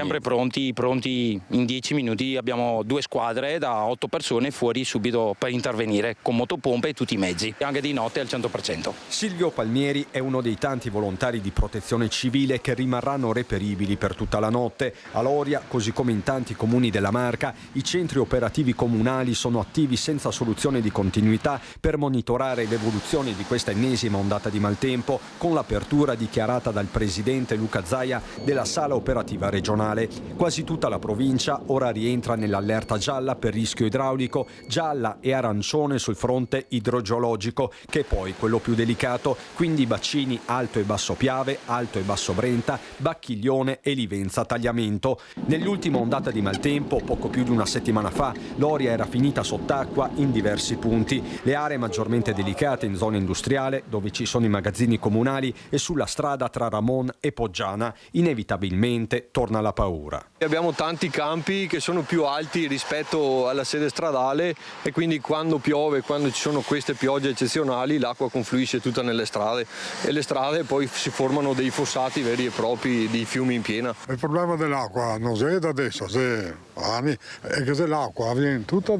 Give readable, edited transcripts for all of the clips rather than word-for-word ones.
Sempre pronti in 10 minuti, abbiamo 2 squadre da 8 persone fuori subito per intervenire con motopompe e tutti i mezzi, anche di notte al 100%. Silvio Palmieri è uno dei tanti volontari di protezione civile che rimarranno reperibili per tutta la notte. A Loria, così come in tanti comuni della Marca, i centri operativi comunali sono attivi senza soluzione di continuità per monitorare l'evoluzione di questa ennesima ondata di maltempo, con l'apertura dichiarata dal presidente Luca Zaia della sala operativa regionale. Quasi tutta la provincia ora rientra nell'allerta gialla per rischio idraulico, gialla e arancione sul fronte idrogeologico, che è poi quello più delicato, quindi bacini Alto e Basso Piave, Alto e Basso Brenta, Bacchiglione e Livenza Tagliamento. Nell'ultima ondata di maltempo, poco più di una settimana fa, Loria era finita sott'acqua in diversi punti. Le aree maggiormente delicate in zona industriale, dove ci sono i magazzini comunali, e sulla strada tra Ramon e Poggiana. Inevitabilmente torna la paura. Abbiamo tanti campi che sono più alti rispetto alla sede stradale e quindi quando piove, quando ci sono queste piogge eccezionali, l'acqua confluisce tutta nelle strade e le strade poi si formano dei fossati veri e propri di fiumi in piena. Il problema dell'acqua non è da adesso, è anni, è che l'acqua viene tutta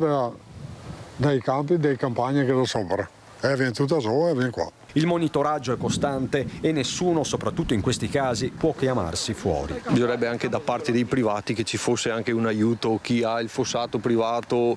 dai campi, dalle campagne che da sopra e viene tutta su e viene qua. Il monitoraggio è costante e nessuno, soprattutto in questi casi, può chiamarsi fuori. Bisognerebbe anche da parte dei privati che ci fosse anche un aiuto, chi ha il fossato privato,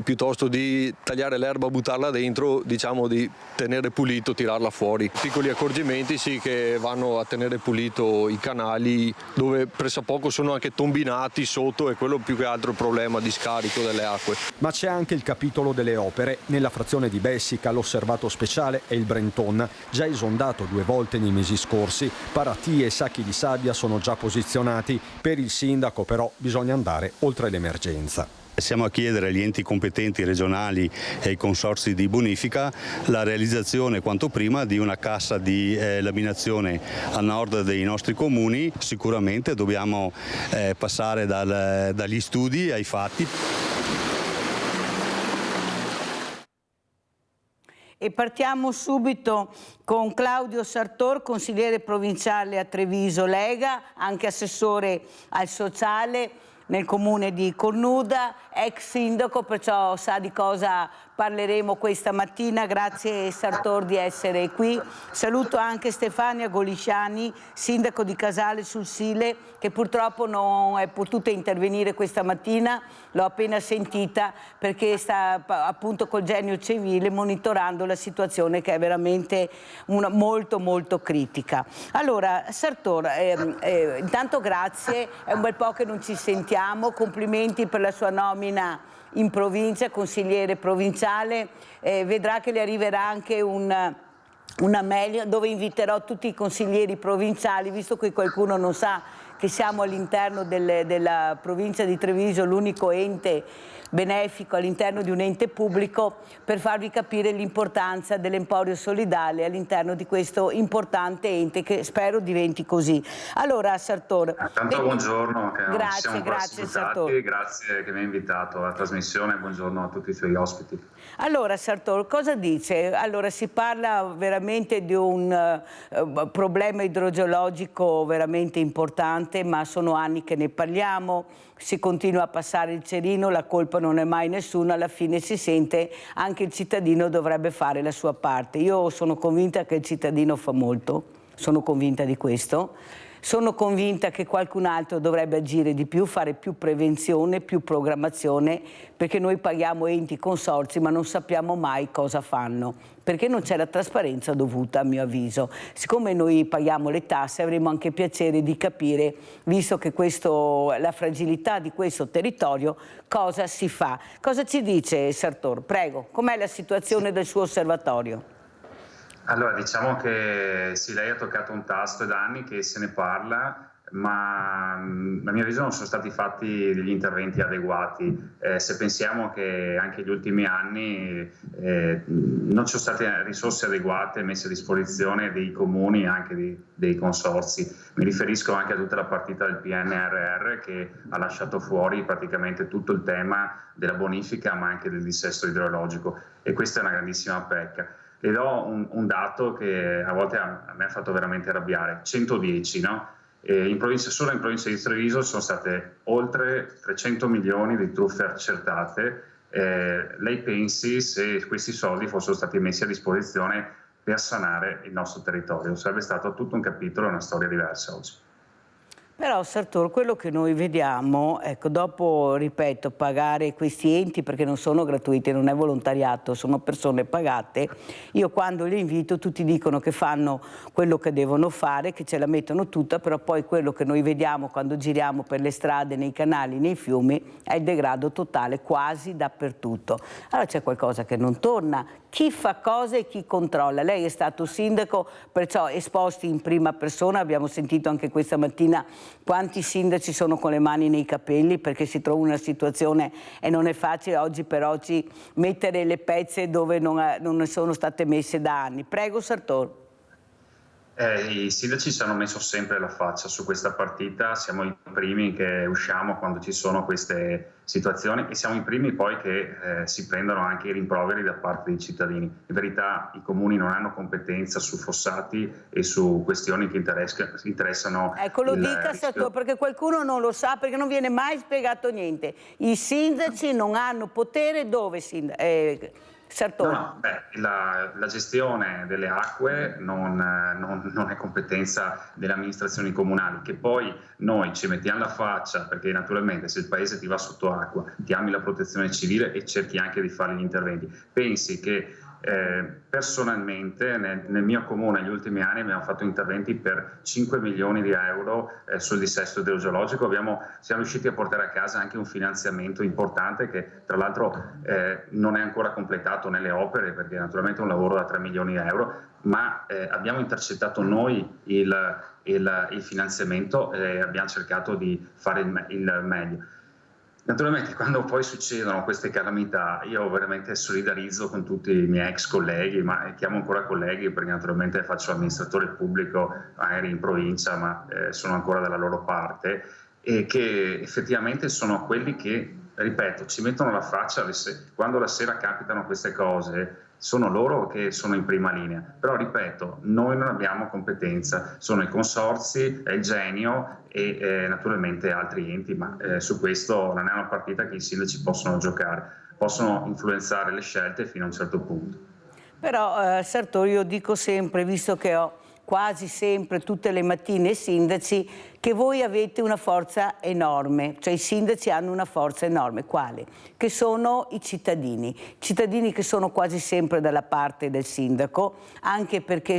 piuttosto di tagliare l'erba, buttarla dentro, diciamo di tenere pulito, tirarla fuori. Piccoli accorgimenti sì che vanno a tenere pulito i canali dove pressappoco sono anche tombinati sotto e quello più che altro il problema di scarico delle acque. Ma c'è anche il capitolo delle opere. Nella frazione di Bessica l'osservato speciale è il Brentone, già esondato 2 volte nei mesi scorsi. Paratie e sacchi di sabbia sono già posizionati. Per il sindaco però bisogna andare oltre l'emergenza. Siamo a chiedere agli enti competenti regionali e ai consorzi di bonifica la realizzazione quanto prima di una cassa di laminazione a nord dei nostri comuni. Sicuramente dobbiamo passare dagli studi ai fatti. E partiamo subito con Claudio Sartor, consigliere provinciale a Treviso Lega, anche assessore al sociale nel comune di Cornuda, ex sindaco, perciò sa di cosa parleremo questa mattina. Grazie Sartor di essere qui. Saluto anche Stefania Golisciani, sindaco di Casale sul Sile, che purtroppo non è potuta intervenire questa mattina, l'ho appena sentita perché sta appunto col Genio Civile monitorando la situazione che è veramente molto critica. Allora Sartor, intanto grazie, è un bel po' che non ci sentiamo, complimenti per la sua nomina in provincia, consigliere provinciale, vedrà che le arriverà anche una mail dove inviterò tutti i consiglieri provinciali, visto che qualcuno non sa che siamo all'interno della provincia di Treviso, l'unico ente benefico all'interno di un ente pubblico, per farvi capire l'importanza dell'Emporio Solidale all'interno di questo importante ente che spero diventi così. Allora Sartor, tanto buongiorno, grazie Sartor, grazie che mi ha invitato alla trasmissione, buongiorno a tutti i suoi ospiti. Allora Sartor, cosa dice? Allora si parla veramente di un problema idrogeologico veramente importante, ma sono anni che ne parliamo, si continua a passare il cerino, la colpa non è mai nessuna, alla fine si sente anche il cittadino dovrebbe fare la sua parte. Io sono convinta che il cittadino fa molto, sono convinta di questo. Sono convinta che qualcun altro dovrebbe agire di più, fare più prevenzione, più programmazione, perché noi paghiamo enti, consorzi, ma non sappiamo mai cosa fanno, perché non c'è la trasparenza dovuta, a mio avviso. Siccome noi paghiamo le tasse, avremo anche piacere di capire, visto che la fragilità di questo territorio, cosa si fa. Cosa ci dice Sartor? Prego, com'è la situazione del suo osservatorio? Allora, diciamo che sì, lei ha toccato un tasto, è da anni che se ne parla, ma a mio avviso non sono stati fatti degli interventi adeguati. Se pensiamo che anche negli ultimi anni non ci sono state risorse adeguate messe a disposizione dei comuni e anche dei consorzi. Mi riferisco anche a tutta la partita del PNRR che ha lasciato fuori praticamente tutto il tema della bonifica ma anche del dissesto idrogeologico, e questa è una grandissima pecca. Le do un dato che a volte a me ha fatto veramente arrabbiare: 110, no? Solo in provincia di Treviso sono state oltre 300 milioni di truffe accertate. Lei pensi se questi soldi fossero stati messi a disposizione per sanare il nostro territorio? Sarebbe stato tutto un capitolo, una storia diversa oggi. Però Sartor, quello che noi vediamo, ecco, dopo, ripeto, pagare questi enti, perché non sono gratuiti, non è volontariato, sono persone pagate, io quando li invito tutti dicono che fanno quello che devono fare, che ce la mettono tutta, però poi quello che noi vediamo quando giriamo per le strade, nei canali, nei fiumi, è il degrado totale quasi dappertutto. Allora c'è qualcosa che non torna. Chi fa cosa e chi controlla? Lei è stato sindaco, perciò esposti in prima persona, abbiamo sentito anche questa mattina quanti sindaci sono con le mani nei capelli perché si trova una situazione e non è facile oggi per oggi mettere le pezze dove non ne sono state messe da anni. Prego Sartor. I sindaci ci hanno messo sempre la faccia su questa partita, siamo i primi che usciamo quando ci sono queste situazioni e siamo i primi poi che si prendono anche i rimproveri da parte dei cittadini. In verità i comuni non hanno competenza su fossati e su questioni che interessano. Ecco, lo dica Sartor, perché qualcuno non lo sa, perché non viene mai spiegato niente. I sindaci non hanno potere dove Sartor. No, la gestione delle acque non è competenza delle amministrazioni comunali, che poi noi ci mettiamo la faccia perché naturalmente se il paese ti va sotto acqua ti ami la protezione civile e cerchi anche di fare gli interventi. Pensi che personalmente nel mio comune negli ultimi anni abbiamo fatto interventi per 5 milioni di euro sul dissesto idrogeologico, siamo riusciti a portare a casa anche un finanziamento importante che tra l'altro non è ancora completato nelle opere perché naturalmente è un lavoro da 3 milioni di euro, ma abbiamo intercettato noi il finanziamento e abbiamo cercato di fare il meglio. Naturalmente quando poi succedono queste calamità io veramente solidarizzo con tutti i miei ex colleghi, ma chiamo ancora colleghi perché naturalmente faccio amministratore pubblico magari in provincia, ma sono ancora dalla loro parte, e che effettivamente sono quelli che, ripeto, ci mettono la faccia quando la sera capitano queste cose. Sono loro che sono in prima linea, però ripeto, noi non abbiamo competenza, sono i consorzi, è il Genio e naturalmente altri enti, ma su questo non è una partita che i sindaci possono giocare, possono influenzare le scelte fino a un certo punto. Però Sartor, io dico sempre, visto che ho quasi sempre tutte le mattine sindaci, che voi avete una forza enorme, cioè i sindaci hanno una forza enorme. Quale? Che sono i cittadini che sono quasi sempre dalla parte del sindaco, anche perché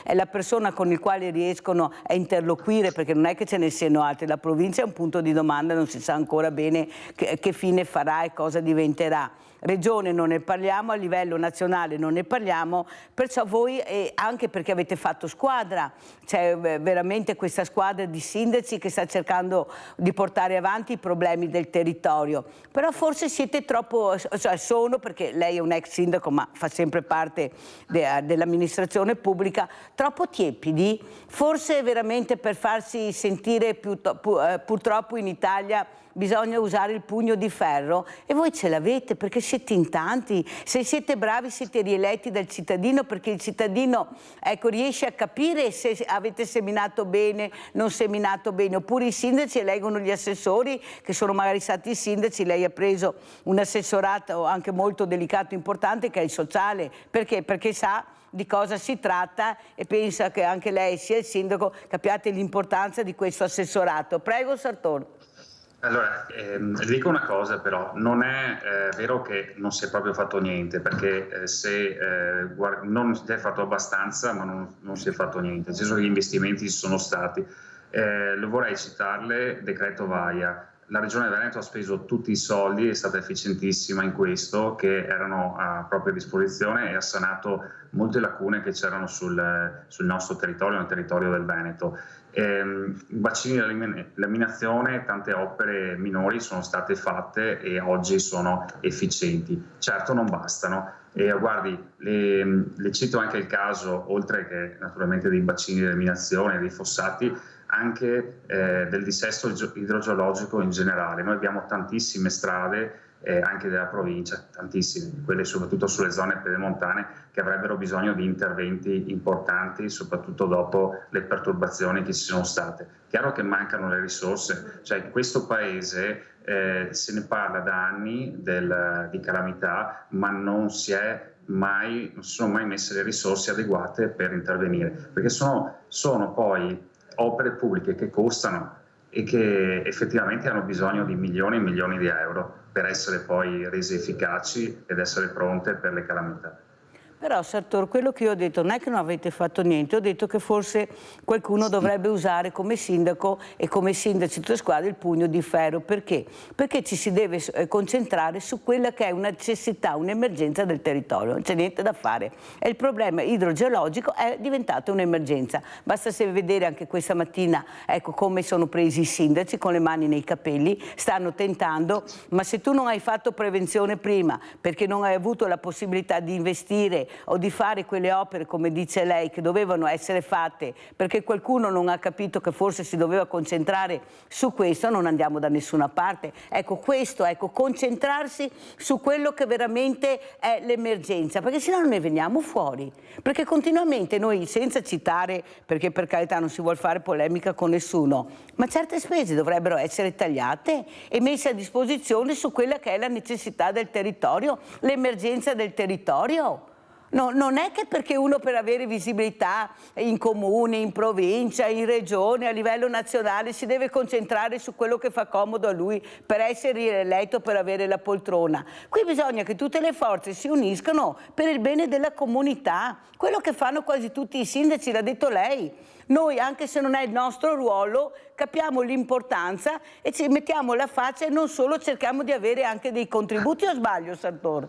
è la persona con il quale riescono a interloquire, perché non è che ce ne siano altri, la provincia è un punto di domanda, non si sa ancora bene che fine farà e cosa diventerà. Regione non ne parliamo, a livello nazionale non ne parliamo, perciò voi, anche perché avete fatto squadra, c'è veramente questa squadra di sindaci che sta cercando di portare avanti i problemi del territorio, però forse siete troppo, perché lei è un ex sindaco ma fa sempre parte dell'amministrazione pubblica, troppo tiepidi, forse veramente per farsi sentire purtroppo in Italia bisogna usare il pugno di ferro e voi ce l'avete perché siete in tanti, se siete bravi siete rieletti dal cittadino perché il cittadino riesce a capire se avete seminato bene, non seminato bene, oppure i sindaci eleggono gli assessori che sono magari stati i sindaci, lei ha preso un assessorato anche molto delicato, importante che è il sociale, perché? Perché sa di cosa si tratta e pensa che anche lei sia il sindaco, capiate l'importanza di questo assessorato. Prego Sartor. Allora, dico una cosa però, non è vero che non si è proprio fatto niente, perché non si è fatto abbastanza ma non si è fatto niente, nel senso che gli investimenti ci sono stati. Lo vorrei citarle, decreto Vaia, La Regione Veneto ha speso tutti i soldi, è stata efficientissima in questo, che erano a propria disposizione, e ha sanato molte lacune che c'erano sul nostro territorio, nel territorio del Veneto. Bacini di laminazione, tante opere minori sono state fatte e oggi sono efficienti. Certo non bastano. Guardi, le cito anche il caso, oltre che naturalmente dei bacini di eliminazione, dei fossati, anche del dissesto idrogeologico in generale. Noi abbiamo tantissime strade, anche della provincia, tantissime, quelle soprattutto sulle zone pedemontane, che avrebbero bisogno di interventi importanti, soprattutto dopo le perturbazioni che ci sono state. Chiaro che mancano le risorse, cioè in questo paese se ne parla da anni di calamità, ma non si sono mai messe le risorse adeguate per intervenire, perché sono poi opere pubbliche che costano e che effettivamente hanno bisogno di milioni e milioni di euro per essere poi rese efficaci ed essere pronte per le calamità. Però Sartor, quello che io ho detto non è che non avete fatto niente, ho detto che forse qualcuno dovrebbe usare come sindaco e come sindaci di tutte le squadre il pugno di ferro. Perché? Perché ci si deve concentrare su quella che è una necessità, un'emergenza del territorio, non c'è niente da fare. E il problema idrogeologico è diventato un'emergenza. Basta vedere anche questa mattina, ecco, come sono presi i sindaci con le mani nei capelli, stanno tentando, ma se tu non hai fatto prevenzione prima, perché non hai avuto la possibilità di investire o di fare quelle opere, come dice lei, che dovevano essere fatte perché qualcuno non ha capito che forse si doveva concentrare su questo, non andiamo da nessuna parte. Ecco, concentrarsi su quello che veramente è l'emergenza, perché sennò non ne veniamo fuori. Perché continuamente noi, senza citare, perché per carità non si vuol fare polemica con nessuno, ma certe spese dovrebbero essere tagliate e messe a disposizione su quella che è la necessità del territorio, l'emergenza del territorio. No, non è che perché uno, per avere visibilità in comune, in provincia, in regione, a livello nazionale, si deve concentrare su quello che fa comodo a lui per essere rieletto, per avere la poltrona. Qui bisogna che tutte le forze si uniscano per il bene della comunità, quello che fanno quasi tutti i sindaci, l'ha detto lei. Noi, anche se non è il nostro ruolo, capiamo l'importanza e ci mettiamo la faccia e non solo cerchiamo di avere anche dei contributi, o sbaglio, Sartor?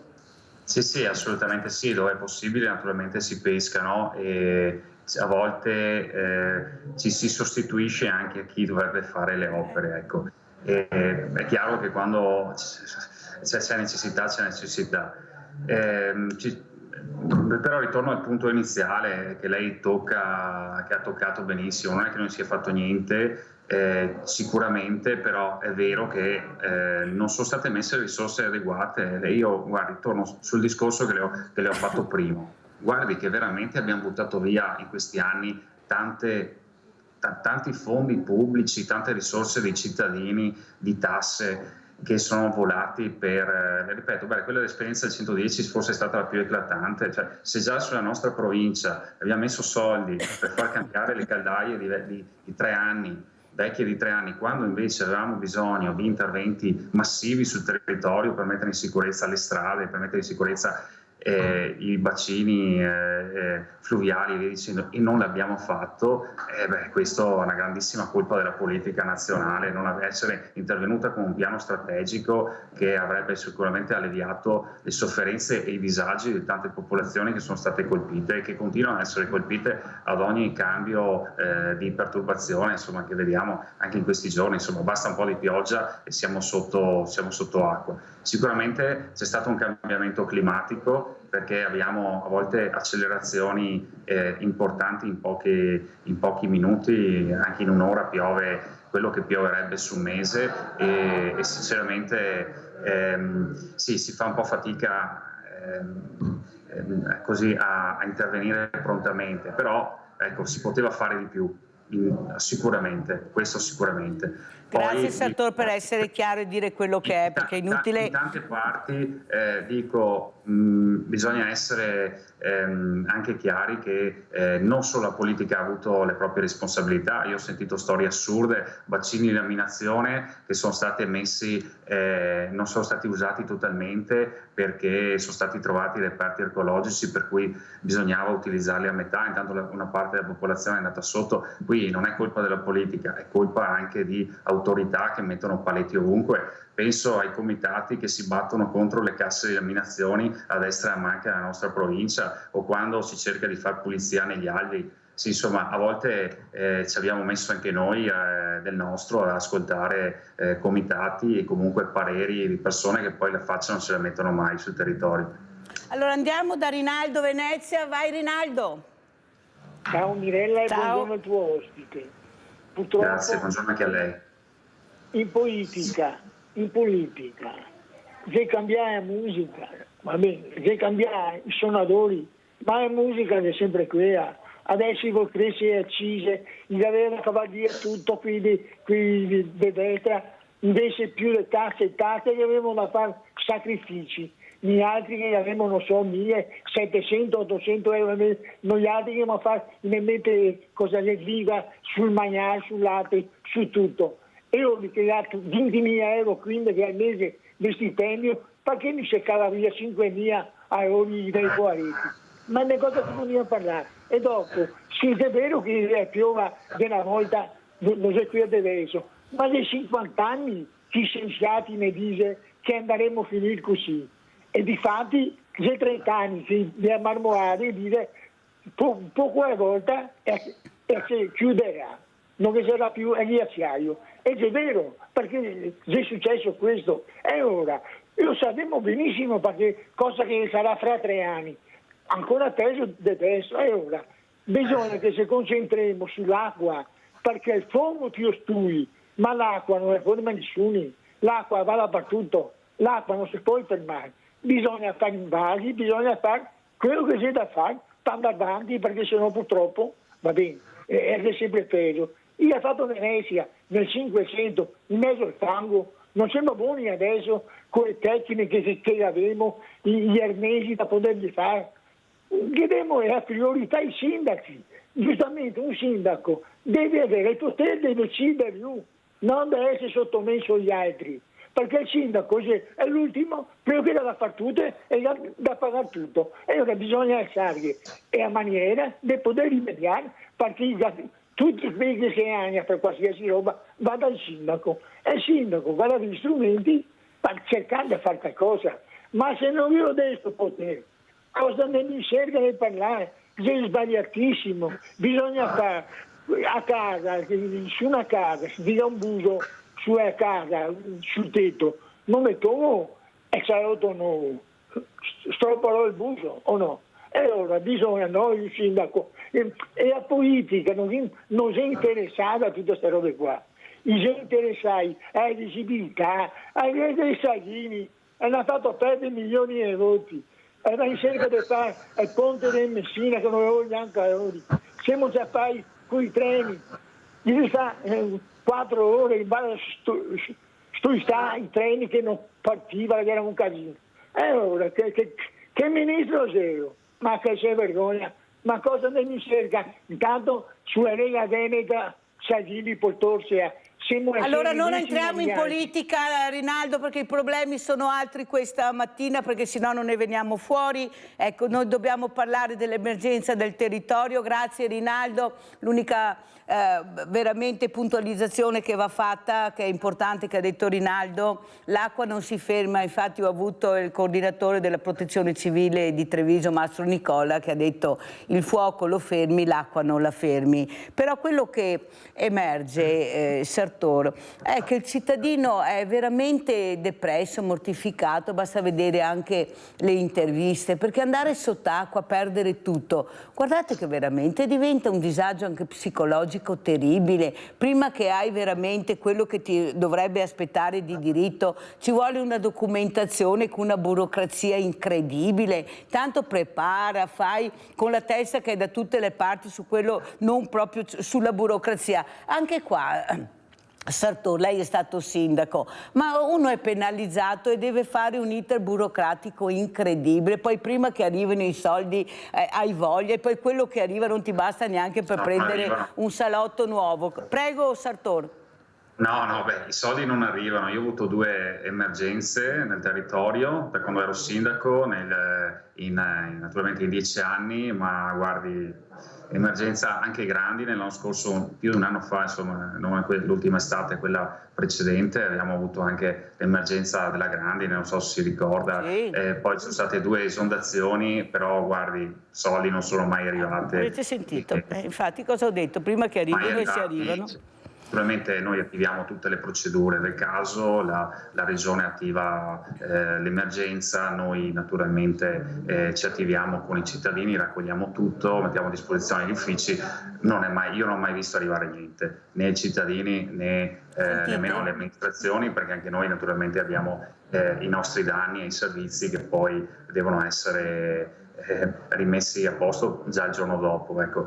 Sì, assolutamente sì, dove è possibile naturalmente si pescano e a volte ci si sostituisce anche a chi dovrebbe fare le opere. Ecco. È chiaro che quando c'è necessità, c'è necessità. Però ritorno al punto iniziale che lei che ha toccato benissimo, non è che non si è fatto niente. Sicuramente, però è vero che non sono state messe risorse adeguate. Io, guardi, torno sul discorso che le ho fatto prima. Guardi che veramente abbiamo buttato via in questi anni tanti fondi pubblici, tante risorse dei cittadini, di tasse che sono volati per, ripeto, quella dell'esperienza del 110 forse è stata la più eclatante. Cioè, se già sulla nostra provincia abbiamo messo soldi per far cambiare le caldaie di 3 anni, vecchie di 3 anni, quando invece avevamo bisogno di interventi massivi sul territorio per mettere in sicurezza le strade, per mettere in sicurezza i bacini fluviali e via dicendo, e non l'abbiamo fatto, questo è una grandissima colpa della politica nazionale, non essere intervenuta con un piano strategico che avrebbe sicuramente alleviato le sofferenze e i disagi di tante popolazioni che sono state colpite e che continuano a essere colpite ad ogni cambio di perturbazione, insomma, che vediamo anche in questi giorni. Insomma, basta un po' di pioggia e siamo sotto acqua. Sicuramente c'è stato un cambiamento climatico, perché abbiamo a volte accelerazioni importanti in pochi minuti, anche in un'ora piove quello che pioverebbe su un mese e sinceramente sì, si fa un po' fatica così a intervenire prontamente, però ecco, si poteva fare di più. Sicuramente, questo sicuramente. Grazie Sartor per essere chiaro e dire quello che è, perché è inutile. In tante parti dico bisogna essere anche chiari che non solo la politica ha avuto le proprie responsabilità. Io ho sentito storie assurde, vaccini di laminazione che sono stati emessi, non sono stati usati totalmente perché sono stati trovati reperti archeologici per cui bisognava utilizzarli a metà, intanto una parte della popolazione è andata sotto. Qui non è colpa della politica, è colpa anche di autorità che mettono paletti ovunque. Penso ai comitati che si battono contro le casse di laminazioni a destra e a manca della nostra provincia, o quando si cerca di fare pulizia negli alvei. Sì, insomma, a volte ci abbiamo messo anche noi del nostro ad ascoltare comitati e comunque pareri di persone che poi la faccia non se la mettono mai sul territorio. Allora andiamo da Rinaldo Venezia, vai Rinaldo. Ciao Mirella e Ciao. buongiorno al tuo ospite. Purtroppo Grazie, buongiorno anche a lei. in politica, se cambiare la musica, va bene, se cambiare i suonatori, ma la musica è sempre quella. Adesso i volcresi accise, gli avevano cavato via tutto qui di destra, invece più le tasse che avevano da fare sacrifici. Gli altri che avevano, non so, 1.700, 800 euro, noi altri che abbiamo fatto mettere cosa le liga sul mangiare, sul latte, su tutto. E ho richiamato 20.000 euro quindi al mese di stipendio, perché mi cercava via 5.000 euro dai guariti. Ma le cose che non parlare. E dopo, sì, è vero che piova della volta, non è qui adesso, ma dai 50 anni gli scienziati mi dicono che andremo a finire così. E difatti, se 30 anni si deve marmorare e dire poco alla volta e si chiuderà, non ci sarà più ghiacciaio. Ed è vero, perché se è successo questo, è ora. Lo sappiamo benissimo perché cosa che sarà fra 3 anni. Ancora peso di adesso, è ora. Bisogna che ci concentriamo sull'acqua, perché il fuoco ti ostui, ma l'acqua non è forma nessuno. L'acqua va dappertutto, l'acqua non si può fermare. Bisogna fare invasi, bisogna fare quello che c'è da fare, per andare avanti, perché sennò purtroppo, va bene, è sempre peso. Io ho fatto Venezia nel 500, in mezzo al fango, non siamo buoni adesso con le tecniche che avevamo, gli arnesi da poterli fare. Chiediamo la priorità ai sindaci. Giustamente un sindaco deve avere il potere di decidere lui, non deve essere sottomesso agli altri, perché il sindaco è l'ultimo, quello che deve fare tutto e da pagare tutto. E ora bisogna alzare e a maniera di poter rimediare, perché tutti quelli che si hanno per qualsiasi roba va dal sindaco, e il sindaco va dagli strumenti per cercare di fare qualcosa. Ma se non io ho questo potere, cosa ne mi serve di parlare? È sbagliatissimo. Bisogna fare a casa, su una casa, si dia un buso su una casa, sul tetto, non metto e salotto nuovo. Stropperò il buso o no? E allora bisogna, noi il sindaco, e la politica non si è interessata a tutte queste robe qua. Si è interessati alla visibilità, ai Salvini, hanno fatto perdere milioni di voti. Era in cerca di fare il ponte di Messina che non avevo neanche ora. Siamo già fatti con i treni. Gli fa 4 ore in base i treni che non partivano, che era un casino. E ora che ministro zero? Ma che c'è vergogna? Ma cosa ne mi cerca? Intanto sulla Lega Veneta Salvini Portorsea. Allora non entriamo in politica, Rinaldo, perché i problemi sono altri questa mattina, perché sennò non ne veniamo fuori. Ecco, noi dobbiamo parlare dell'emergenza del territorio. Grazie Rinaldo. L'unica veramente puntualizzazione che va fatta, che è importante, che ha detto Rinaldo, l'acqua non si ferma. Infatti ho avuto il coordinatore della protezione civile di Treviso, Mastro Nicola, che ha detto il fuoco lo fermi, l'acqua non la fermi. Però quello che emerge, Sartor, è che il cittadino è veramente depresso, mortificato, basta vedere anche le interviste, perché andare sott'acqua, perdere tutto, guardate che veramente diventa un disagio anche psicologico terribile. Prima che hai veramente quello che ti dovrebbe aspettare di diritto, ci vuole una documentazione con una burocrazia incredibile, tanto prepara, fai con la testa che è da tutte le parti su quello, non proprio sulla burocrazia. Anche qua Sartor, lei è stato sindaco, ma uno è penalizzato e deve fare un iter burocratico incredibile, poi prima che arrivino i soldi hai voglia e poi quello che arriva non ti basta neanche per prendere un salotto nuovo. Prego Sartor. No, i soldi non arrivano. Io ho avuto 2 emergenze nel territorio da quando ero sindaco, naturalmente in 10 anni, ma guardi, emergenza anche grandi. Nell'anno scorso, più di un anno fa, insomma, non l'ultima estate, quella precedente, abbiamo avuto anche l'emergenza della Grandine, non so se si ricorda, sì. Poi ci sono state 2 esondazioni, però guardi, soldi non sono mai arrivati. Avete sentito? Infatti cosa ho detto? Prima che arrivino e si arrivano. Naturalmente noi attiviamo tutte le procedure del caso, la Regione attiva l'emergenza, noi naturalmente ci attiviamo con i cittadini, raccogliamo tutto, mettiamo a disposizione gli uffici. Io non ho mai visto arrivare niente, né i cittadini né nemmeno le amministrazioni, perché anche noi naturalmente abbiamo i nostri danni e i servizi che poi devono essere rimessi a posto già il giorno dopo. Ecco.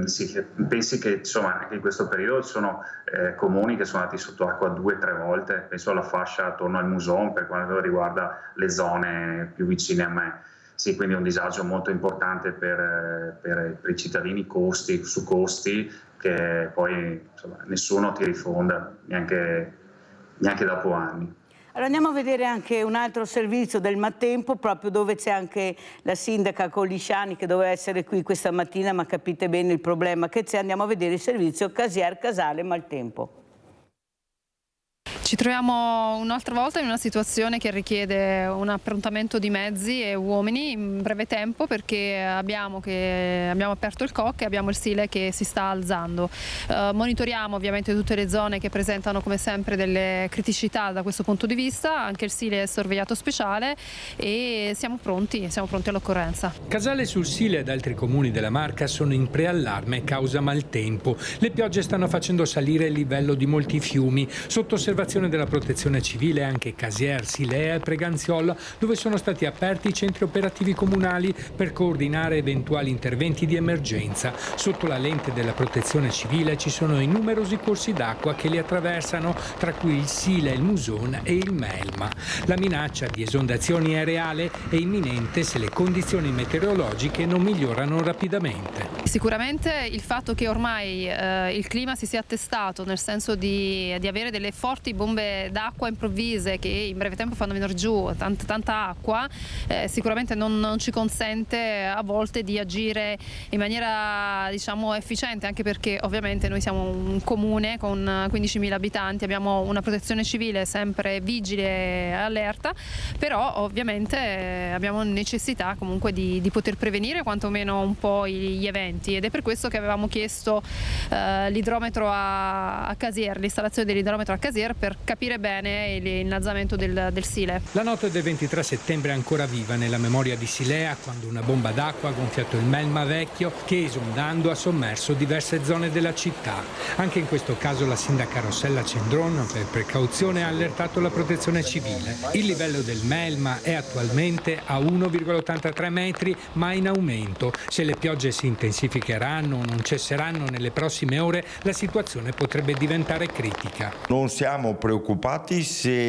Sì, pensi che insomma, anche in questo periodo ci sono comuni che sono andati sotto acqua 2-3 volte, penso alla fascia attorno al Muson per quanto riguarda le zone più vicine a me. Sì, quindi è un disagio molto importante per i cittadini, costi su costi che poi insomma, nessuno ti rifonda, neanche dopo anni. Allora andiamo a vedere anche un altro servizio del Maltempo, proprio dove c'è anche la sindaca Golisciani che doveva essere qui questa mattina, ma capite bene il problema che c'è. Andiamo a vedere il servizio Casier Casale Maltempo. Ci troviamo un'altra volta in una situazione che richiede un approntamento di mezzi e uomini in breve tempo, perché abbiamo aperto il COC e abbiamo il Sile che si sta alzando. Monitoriamo ovviamente tutte le zone che presentano come sempre delle criticità da questo punto di vista, anche il Sile è sorvegliato speciale e siamo pronti all'occorrenza. Casale sul Sile ed altri comuni della Marca sono in preallarme causa maltempo. Le piogge stanno facendo salire il livello di molti fiumi. Sotto osservazione della Protezione Civile anche Casier, Silea e Preganziola, dove sono stati aperti i centri operativi comunali per coordinare eventuali interventi di emergenza. Sotto la lente della Protezione Civile ci sono i numerosi corsi d'acqua che li attraversano, tra cui il Sile, il Muson e il Melma. La minaccia di esondazioni è reale e imminente se le condizioni meteorologiche non migliorano rapidamente. Sicuramente il fatto che ormai il clima si sia attestato, nel senso di avere delle forti bombe d'acqua improvvise che in breve tempo fanno venire giù tanta acqua, sicuramente non ci consente a volte di agire in maniera efficiente, anche perché ovviamente noi siamo un comune con 15.000 abitanti, abbiamo una protezione civile sempre vigile e allerta, però ovviamente abbiamo necessità comunque di poter prevenire quantomeno un po' gli eventi, ed è per questo che avevamo chiesto l'idrometro a Casier, l'installazione dell'idrometro a Casier, per capire bene l'innalzamento del Sile. La notte del 23 settembre è ancora viva nella memoria di Silea, quando una bomba d'acqua ha gonfiato il Melma vecchio che, esondando, ha sommerso diverse zone della città. Anche in questo caso la sindaca Rossella Cendron, per precauzione, ha allertato la Protezione Civile. Il livello del Melma è attualmente a 1,83 metri, ma in aumento. Se le piogge si intensificheranno o non cesseranno nelle prossime ore, la situazione potrebbe diventare critica. Non siamo preoccupati se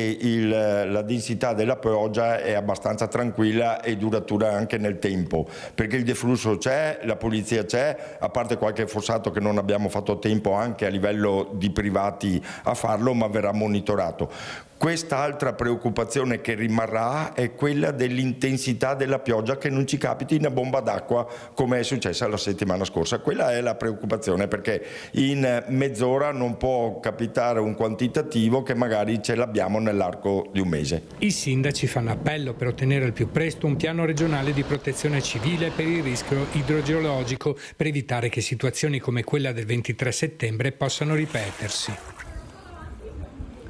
la densità della pioggia è abbastanza tranquilla e duratura anche nel tempo, perché il deflusso c'è, la polizia c'è, a parte qualche fossato che non abbiamo fatto tempo anche a livello di privati a farlo, ma verrà monitorato. Quest'altra preoccupazione che rimarrà è quella dell'intensità della pioggia, che non ci capiti una bomba d'acqua come è successa la settimana scorsa. Quella è la preoccupazione, perché in mezz'ora non può capitare un quantitativo che magari ce l'abbiamo nell'arco di un mese. I sindaci fanno appello per ottenere al più presto un piano regionale di protezione civile per il rischio idrogeologico, per evitare che situazioni come quella del 23 settembre possano ripetersi.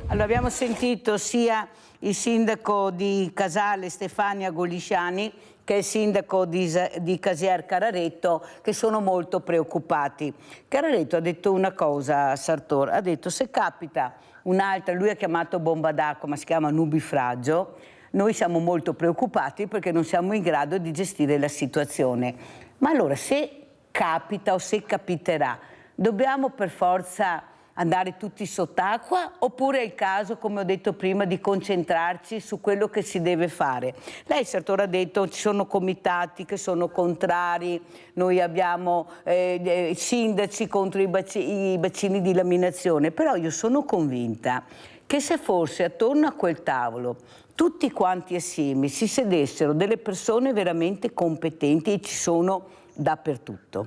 Allora, abbiamo sentito sia il sindaco di Casale Stefania Golisciani che il sindaco di Casier Cararetto, che sono molto preoccupati. Cararetto ha detto una cosa a Sartor, ha detto: se capita un'altra, lui ha chiamato bomba d'acqua ma si chiama nubifragio, noi siamo molto preoccupati perché non siamo in grado di gestire la situazione. Ma allora, se capita o se capiterà, dobbiamo per forza andare tutti sott'acqua, oppure è il caso, come ho detto prima, di concentrarci su quello che si deve fare? Lei, Sartor, ha detto ci sono comitati che sono contrari, noi abbiamo sindaci contro i bacini di laminazione, però io sono convinta che se forse attorno a quel tavolo tutti quanti assieme si sedessero delle persone veramente competenti, e ci sono dappertutto,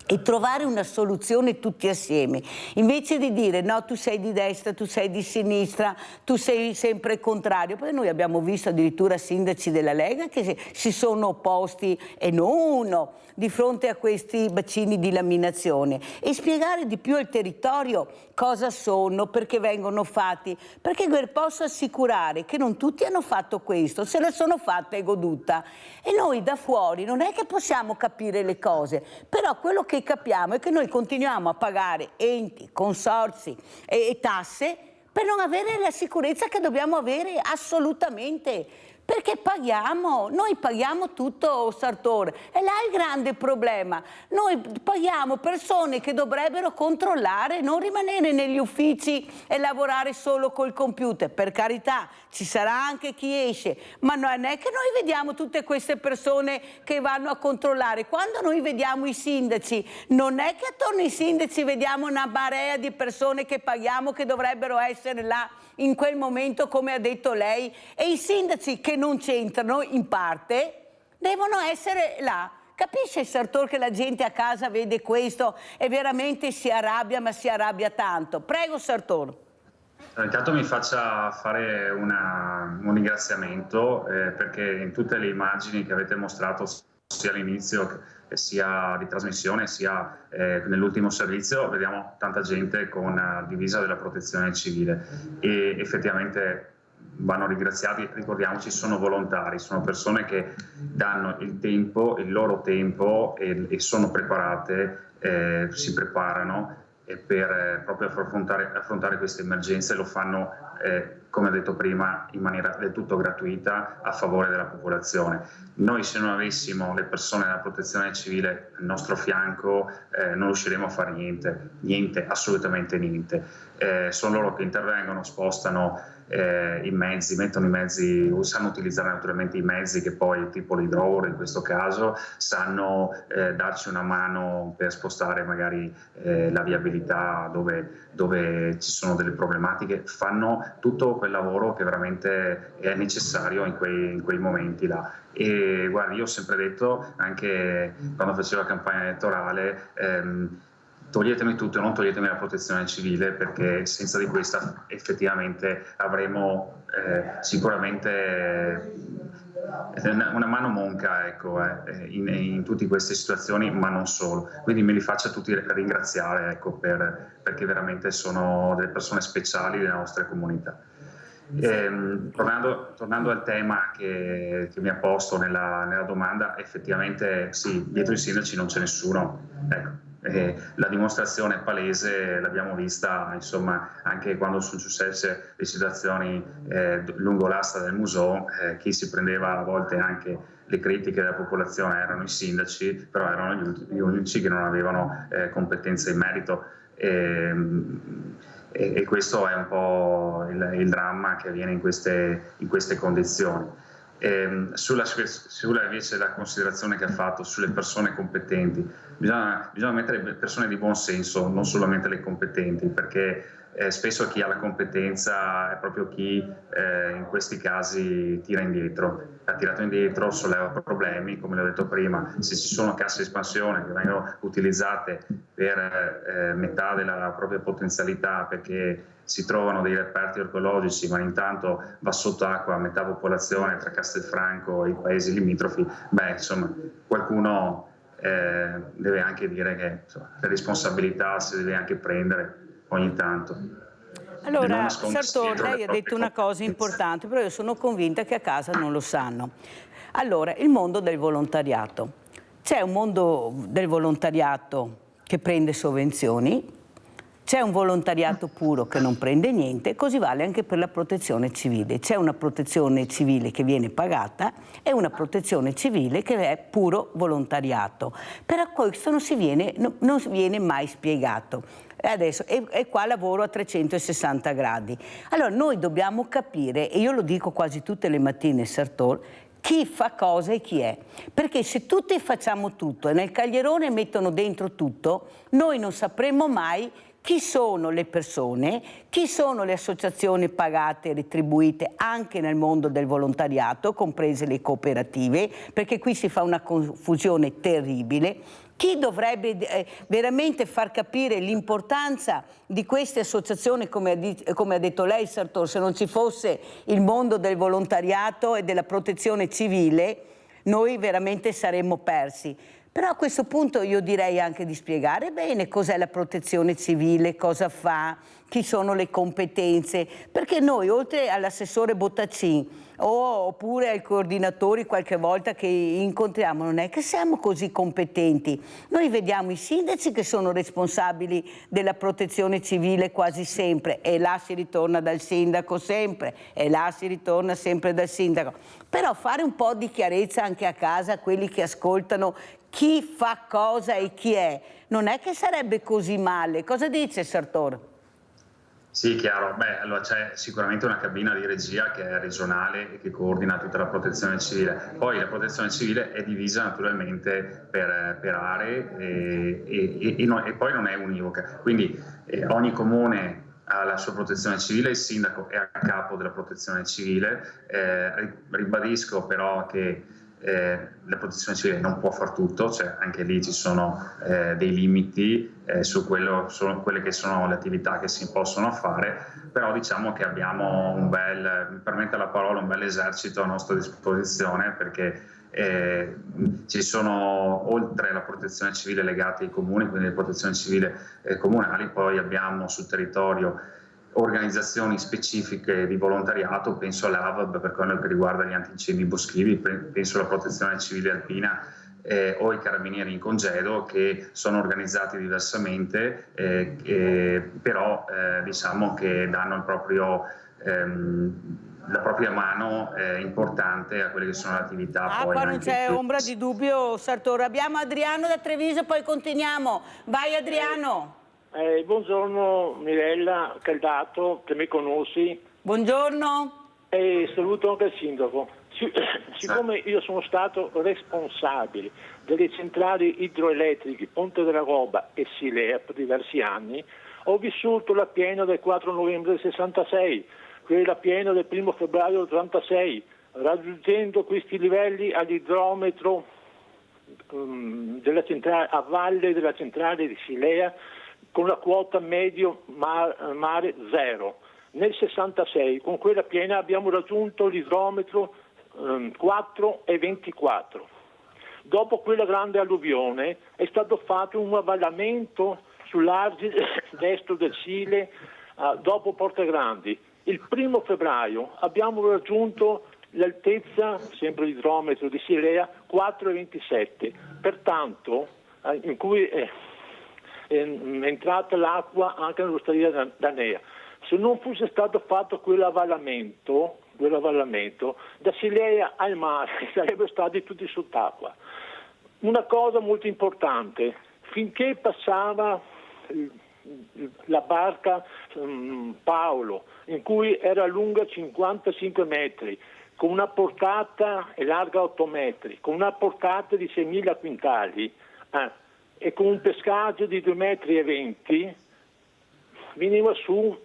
e trovare una soluzione tutti assieme, invece di dire no, tu sei di destra, tu sei di sinistra, tu sei sempre contrario. Poi noi abbiamo visto addirittura sindaci della Lega che si sono opposti, e non uno, di fronte a questi bacini di laminazione, e spiegare di più al territorio cosa sono, perché vengono fatti, perché posso assicurare che non tutti hanno fatto questo, se la sono fatta e goduta, e noi da fuori non è che possiamo capire le cose, però quello che capiamo è che noi continuiamo a pagare enti, consorzi e tasse per non avere la sicurezza che dobbiamo avere assolutamente. Perché noi paghiamo tutto, Sartor, e là è il grande problema. Noi paghiamo persone che dovrebbero controllare, non rimanere negli uffici e lavorare solo col computer. Per carità, ci sarà anche chi esce, ma non è che noi vediamo tutte queste persone che vanno a controllare. Quando noi vediamo i sindaci, non è che attorno ai sindaci vediamo una marea di persone che paghiamo, che dovrebbero essere là in quel momento, come ha detto lei, e i sindaci che non c'entrano in parte devono essere là. Capisce, Sartor, che la gente a casa vede questo e veramente si arrabbia, ma si arrabbia tanto? Prego, Sartor. Intanto mi faccia fare un ringraziamento perché in tutte le immagini che avete mostrato sia all'inizio sia di trasmissione sia nell'ultimo servizio vediamo tanta gente con divisa della protezione civile, e effettivamente vanno ringraziati. Ricordiamoci, sono volontari, sono persone che danno il loro tempo e sono preparate, si preparano per proprio affrontare queste emergenze. Lo fanno, come ho detto prima, in maniera del tutto gratuita a favore della popolazione. Noi, se non avessimo le persone della protezione civile al nostro fianco, non riusciremo a fare niente, assolutamente niente. Sono loro che intervengono, spostano i mezzi, mettono i mezzi, sanno utilizzare naturalmente i mezzi che poi, tipo l'idrovoro in questo caso, sanno darci una mano per spostare magari la viabilità dove ci sono delle problematiche. Fanno tutto quel lavoro che veramente è necessario in quei momenti là. E guardi, io ho sempre detto, anche quando facevo la campagna elettorale, toglietemi tutto, non toglietemi la protezione civile, perché senza di questa effettivamente avremo sicuramente una mano monca, ecco, in tutte queste situazioni, ma non solo. Quindi me li faccia tutti ringraziare, ecco, perché veramente sono delle persone speciali delle nostre comunità. Tornando al tema che mi ha posto nella domanda, effettivamente sì, dietro i sindaci non c'è nessuno, ecco. La dimostrazione palese l'abbiamo vista, insomma, anche quando sono successe le situazioni lungo l'asta del museo. Chi si prendeva a volte anche le critiche della popolazione erano i sindaci, però erano gli unici che non avevano competenze in merito. E questo è un po' il dramma che avviene in queste condizioni. Sulla invece la considerazione che ha fatto sulle persone competenti, bisogna mettere persone di buon senso, non solamente le competenti, perché spesso chi ha la competenza è proprio chi in questi casi tira indietro. Ha tirato indietro, solleva problemi, come l'ho detto prima. Se ci sono casse di espansione che vengono utilizzate per metà della propria potenzialità, perché si trovano dei reperti archeologici, ma intanto va sott'acqua a metà popolazione tra Castelfranco e i paesi limitrofi, insomma, qualcuno deve anche dire che, insomma, le responsabilità si deve anche prendere ogni tanto. Allora, Sartor, lei ha detto una cosa importante, però io sono convinta che a casa non lo sanno. Allora, il mondo del volontariato. C'è un mondo del volontariato che prende sovvenzioni, C'è un volontariato puro che non prende niente, così vale anche per la protezione civile. C'è una protezione civile che viene pagata e una protezione civile che è puro volontariato. Però questo non viene mai spiegato. E qua lavoro a 360 gradi. Allora noi dobbiamo capire, e io lo dico quasi tutte le mattine, Sartor, chi fa cosa e chi è. Perché se tutti facciamo tutto e nel caglierone mettono dentro tutto, noi non sapremo mai chi sono le persone, chi sono le associazioni pagate e retribuite anche nel mondo del volontariato, comprese le cooperative, perché qui si fa una confusione terribile. Chi dovrebbe veramente far capire l'importanza di queste associazioni, come ha detto lei, Sartor, se non ci fosse il mondo del volontariato e della protezione civile, noi veramente saremmo persi. Però a questo punto io direi anche di spiegare bene cos'è la protezione civile, cosa fa, chi sono le competenze, perché noi oltre all'assessore Bottacin oppure ai coordinatori qualche volta che incontriamo non è che siamo così competenti. Noi vediamo i sindaci che sono responsabili della protezione civile quasi sempre e là si ritorna dal sindaco sempre e là si ritorna sempre dal sindaco. Però fare un po' di chiarezza anche a casa a quelli che ascoltano chi fa cosa e chi è, non è che sarebbe così male. Cosa dice Sartor? Sì, chiaro. Beh, allora c'è sicuramente una cabina di regia che è regionale e che coordina tutta la protezione civile. Poi la protezione civile è divisa naturalmente per aree e poi non è univoca. Quindi ogni comune ha la sua protezione civile, il sindaco è a capo della protezione civile. Ribadisco però che la protezione civile non può far tutto, cioè anche lì ci sono dei limiti su quelle che sono le attività che si possono fare, però diciamo che abbiamo mi permetta la parola, un bel esercito a nostra disposizione, perché ci sono, oltre alla protezione civile legata ai comuni, quindi le protezioni civili comunali, poi abbiamo sul territorio organizzazioni specifiche di volontariato, penso all'AVAB per quello che riguarda gli antincendi boschivi, penso alla protezione civile alpina o i carabinieri in congedo, che sono organizzati diversamente, però diciamo che danno la propria mano importante a quelle che sono le attività. Qua non c'è ombra di dubbio, Sartor. Abbiamo Adriano da Treviso, poi continuiamo. Vai Adriano. Buongiorno Mirella Caldato, che mi conosci. Buongiorno. Saluto anche il sindaco. Siccome io sono stato responsabile delle centrali idroelettriche Ponte della Roba e Silea per diversi anni, ho vissuto la piena del 4 novembre del 66, quella piena del 1 febbraio del 86, raggiungendo questi livelli all'idrometro della centrale, a valle della centrale di Silea, con la quota medio mare 0. Nel 66 con quella piena abbiamo raggiunto l'idrometro 4,24. Dopo quella grande alluvione è stato fatto un avvallamento sull'argine destro del Sile dopo Porte Grandi. Il 1 febbraio abbiamo raggiunto l'altezza, sempre l'idrometro di Silea, 4,27. Pertanto, in cui è entrata l'acqua anche nell'osteria danea. Se non fosse stato fatto quell'avvallamento, da Silea al mare sarebbero stati tutti sott'acqua. Una cosa molto importante, finché passava la barca Paolo, in cui era lunga 55 metri, con una portata e larga 8 metri, con una portata di 6.000 quintali, e con un pescaggio di 2,20 metri, veniva su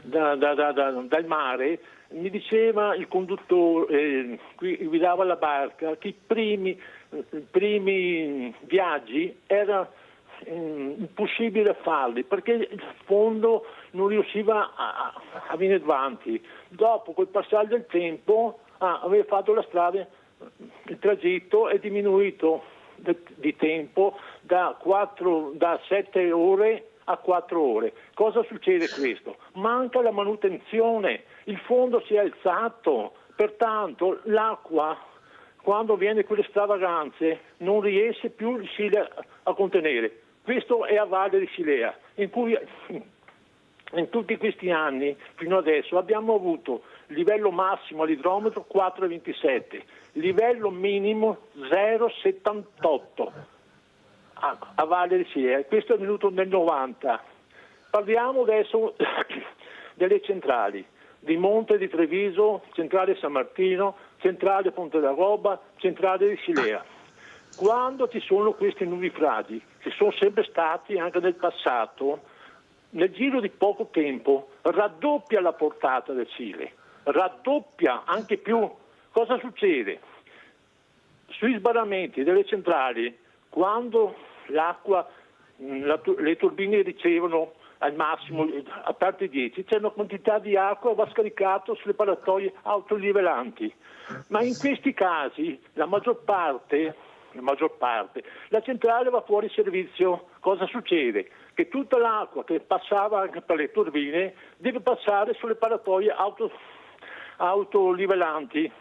dal mare, mi diceva il conduttore, qui guidava la barca, che i primi viaggi era impossibile farli perché il fondo non riusciva a venire avanti. Dopo, col passare del tempo, aveva fatto la strada, il tragitto è diminuito di tempo da 7 ore a 4 ore. Cosa succede questo? Manca la manutenzione, il fondo si è alzato, pertanto l'acqua, quando viene quelle stravaganze, non riesce più a contenere. Questo è a Valle di Silea, in cui in tutti questi anni fino adesso abbiamo avuto livello massimo all'idrometro 4,27, livello minimo 0,78 a Valle di Silea. Questo è venuto nel 90. Parliamo adesso delle centrali di Monte di Treviso, centrale San Martino, centrale Ponte da Roba, centrale di Silea. Quando ci sono questi nubifragi, che sono sempre stati anche nel passato, nel giro di poco tempo raddoppia la portata del Sile, raddoppia anche più. Cosa succede? Sui sbarramenti delle centrali, quando l'acqua, le turbine ricevono al massimo a parte 10, c'è una quantità di acqua che va scaricato sulle paratoie autolivellanti, ma in questi casi la maggior parte, la centrale va fuori servizio. Cosa succede? Che tutta l'acqua che passava anche per le turbine deve passare sulle paratoie autolivellanti.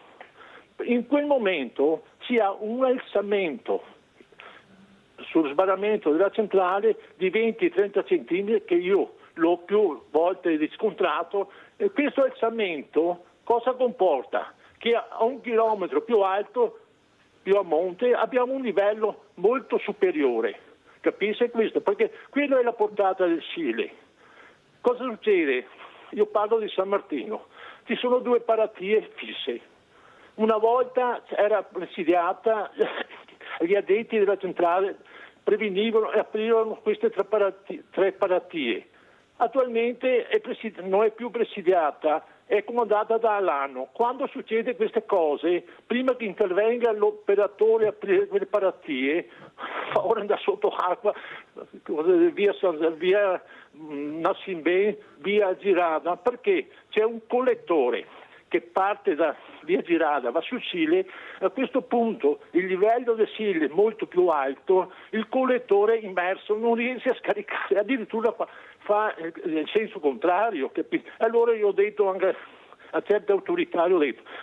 In quel momento si ha un alzamento sul sbarramento della centrale di 20-30 cm che io l'ho più volte riscontrato, e questo alzamento cosa comporta? Che a 1 chilometro più alto, più a monte, abbiamo un livello molto superiore. Capisce questo? Perché quella è la portata del Sile. Cosa succede? Io parlo di San Martino. Ci sono 2 paratie fisse. Una volta era presidiata, gli addetti della centrale prevenivano e aprivano queste 3 paratie. Attualmente non è più presidiata, è comandata da Alano. Quando succede queste cose, prima che intervenga l'operatore a aprire quelle paratie, ora andare sotto acqua, via Nassimbe, via Girada, perché c'è un collettore che parte da via Girada, va sul Sile. A questo punto il livello del Sile è molto più alto, il collettore immerso non riesce a scaricare, addirittura fa il senso contrario. Allora io ho detto anche a certe autorità,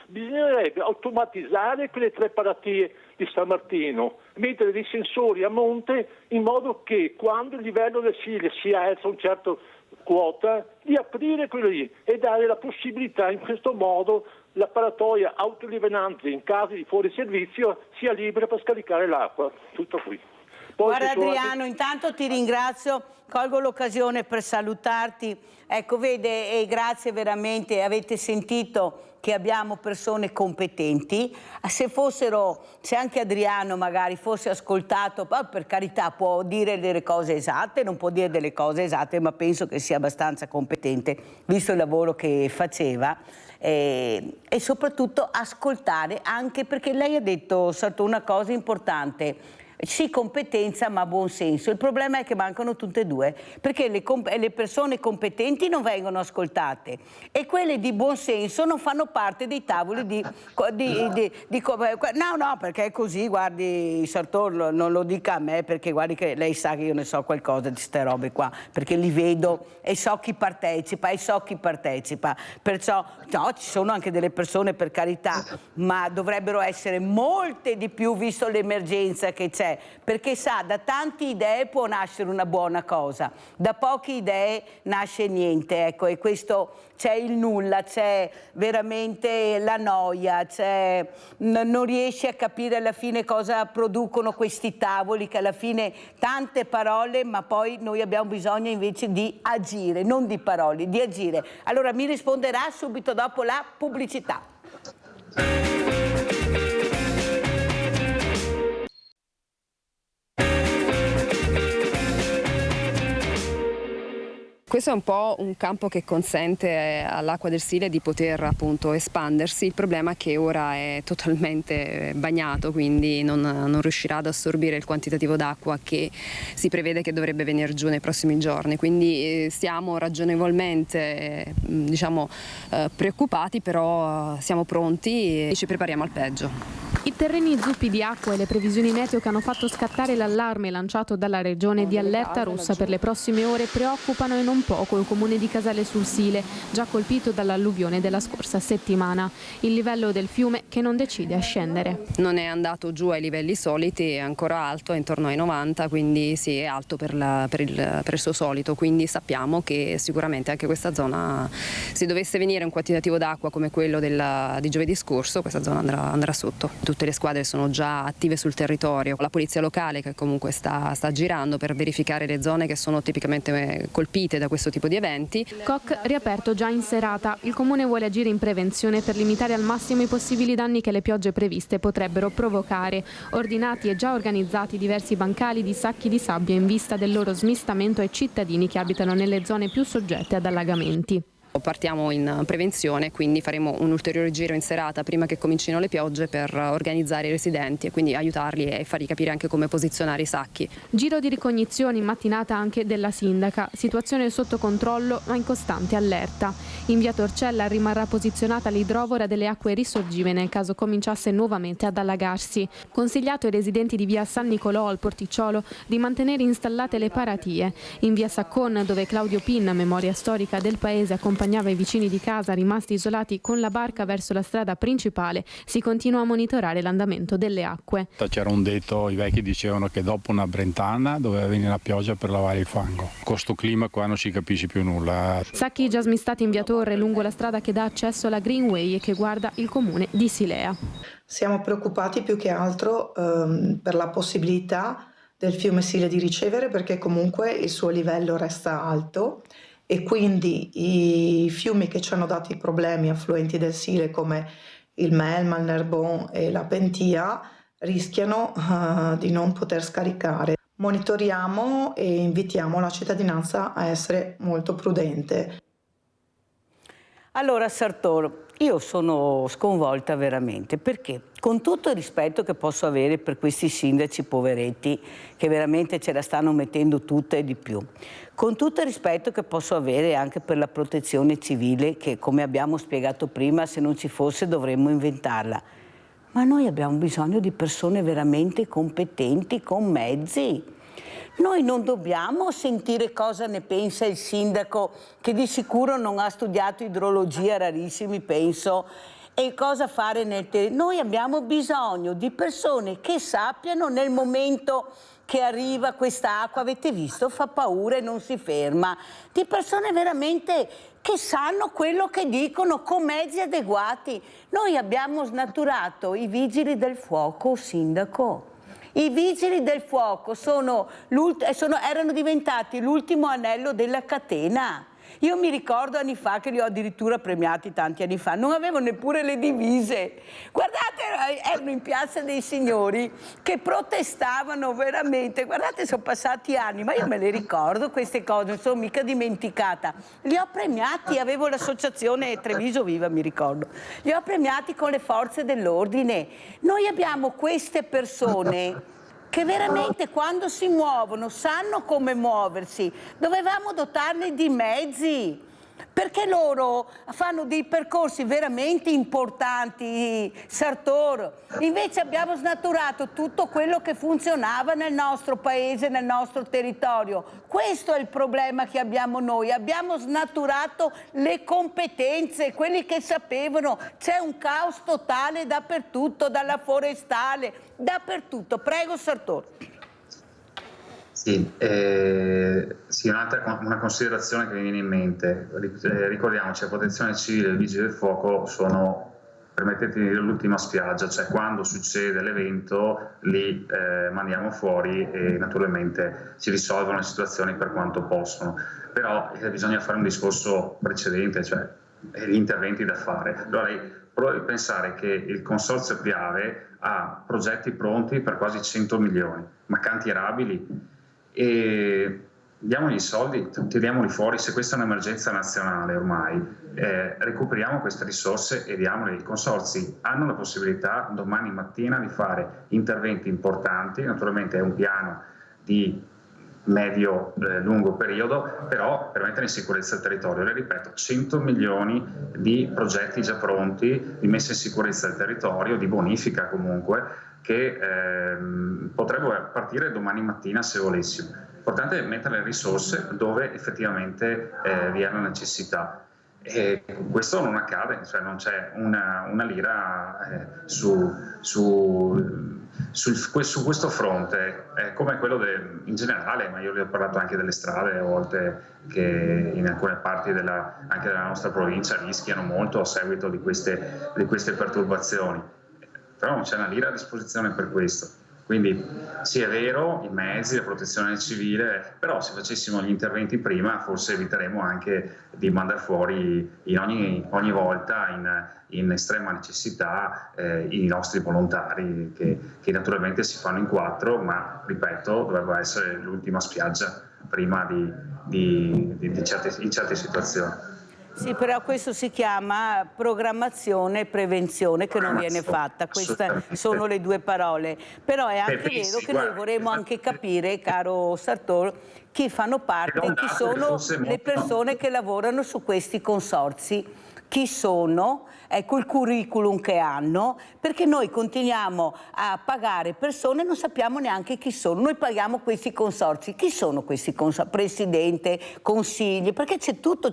bisognerebbe automatizzare quelle 3 paratie di San Martino, mettere dei sensori a monte in modo che quando il livello del Sile si alza un certo quota, di aprire quello lì e dare la possibilità, in questo modo la paratoia autolivelante in caso di fuori servizio sia libera per scaricare l'acqua. Tutto qui. Poi guarda Adriano, intanto ti ringrazio, colgo l'occasione per salutarti. Ecco, vede, e grazie veramente, avete sentito che abbiamo persone competenti. Se anche Adriano magari fosse ascoltato, per carità può dire delle cose esatte, non può dire delle cose esatte, ma penso che sia abbastanza competente, visto il lavoro che faceva. E soprattutto ascoltare, anche perché lei ha detto una cosa importante. Sì, competenza ma buon senso. Il problema è che mancano tutte e 2, perché le persone competenti non vengono ascoltate e quelle di buon senso non fanno parte dei tavoli no, perché è così, guardi, Sartor, non lo dica a me, perché guardi che lei sa che io ne so qualcosa di ste robe qua, perché li vedo e so chi partecipa, perciò no, ci sono anche delle persone, per carità, ma dovrebbero essere molte di più, visto l'emergenza che c'è, perché sa, da tante idee può nascere una buona cosa, da poche idee nasce niente, ecco, e questo c'è il nulla, c'è veramente la noia, non riesci a capire alla fine cosa producono questi tavoli, che alla fine tante parole, ma poi noi abbiamo bisogno invece di agire, non di parole, di agire. Allora mi risponderà subito dopo la pubblicità. Questo è un po' un campo che consente all'acqua del Sile di poter appunto espandersi. Il problema è che ora è totalmente bagnato, quindi non riuscirà ad assorbire il quantitativo d'acqua che si prevede che dovrebbe venire giù nei prossimi giorni. Quindi siamo ragionevolmente preoccupati, però siamo pronti e ci prepariamo al peggio. Il Terreni zuppi di acqua e le previsioni meteo che hanno fatto scattare l'allarme lanciato dalla regione di allerta rossa per le prossime ore preoccupano e non poco il comune di Casale sul Sile, già colpito dall'alluvione della scorsa settimana. Il livello del fiume che non decide a scendere. Non è andato giù ai livelli soliti, è ancora alto, è intorno ai 90, quindi sì, è alto per il suo solito, quindi sappiamo che sicuramente anche questa zona, se dovesse venire un quantitativo d'acqua come quello di giovedì scorso, questa zona andrà sotto. Tutte le squadre sono già attive sul territorio, la polizia locale che comunque sta girando per verificare le zone che sono tipicamente colpite da questo tipo di eventi. COC riaperto già in serata, il comune vuole agire in prevenzione per limitare al massimo i possibili danni che le piogge previste potrebbero provocare. Ordinati e già organizzati diversi bancali di sacchi di sabbia in vista del loro smistamento ai cittadini che abitano nelle zone più soggette ad allagamenti. Partiamo in prevenzione, quindi faremo un ulteriore giro in serata prima che comincino le piogge per organizzare i residenti e quindi aiutarli e fargli capire anche come posizionare i sacchi. Giro di ricognizione in mattinata anche della sindaca, situazione sotto controllo ma in costante allerta. In via Torcella rimarrà posizionata l'idrovora delle acque risorgive nel caso cominciasse nuovamente ad allagarsi. Consigliato ai residenti di via San Nicolò al Porticciolo di mantenere installate le paratie. In via Saccon, dove Claudio Pinna, memoria storica del paese, accompagnava i vicini di casa rimasti isolati con la barca verso la strada principale, si continua a monitorare l'andamento delle acque. C'era un detto, i vecchi dicevano che dopo una brentana doveva venire la pioggia per lavare il fango. Con sto clima qua non si capisce più nulla. Sacchi già smistati in via Torre lungo la strada che dà accesso alla Greenway e che guarda il comune di Silea. Siamo preoccupati più che altro per la possibilità del fiume Sile di ricevere, perché comunque il suo livello resta alto e quindi i fiumi che ci hanno dato i problemi affluenti del Sile come il Melma, il Nerbon e la Pentia rischiano di non poter scaricare. Monitoriamo e invitiamo la cittadinanza a essere molto prudente. Allora Sartor, io sono sconvolta veramente perché con tutto il rispetto che posso avere per questi sindaci poveretti che veramente ce la stanno mettendo tutta e di più, con tutto il rispetto che posso avere anche per la protezione civile che, come abbiamo spiegato prima, se non ci fosse dovremmo inventarla, ma noi abbiamo bisogno di persone veramente competenti con mezzi. Noi non dobbiamo sentire cosa ne pensa il sindaco, che di sicuro non ha studiato idrologia, rarissimi penso, e cosa fare nel territorio. Noi abbiamo bisogno di persone che sappiano nel momento che arriva quest'acqua, avete visto, fa paura e non si ferma, di persone veramente che sanno quello che dicono con mezzi adeguati. Noi abbiamo snaturato i vigili del fuoco, sindaco. I vigili del fuoco erano diventati l'ultimo anello della catena. Io mi ricordo anni fa che li ho addirittura premiati tanti anni fa, non avevano neppure le divise. Guardate, erano in Piazza dei Signori che protestavano veramente. Guardate, sono passati anni, ma io me le ricordo queste cose, non sono mica dimenticata. Li ho premiati, avevo l'associazione Treviso Viva, mi ricordo. Li ho premiati con le forze dell'ordine. Noi abbiamo queste persone che veramente quando si muovono sanno come muoversi. Dovevamo dotarli di mezzi, perché loro fanno dei percorsi veramente importanti, Sartor. Invece abbiamo snaturato tutto quello che funzionava nel nostro paese, nel nostro territorio. Questo è il problema che abbiamo noi, abbiamo snaturato le competenze, quelli che sapevano. C'è un caos totale dappertutto, dalla forestale, dappertutto. Prego, Sartor. Sì, una considerazione che mi viene in mente. Ricordiamoci, la protezione civile e il vigile del fuoco sono, permettetemi di dire, l'ultima spiaggia, cioè quando succede l'evento li mandiamo fuori e naturalmente si risolvono le situazioni per quanto possono. Però bisogna fare un discorso precedente, cioè gli interventi da fare. Allora, provo a pensare che il Consorzio Piave ha progetti pronti per quasi 100 milioni, ma cantierabili, e diamogli i soldi, tiriamoli fuori. Se questa è un'emergenza nazionale ormai, recuperiamo queste risorse e diamole. I consorzi hanno la possibilità domani mattina di fare interventi importanti, naturalmente è un piano di medio-lungo periodo, però per mettere in sicurezza il territorio. Le ripeto, 100 milioni di progetti già pronti, di messa in sicurezza del territorio, di bonifica comunque, che potrebbero partire domani mattina se volessimo. L'importante è mettere le risorse dove effettivamente vi è la necessità. E questo non accade, cioè non c'è una lira su questo fronte, come quello in generale, ma io le ho parlato anche delle strade a volte che in alcune parti anche della nostra provincia rischiano molto a seguito di queste perturbazioni, però non c'è una lira a disposizione per questo. Quindi sì, è vero, i mezzi, la protezione civile, però se facessimo gli interventi prima forse eviteremo anche di mandare fuori ogni volta in estrema necessità i nostri volontari che naturalmente si fanno in 4, ma ripeto, dovrebbe essere l'ultima spiaggia prima in certe situazioni. Sì, però questo si chiama programmazione e prevenzione che non viene fatta, queste sono le due parole. Però è anche vero che noi vorremmo anche capire, caro Sartor, chi fanno parte, chi sono le persone che lavorano su questi consorzi, chi sono, ecco il curriculum che hanno, perché noi continuiamo a pagare persone e non sappiamo neanche chi sono. Noi paghiamo questi consorzi, chi sono questi consorzi? Presidente, consigli, perché c'è tutto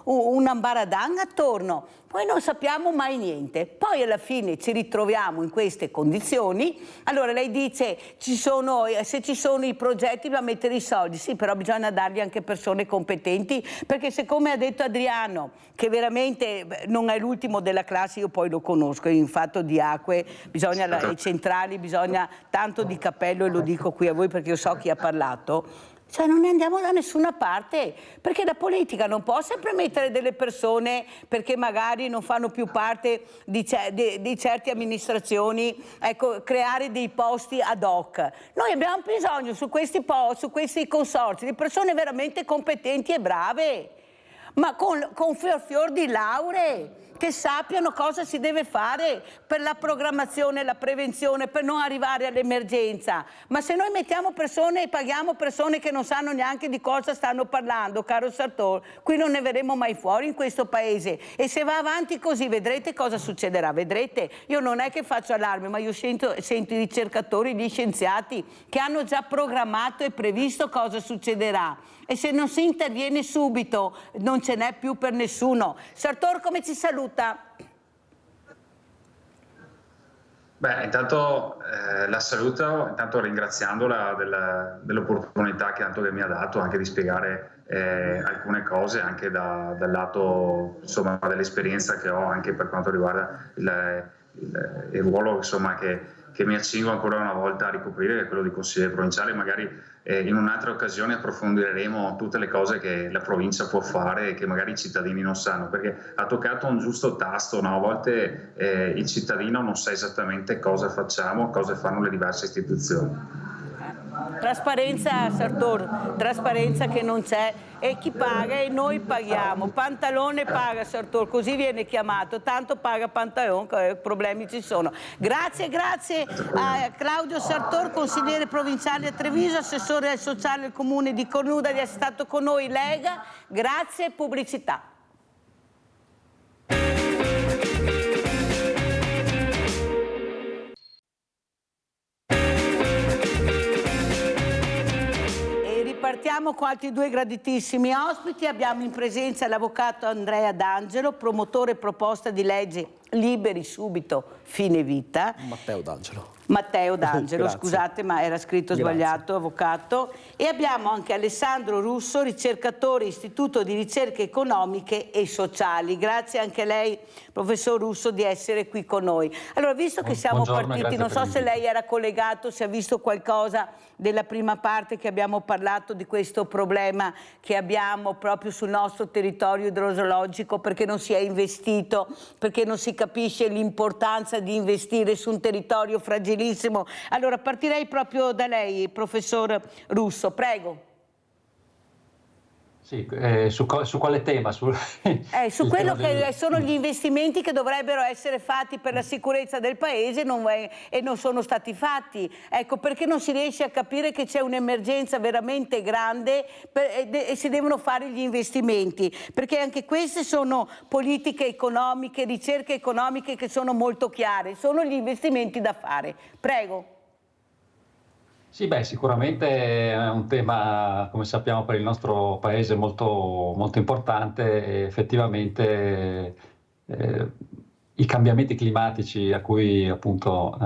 un ambaradang attorno, poi non sappiamo mai niente. Poi alla fine ci ritroviamo in queste condizioni. Allora lei dice se ci sono i progetti bisogna mettere i soldi, sì, però bisogna dargli anche persone competenti, perché siccome ha detto Adriano che veramente non è l'ultimo della classe, io poi lo conosco, in fatto di acque i centrali, bisogna tanto di cappello, e lo dico qui a voi perché io so chi ha parlato. Cioè non ne andiamo da nessuna parte, perché la politica non può sempre mettere delle persone perché magari non fanno più parte di certe amministrazioni, ecco, creare dei posti ad hoc. Noi abbiamo bisogno su questi consorzi di persone veramente competenti e brave, ma con fior di lauree, che sappiano cosa si deve fare per la programmazione e la prevenzione, per non arrivare all'emergenza. Ma se noi mettiamo persone e paghiamo persone che non sanno neanche di cosa stanno parlando, caro Sartor, qui non ne verremo mai fuori in questo paese. E se va avanti così vedrete cosa succederà, vedrete. Io non è che faccio allarme, ma io sento i ricercatori, gli scienziati che hanno già programmato e previsto cosa succederà. E se non si interviene subito non ce n'è più per nessuno. Sartor, come ci saluta? Beh, intanto la saluto, ringraziandola dell'opportunità che mi ha dato anche di spiegare alcune cose anche dal lato dell'esperienza che ho anche per quanto riguarda il ruolo che mi accingo ancora una volta a ricoprire, che è quello di consigliere provinciale. Magari in un'altra occasione approfondiremo tutte le cose che la provincia può fare e che magari i cittadini non sanno, perché ha toccato un giusto tasto, no? A volte il cittadino non sa esattamente cosa facciamo, cosa fanno le diverse istituzioni. Trasparenza, Sartor, trasparenza che non c'è, e chi paga e noi paghiamo. Pantalone paga, Sartor, così viene chiamato, tanto paga Pantalone, problemi ci sono. Grazie a Claudio Sartor, consigliere provinciale a Treviso, assessore al sociale del comune di Cornuda, di essere stato con noi. Lega, grazie, pubblicità. Partiamo con altri due graditissimi ospiti. Abbiamo in presenza l'avvocato Andrea D'Angelo, promotore proposta di legge Liberi Subito Fine Vita. Matteo D'Angelo, scusate, ma era scritto sbagliato, avvocato. E abbiamo anche Alessandro Russo, ricercatore Istituto di Ricerche Economiche e Sociali. Grazie anche a lei, professor Russo, di essere qui con noi. Allora, visto che siamo partiti, non so se lei era collegato, se ha visto qualcosa della prima parte che abbiamo parlato di questo problema che abbiamo proprio sul nostro territorio idrogeologico, perché non si è investito, perché non si capisce l'importanza di investire su un territorio fragilissimo. Allora partirei proprio da lei, professor Russo, prego. Sì, su quale tema? Su quello che sono gli investimenti che dovrebbero essere fatti per la sicurezza del paese e non sono stati fatti. Ecco, perché non si riesce a capire che c'è un'emergenza veramente grande e si devono fare gli investimenti, perché anche queste sono politiche economiche, ricerche economiche che sono molto chiare, sono gli investimenti da fare. Prego. Sì, sicuramente è un tema, come sappiamo, per il nostro paese molto, molto importante e effettivamente i cambiamenti climatici a cui appunto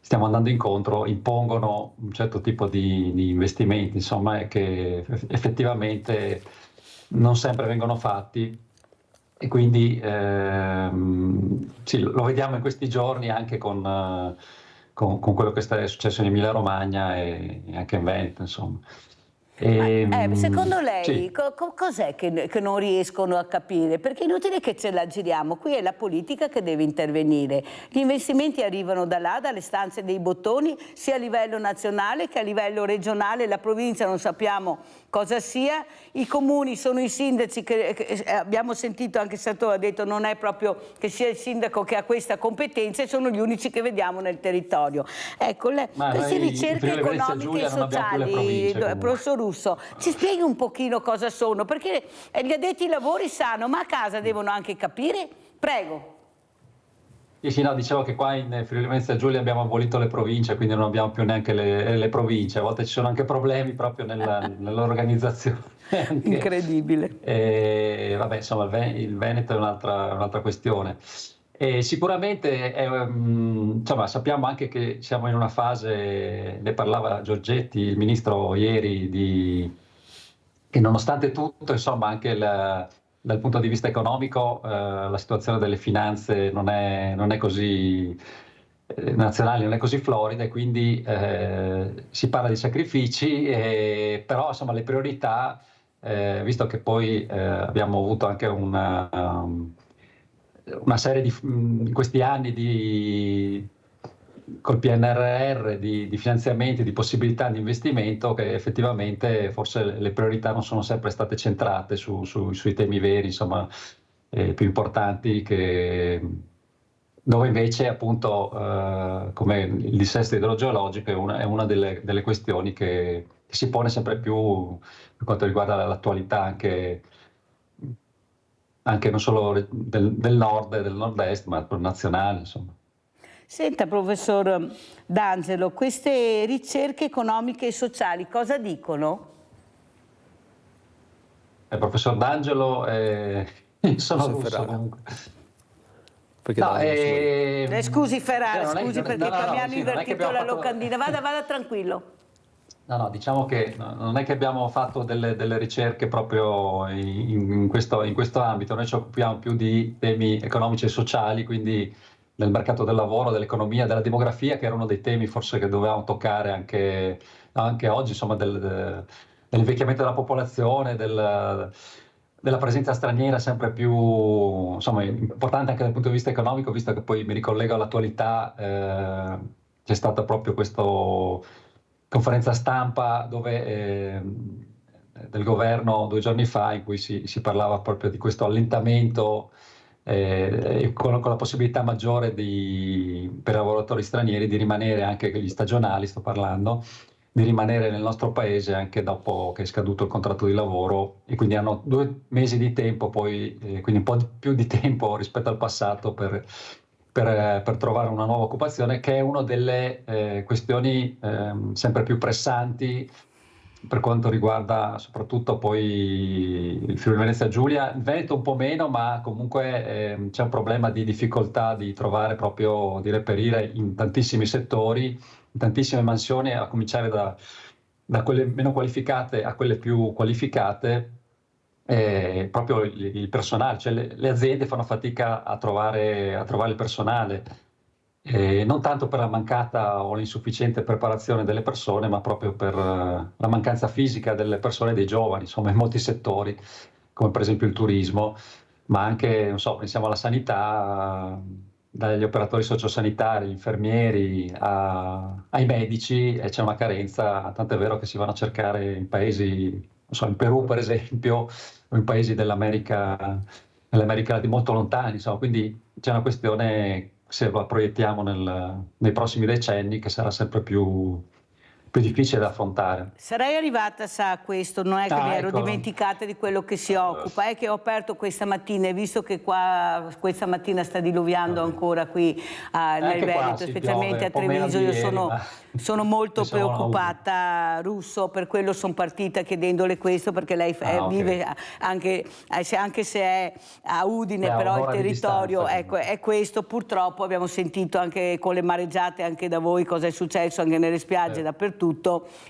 stiamo andando incontro impongono un certo tipo di investimenti, insomma, che effettivamente non sempre vengono fatti. E quindi sì, lo vediamo in questi giorni anche con quello che è successo in Emilia Romagna e anche in Veneto, insomma. Secondo lei sì. Cos'è che non riescono a capire? Perché è inutile che ce la giriamo, qui è la politica che deve intervenire. Gli investimenti arrivano da là, dalle stanze dei bottoni, sia a livello nazionale che a livello regionale, la provincia non sappiamo cosa sia, i comuni sono i sindaci che abbiamo sentito, anche il Sartori ha detto non è proprio che sia il sindaco che ha questa competenza e sono gli unici che vediamo nel territorio. Ecco, queste ricerche economiche e sociali, professor Russo, ci spieghi un pochino cosa sono, perché gli addetti ai lavori sanno, ma a casa devono anche capire. Prego. Sì, no, dicevo che qua in Friuli Venezia Giulia abbiamo abolito le province, quindi non abbiamo più neanche le province, a volte ci sono anche problemi proprio nell'organizzazione. Incredibile. Vabbè, insomma, il Veneto è un'altra questione. E sicuramente insomma, sappiamo anche che siamo in una fase, ne parlava Giorgetti, il ministro ieri, che nonostante tutto, insomma, anche dal punto di vista economico la situazione delle finanze non è così nazionali, non è così florida, e quindi si parla di sacrifici, però insomma le priorità, visto che poi abbiamo avuto anche una serie in questi anni col PNRR di finanziamenti, di possibilità di investimento, che effettivamente forse le priorità non sono sempre state centrate sui temi veri, insomma, più importanti, dove invece appunto come il dissesto idrogeologico è una delle questioni che si pone sempre più per quanto riguarda l'attualità anche non solo del nord e del nord-est, ma nazionale, insomma. Senta, professor D'Angelo, queste ricerche economiche e sociali cosa dicono? Professor D'Angelo, sono russo comunque. Scusi Ferrara, scusi perché mi hanno invertito la locandina, vada tranquillo. No, diciamo che non è che abbiamo fatto delle ricerche proprio in questo ambito, noi ci occupiamo più di temi economici e sociali, quindi del mercato del lavoro, dell'economia, della demografia, che era uno dei temi forse che dovevamo toccare anche oggi, insomma, dell'invecchiamento della popolazione, della presenza straniera sempre più, insomma, importante anche dal punto di vista economico, visto che poi mi ricollego all'attualità, c'è stata proprio questa conferenza stampa del governo 2 giorni fa, in cui si parlava proprio di questo allentamento con la possibilità maggiore per i lavoratori stranieri di rimanere, anche gli stagionali sto parlando, di rimanere nel nostro paese anche dopo che è scaduto il contratto di lavoro, e quindi hanno 2 mesi di tempo poi, quindi un po' più di tempo rispetto al passato per trovare una nuova occupazione, che è una delle questioni sempre più pressanti per quanto riguarda soprattutto poi il Friuli Venezia Giulia, il Veneto un po' meno, ma comunque c'è un problema di difficoltà di trovare proprio, di reperire in tantissimi settori, in tantissime mansioni, a cominciare da quelle meno qualificate a quelle più qualificate, proprio il personale, cioè le aziende fanno fatica a trovare il personale. Non tanto per la mancata o l'insufficiente preparazione delle persone, ma proprio per la mancanza fisica delle persone, dei giovani, insomma, in molti settori, come per esempio il turismo, ma anche, non so, pensiamo alla sanità, dagli operatori sociosanitari, gli infermieri, ai medici, e c'è una carenza, tant'è vero che si vanno a cercare in paesi in Perù per esempio, o in paesi nell'America Latina molto lontani, insomma, quindi c'è una questione, se la proiettiamo nei prossimi decenni, che sarà sempre più difficile da affrontare. Sarei arrivata a questo, non è che mi ero ecco. dimenticata di quello che si occupa, è che ho aperto questa mattina e visto che qua questa mattina sta diluviando ancora qui nel Veneto, specialmente a Treviso, io sono molto preoccupata, Russo, per quello sono partita chiedendole questo, perché lei vive anche se è a Udine, però il territorio è questo. Purtroppo abbiamo sentito anche con le mareggiate anche da voi cosa è successo anche nelle spiagge, dappertutto.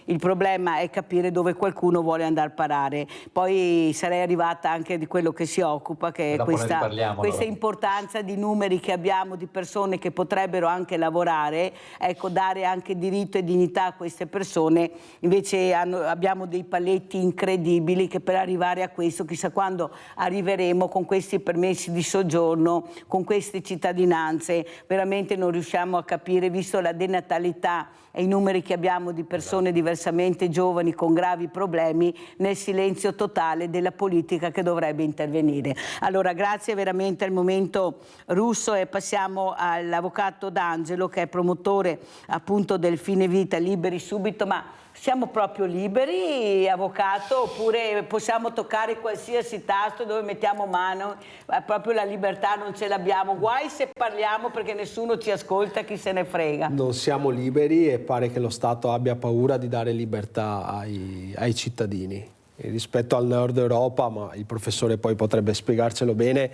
Il problema è capire dove qualcuno vuole andare a parare. Poi sarei arrivata anche di quello che si occupa, che è questa importanza di numeri che abbiamo, di persone che potrebbero anche lavorare, ecco, dare anche diritto e dignità a queste persone. Invece abbiamo dei paletti incredibili che per arrivare a questo, chissà quando arriveremo con questi permessi di soggiorno, con queste cittadinanze, veramente non riusciamo a capire, visto la denatalità e i numeri che abbiamo di persone diversamente giovani con gravi problemi, nel silenzio totale della politica che dovrebbe intervenire. Allora, grazie veramente al momento Russo, e passiamo all'avvocato D'Angelo, che è promotore appunto del fine vita Liberi Subito. Ma siamo proprio liberi, avvocato, oppure possiamo toccare qualsiasi tasto dove mettiamo mano? Proprio la libertà non ce l'abbiamo, guai se parliamo perché nessuno ci ascolta, chi se ne frega. Non siamo liberi e pare che lo Stato abbia paura di dare libertà ai cittadini. E rispetto al Nord Europa, ma il professore poi potrebbe spiegarcelo bene,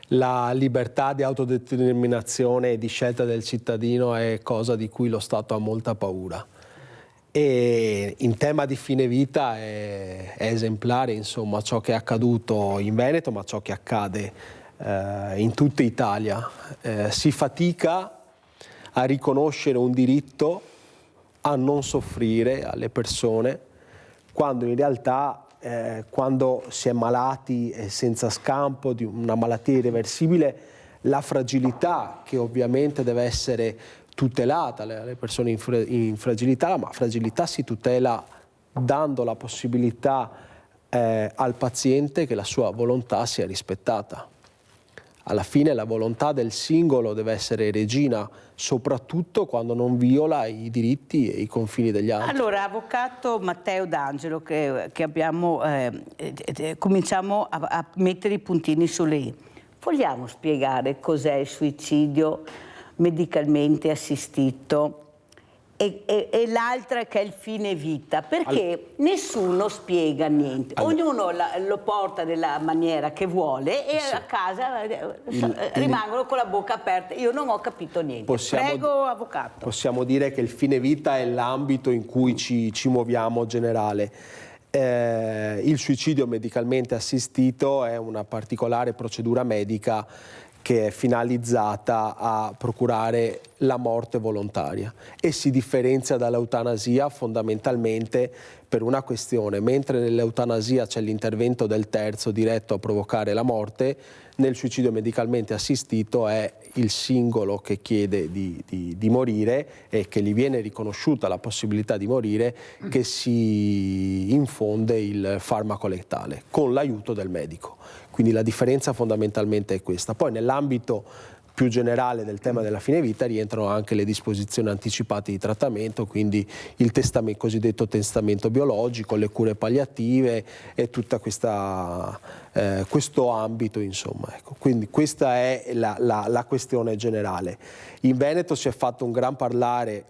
la libertà di autodeterminazione e di scelta del cittadino è cosa di cui lo Stato ha molta paura. E in tema di fine vita è esemplare, insomma, ciò che è accaduto in Veneto, ma ciò che accade in tutta Italia. Si fatica a riconoscere un diritto a non soffrire alle persone, quando in realtà quando si è malati senza scampo di una malattia irreversibile, la fragilità, che ovviamente deve essere tutelata, le persone in fragilità, ma fragilità si tutela dando la possibilità al paziente che la sua volontà sia rispettata. Alla fine la volontà del singolo deve essere regina, soprattutto quando non viola i diritti e i confini degli altri. Allora, avvocato Matteo D'Angelo, che abbiamo, cominciamo a mettere i puntini sulle i. Vogliamo spiegare cos'è il suicidio medicalmente assistito e l'altra che è il fine vita, perché nessuno spiega niente, ognuno lo porta nella maniera che vuole e a casa rimangono con la bocca aperta. Io non ho capito niente. Prego, avvocato. Possiamo dire che il fine vita è l'ambito in cui ci muoviamo generale. Il suicidio medicalmente assistito è una particolare procedura medica che è finalizzata a procurare la morte volontaria e si differenzia dall'eutanasia fondamentalmente per una questione: mentre nell'eutanasia c'è l'intervento del terzo diretto a provocare la morte, nel suicidio medicalmente assistito è il singolo che chiede di morire e che gli viene riconosciuta la possibilità di morire, che si infonde il farmaco letale con l'aiuto del medico. Quindi la differenza fondamentalmente è questa. Poi nell'ambito più generale del tema della fine vita rientrano anche le disposizioni anticipate di trattamento, quindi il cosiddetto testamento biologico, le cure palliative e tutto questo ambito, insomma. Ecco. Quindi questa è la questione generale. In Veneto si è fatto un gran parlare,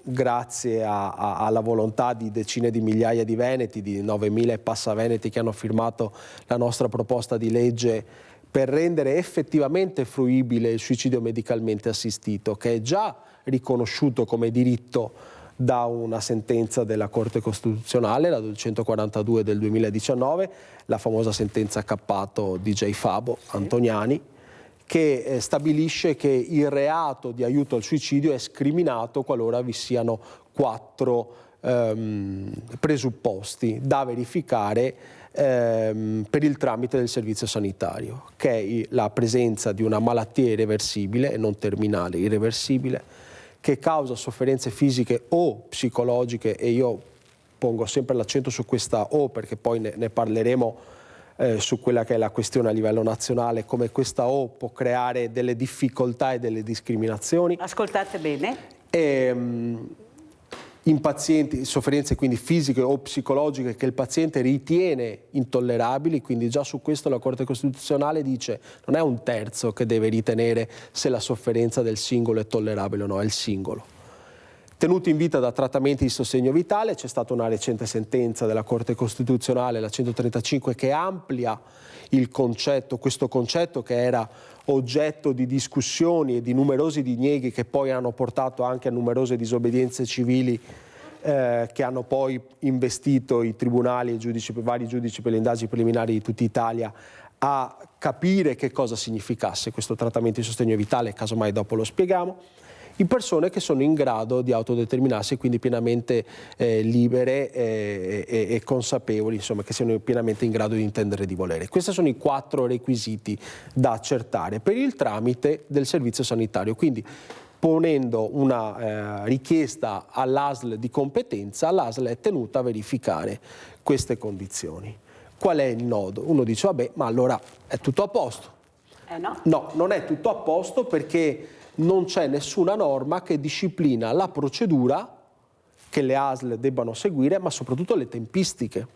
grazie alla volontà di decine di migliaia di veneti, di 9.000 e passa veneti che hanno firmato la nostra proposta di legge per rendere effettivamente fruibile il suicidio medicalmente assistito, che è già riconosciuto come diritto da una sentenza della Corte Costituzionale, la 242 del 2019, la famosa sentenza Cappato DJ Fabo Antoniani, che stabilisce che il reato di aiuto al suicidio è scriminato qualora vi siano 4 presupposti da verificare per il tramite del servizio sanitario, che è la presenza di una malattia irreversibile e non terminale, irreversibile, che causa sofferenze fisiche o psicologiche, e io pongo sempre l'accento su questa O, perché poi ne parleremo su quella che è la questione a livello nazionale, come questa O può creare delle difficoltà e delle discriminazioni. Ascoltate bene. In pazienti, sofferenze quindi fisiche o psicologiche che il paziente ritiene intollerabili, quindi già su questo la Corte Costituzionale dice non è un terzo che deve ritenere se la sofferenza del singolo è tollerabile o no, è il singolo. Tenuti in vita da trattamenti di sostegno vitale, c'è stata una recente sentenza della Corte Costituzionale, la 135, che amplia il concetto, questo concetto che era oggetto di discussioni e di numerosi dinieghi che poi hanno portato anche a numerose disobbedienze civili che hanno poi investito i tribunali e vari giudici per le indagini preliminari di tutta Italia a capire che cosa significasse questo trattamento di sostegno vitale, casomai dopo lo spieghiamo, in persone che sono in grado di autodeterminarsi e quindi pienamente libere e consapevoli, insomma, che siano pienamente in grado di intendere e di volere. Questi sono i 4 requisiti da accertare per il tramite del servizio sanitario, quindi ponendo una richiesta all'ASL di competenza, l'ASL è tenuta a verificare queste condizioni. Qual è il nodo? Uno dice, vabbè, ma allora è tutto a posto. No. No, non è tutto a posto perché non c'è nessuna norma che disciplina la procedura che le ASL debbano seguire, ma soprattutto le tempistiche.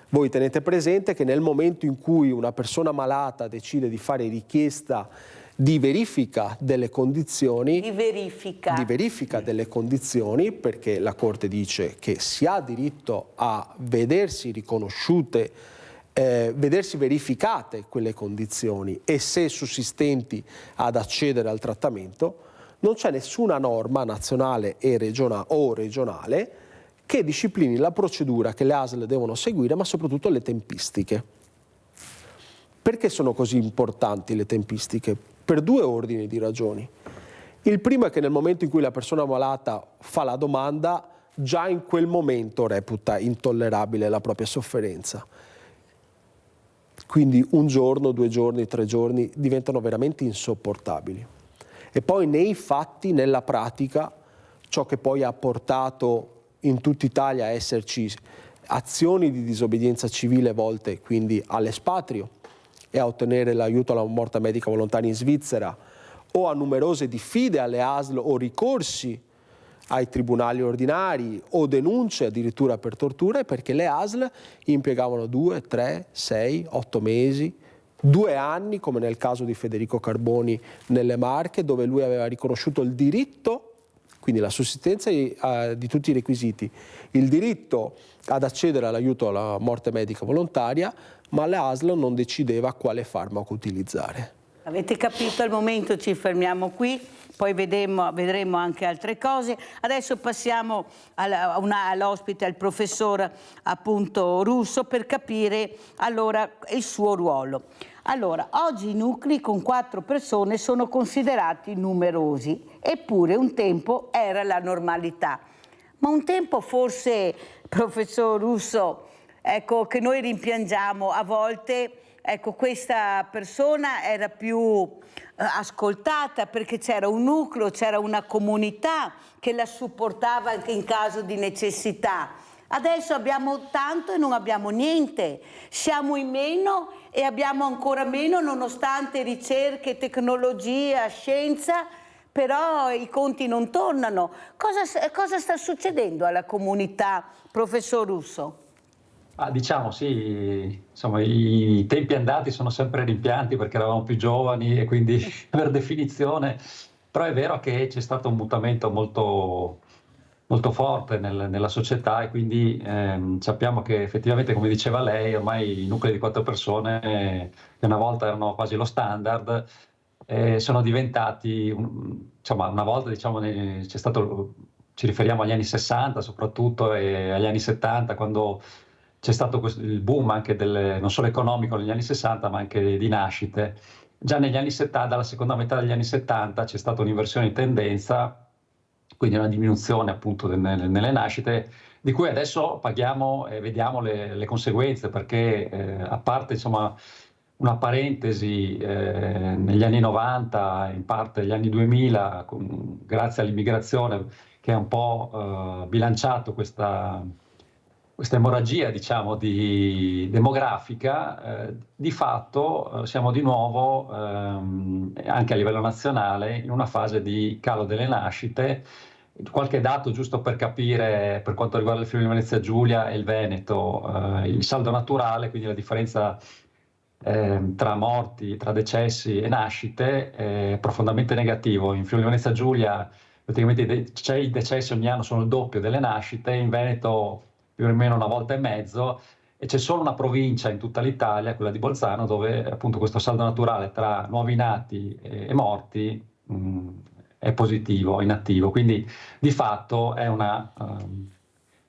Voi tenete presente che nel momento in cui una persona malata decide di fare richiesta di verifica delle condizioni, di verifica delle condizioni, perché la Corte dice che si ha diritto a vedersi riconosciute, vedersi verificate quelle condizioni e se sussistenti ad accedere al trattamento, non c'è nessuna norma nazionale e regionale che disciplini la procedura che le ASL devono seguire, ma soprattutto le tempistiche. Perché sono così importanti le tempistiche? Per 2 ordini di ragioni. Il primo è che nel momento in cui la persona malata fa la domanda, già in quel momento reputa intollerabile la propria sofferenza. Quindi 1 giorno, 2 giorni, 3 giorni diventano veramente insopportabili. E poi nei fatti, nella pratica, ciò che poi ha portato in tutta Italia a esserci azioni di disobbedienza civile volte quindi all'espatrio e a ottenere l'aiuto alla morte medica volontaria in Svizzera, o a numerose diffide alle ASL o ricorsi ai tribunali ordinari o denunce addirittura per torture, perché le ASL impiegavano 2, 3, 6, 8 mesi, 2 anni, come nel caso di Federico Carboni nelle Marche, dove lui aveva riconosciuto il diritto, quindi la sussistenza di tutti i requisiti, il diritto ad accedere all'aiuto alla morte medica volontaria, ma l'ASL non decideva quale farmaco utilizzare. Avete capito? Al momento ci fermiamo qui, poi vedremo anche altre cose. Adesso passiamo all'ospite, al professor appunto Russo, per capire allora il suo ruolo. Allora, oggi i nuclei con 4 persone sono considerati numerosi, eppure un tempo era la normalità. Ma un tempo forse, professor Russo, ecco, che noi rimpiangiamo a volte, ecco, questa persona era più ascoltata perché c'era un nucleo, c'era una comunità che la supportava anche in caso di necessità. Adesso abbiamo tanto e non abbiamo niente, siamo in meno e abbiamo ancora meno nonostante ricerche, tecnologia, scienza, però i conti non tornano. Cosa sta succedendo alla comunità, professor Russo? Diciamo sì, insomma i tempi andati sono sempre rimpianti perché eravamo più giovani e quindi per definizione, però è vero che c'è stato un mutamento molto forte nella società e quindi sappiamo che effettivamente, come diceva lei, ormai i nuclei di 4 persone, che una volta erano quasi lo standard, sono diventati, insomma una volta diciamo c'è stato, ci riferiamo agli anni 60 soprattutto e agli anni 70 quando c'è stato il boom anche non solo economico negli anni 60 ma anche di nascite. Già negli anni 70, dalla seconda metà degli anni 70 c'è stata un'inversione di tendenza, quindi una diminuzione appunto nelle nascite, di cui adesso paghiamo e vediamo le conseguenze, perché a parte insomma una parentesi negli anni 90, in parte negli anni 2000, grazie all'immigrazione che ha un po' bilanciato questa questa emorragia, diciamo, demografica, di fatto siamo di nuovo, anche a livello nazionale, in una fase di calo delle nascite. Qualche dato giusto per capire, per quanto riguarda il Friuli Venezia Giulia e il Veneto, il saldo naturale, quindi la differenza tra morti, tra decessi e nascite, è profondamente negativo. In Friuli Venezia Giulia praticamente i decessi ogni anno sono il doppio delle nascite, in Veneto più o meno 1,5 volte, e c'è solo una provincia in tutta l'Italia, quella di Bolzano, dove appunto questo saldo naturale tra nuovi nati e morti è positivo, in attivo. Quindi di fatto è una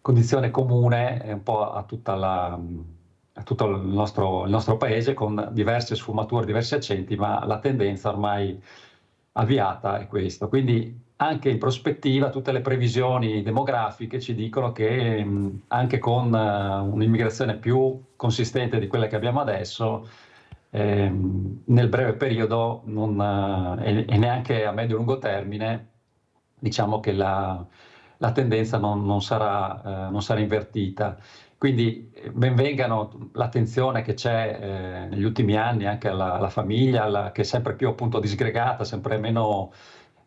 condizione comune un po' a tutto il nostro paese, con diverse sfumature, diversi accenti, ma la tendenza ormai avviata è questa. Quindi anche in prospettiva tutte le previsioni demografiche ci dicono che anche con un'immigrazione più consistente di quella che abbiamo adesso, nel breve periodo e neanche a medio-lungo termine, diciamo che la tendenza non sarà invertita. Quindi benvengano l'attenzione che c'è negli ultimi anni anche alla famiglia, che è sempre più appunto disgregata, sempre meno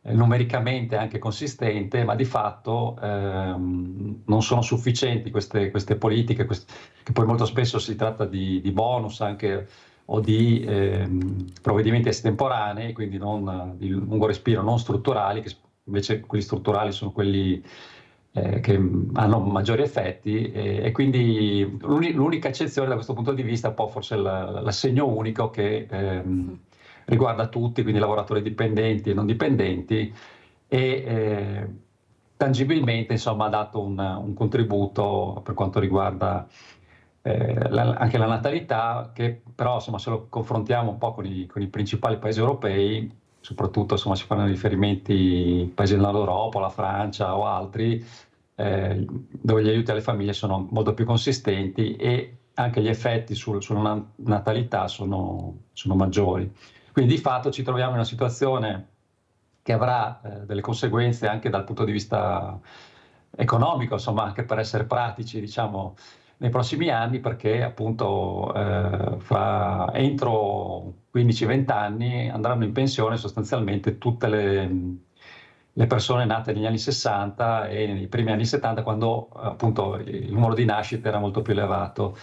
numericamente anche consistente, ma di fatto non sono sufficienti queste politiche, che poi molto spesso si tratta di bonus anche o di provvedimenti estemporanei, quindi non di lungo respiro, non strutturali, che invece quelli strutturali sono quelli che hanno maggiori effetti, e quindi l'unica eccezione da questo punto di vista è un po' forse l'assegno unico, che riguarda tutti, quindi lavoratori dipendenti e non dipendenti, e tangibilmente insomma ha dato un contributo per quanto riguarda anche la natalità, che però insomma, se lo confrontiamo un po' con i principali paesi europei, soprattutto insomma, si fanno riferimenti ai paesi del nord Europa, la Francia o altri, dove gli aiuti alle famiglie sono molto più consistenti e anche gli effetti sulla natalità sono maggiori. Quindi di fatto ci troviamo in una situazione che avrà delle conseguenze anche dal punto di vista economico, insomma anche per essere pratici, diciamo, nei prossimi anni, perché appunto entro 15-20 anni andranno in pensione sostanzialmente tutte le persone nate negli anni 60 e nei primi anni 70, quando appunto il numero di nascite era molto più elevato.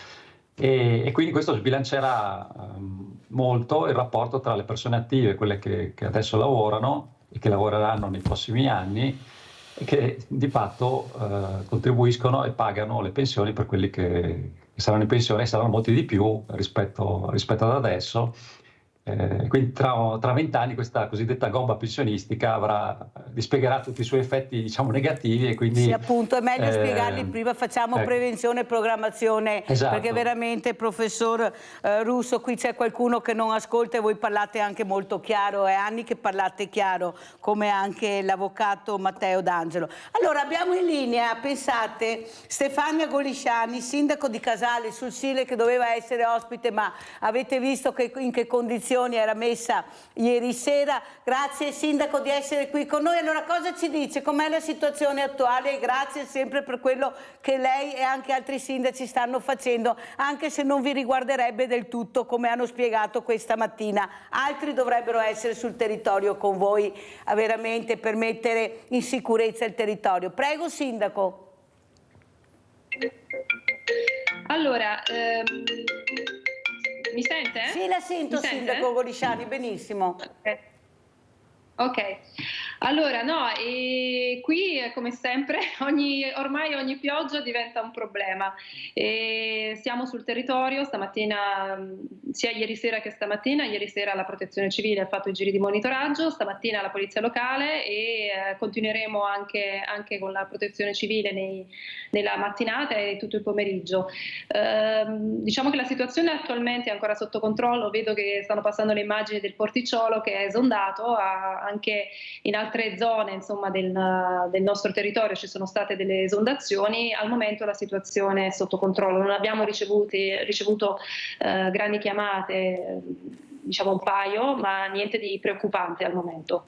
E quindi questo sbilancerà molto il rapporto tra le persone attive, quelle che adesso lavorano e che lavoreranno nei prossimi anni, e che di fatto contribuiscono e pagano le pensioni per quelli che saranno in pensione, e saranno molti di più rispetto ad adesso. Quindi tra 20 anni questa cosiddetta gobba pensionistica dispiegherà tutti i suoi effetti, diciamo, negativi, e quindi sì, appunto, è meglio spiegarli prima. Facciamo prevenzione e programmazione, esatto. Perché veramente, professor Russo, qui c'è qualcuno che non ascolta e voi parlate anche molto chiaro, è anni che parlate chiaro, come anche l'avvocato Matteo D'Angelo. Allora abbiamo in linea, pensate, Stefania Golisciani, sindaco di Casale sul Sile, che doveva essere ospite, ma avete visto in che condizioni era messa ieri sera. Grazie sindaco di essere qui con noi. Allora, cosa ci dice? Com'è la situazione attuale? E grazie sempre per quello che lei e anche altri sindaci stanno facendo, anche se non vi riguarderebbe del tutto, come hanno spiegato questa mattina. Altri dovrebbero essere sul territorio con voi veramente per mettere in sicurezza il territorio. Prego sindaco. Allora, mi sente? Sì, la sento, sindaco Golisciani, benissimo. Ok, allora no, e qui come sempre ormai ogni pioggia diventa un problema. Siamo sul territorio stamattina, sia ieri sera che stamattina. Ieri sera la Protezione Civile ha fatto i giri di monitoraggio, stamattina la Polizia Locale, e continueremo anche con la Protezione Civile nella mattinata e tutto il pomeriggio. Diciamo che la situazione attualmente è ancora sotto controllo. Vedo che stanno passando le immagini del porticciolo che è esondato. Anche in altre zone, insomma, del nostro territorio ci sono state delle esondazioni. Al momento la situazione è sotto controllo, non abbiamo ricevuto grandi chiamate, diciamo un paio, ma niente di preoccupante al momento.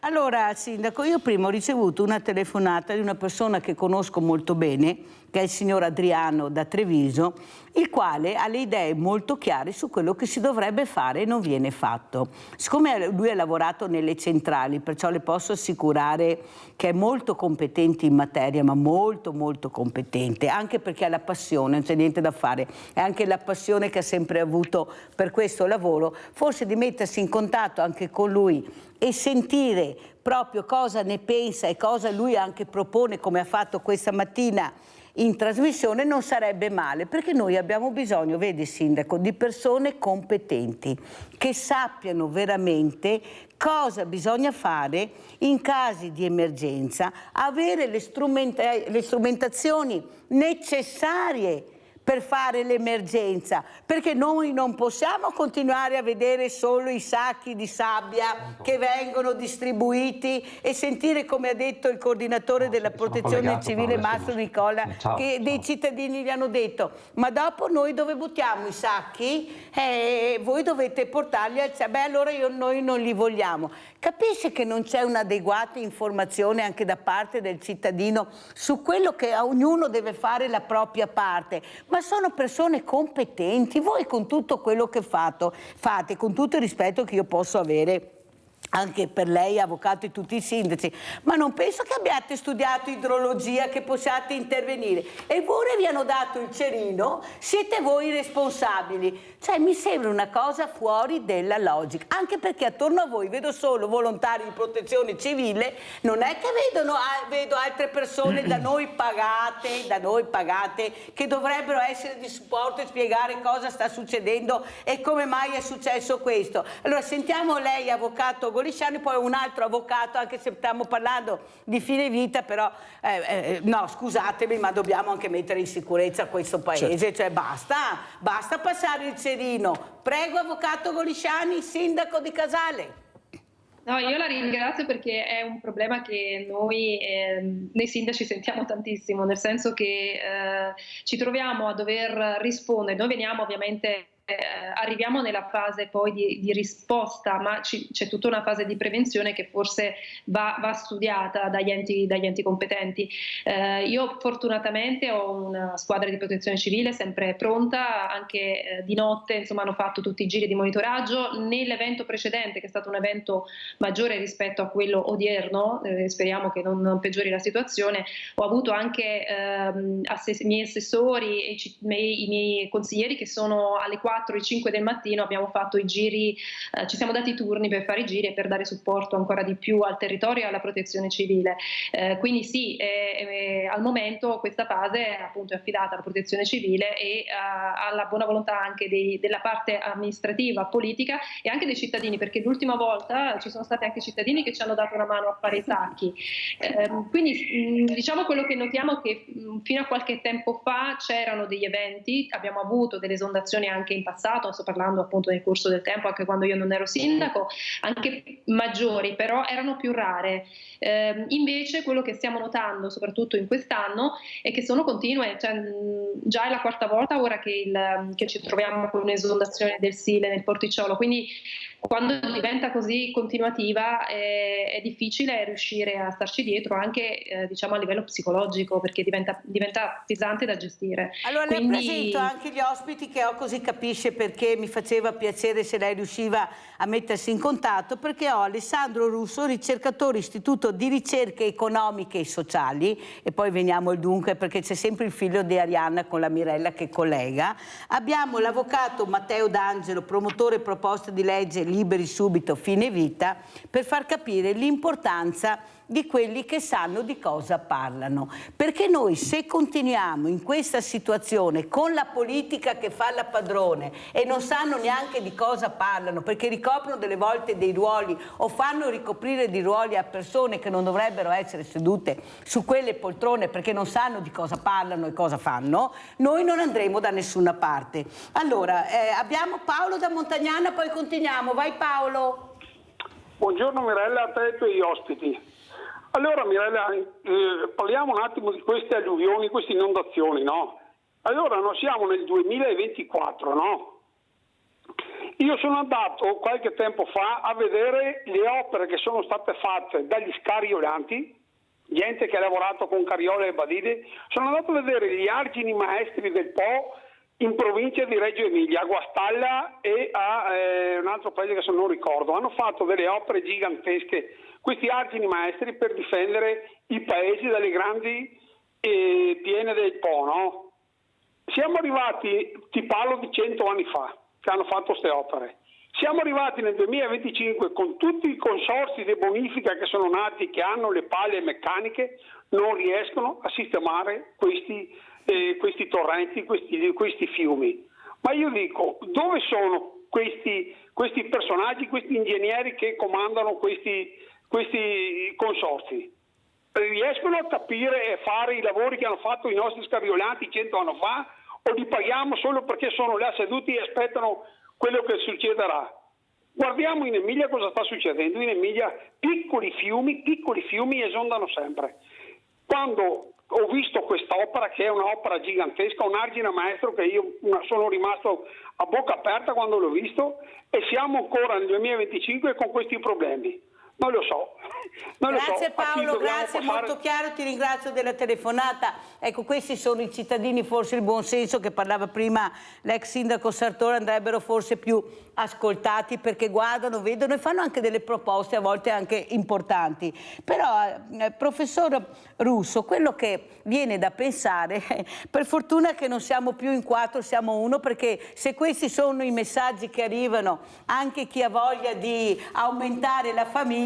Allora, Sindaco, io prima ho ricevuto una telefonata di una persona che conosco molto bene, che è il signor Adriano da Treviso, il quale ha le idee molto chiare su quello che si dovrebbe fare e non viene fatto. Siccome lui ha lavorato nelle centrali, perciò le posso assicurare che è molto competente in materia, ma molto molto competente, anche perché ha la passione, non c'è niente da fare, è anche la passione che ha sempre avuto per questo lavoro, forse di mettersi in contatto anche con lui e sentire proprio cosa ne pensa e cosa lui anche propone, come ha fatto questa mattina in trasmissione, non sarebbe male, perché noi abbiamo bisogno, vedi Sindaco, di persone competenti che sappiano veramente cosa bisogna fare in casi di emergenza, avere le strumentazioni necessarie per fare l'emergenza, perché noi non possiamo continuare a vedere solo i sacchi di sabbia che vengono distribuiti e sentire, come ha detto il coordinatore della protezione civile Mastro Nicola, che dei cittadini gli hanno detto: ma dopo noi dove buttiamo i sacchi? Voi dovete portarli al beh, allora noi non li vogliamo. Capisce che non c'è un'adeguata informazione anche da parte del cittadino su quello che ognuno deve fare la propria parte, ma sono persone competenti. Voi con tutto quello che fate, con tutto il rispetto che io posso avere anche per lei, avvocato, e tutti i sindaci, ma non penso che abbiate studiato idrologia, che possiate intervenire. Eppure vi hanno dato il cerino, siete voi i responsabili. Cioè mi sembra una cosa fuori della logica, anche perché attorno a voi vedo solo volontari di protezione civile, non è che vedo altre persone da noi pagate, che dovrebbero essere di supporto e spiegare cosa sta succedendo e come mai è successo questo. Allora sentiamo lei, avvocato Golisciani, poi un altro avvocato, anche se stiamo parlando di fine vita, però no, scusatemi, ma dobbiamo anche mettere in sicurezza questo paese, certo. Cioè basta passare il cerino. Prego, avvocato Golisciani, sindaco di Casale. No, io la ringrazio perché è un problema che noi nei sindaci sentiamo tantissimo, nel senso che ci troviamo a dover rispondere. Noi veniamo ovviamente arriviamo nella fase poi di risposta, ma c'è tutta una fase di prevenzione che forse va studiata dagli enti competenti. Io fortunatamente ho una squadra di protezione civile sempre pronta, anche di notte, insomma, hanno fatto tutti i giri di monitoraggio. Nell'evento precedente, che è stato un evento maggiore rispetto a quello odierno, speriamo che non peggiori la situazione, ho avuto anche i miei assessori e i miei consiglieri che sono alle 4 e 5 del mattino, abbiamo fatto i giri, ci siamo dati i turni per fare i giri e per dare supporto ancora di più al territorio e alla protezione civile. Quindi sì, al momento questa fase appunto è affidata alla protezione civile e alla buona volontà anche della parte amministrativa, politica e anche dei cittadini, perché l'ultima volta ci sono stati anche cittadini che ci hanno dato una mano a fare i sacchi. Quindi diciamo quello che notiamo è che fino a qualche tempo fa c'erano degli eventi, abbiamo avuto delle esondazioni anche in passato, sto parlando appunto nel corso del tempo, anche quando io non ero sindaco, anche maggiori, però erano più rare. Invece quello che stiamo notando soprattutto in quest'anno è che sono continue, cioè, già è la quarta volta ora che ci troviamo con un'esondazione del Sile nel Porticciolo, quindi quando diventa così continuativa è difficile riuscire a starci dietro anche diciamo a livello psicologico, perché diventa pesante da gestire. Allora le presento anche gli ospiti che ho, così capisce perché mi faceva piacere se lei riusciva a mettersi in contatto, perché ho Alessandro Russo, ricercatore Istituto di Ricerche Economiche e Sociali, e poi veniamo al dunque perché c'è sempre il figlio di Arianna con la Mirella che collega. Abbiamo l'avvocato Matteo D'Angelo, promotore proposte di legge Liberi Subito Fine Vita, per far capire l'importanza di quelli che sanno di cosa parlano, perché noi se continuiamo in questa situazione con la politica che fa la padrone e non sanno neanche di cosa parlano, perché ricoprono delle volte dei ruoli o fanno ricoprire di ruoli a persone che non dovrebbero essere sedute su quelle poltrone perché non sanno di cosa parlano e cosa fanno, noi non andremo da nessuna parte. Allora abbiamo Paolo da Montagnana, poi continuiamo. Vai Paolo. Buongiorno Mirella, a te e ai tuoi ospiti. Allora Mirella, parliamo un attimo di queste alluvioni, queste inondazioni, no? Allora noi siamo nel 2024, no? Io sono andato qualche tempo fa a vedere le opere che sono state fatte dagli scariolanti, gente che ha lavorato con Cariola e Badide. Sono andato a vedere gli argini maestri del Po in provincia di Reggio Emilia, a Guastalla e a un altro paese che non ricordo. Hanno fatto delle opere gigantesche, questi argini maestri, per difendere i paesi dalle grandi piene del Po, no? Siamo arrivati, ti parlo di 100 anni fa, che hanno fatto queste opere. Siamo arrivati nel 2025 con tutti i consorzi di bonifica che sono nati, che hanno le pale meccaniche, non riescono a sistemare questi torrenti, questi fiumi. Ma io dico, dove sono questi personaggi, questi ingegneri che comandano questi consorzi? Riescono a capire e fare i lavori che hanno fatto i nostri scariolanti 100 anni fa, o li paghiamo solo perché sono là seduti e aspettano quello che succederà? Guardiamo in Emilia cosa sta succedendo. In Emilia piccoli fiumi esondano sempre. Quando ho visto quest'opera, che è un'opera gigantesca, un argine maestro, che io sono rimasto a bocca aperta quando l'ho visto, e siamo ancora nel 2025 con questi problemi. Non lo so. Grazie Paolo, grazie, molto chiaro, ti ringrazio della telefonata. Ecco, questi sono i cittadini, forse il buon senso che parlava prima l'ex sindaco Sartore, andrebbero forse più ascoltati, perché guardano, vedono e fanno anche delle proposte a volte anche importanti. Però professor Russo, quello che viene da pensare, per fortuna che non siamo più in 4, siamo 1, perché se questi sono i messaggi che arrivano, anche chi ha voglia di aumentare la famiglia,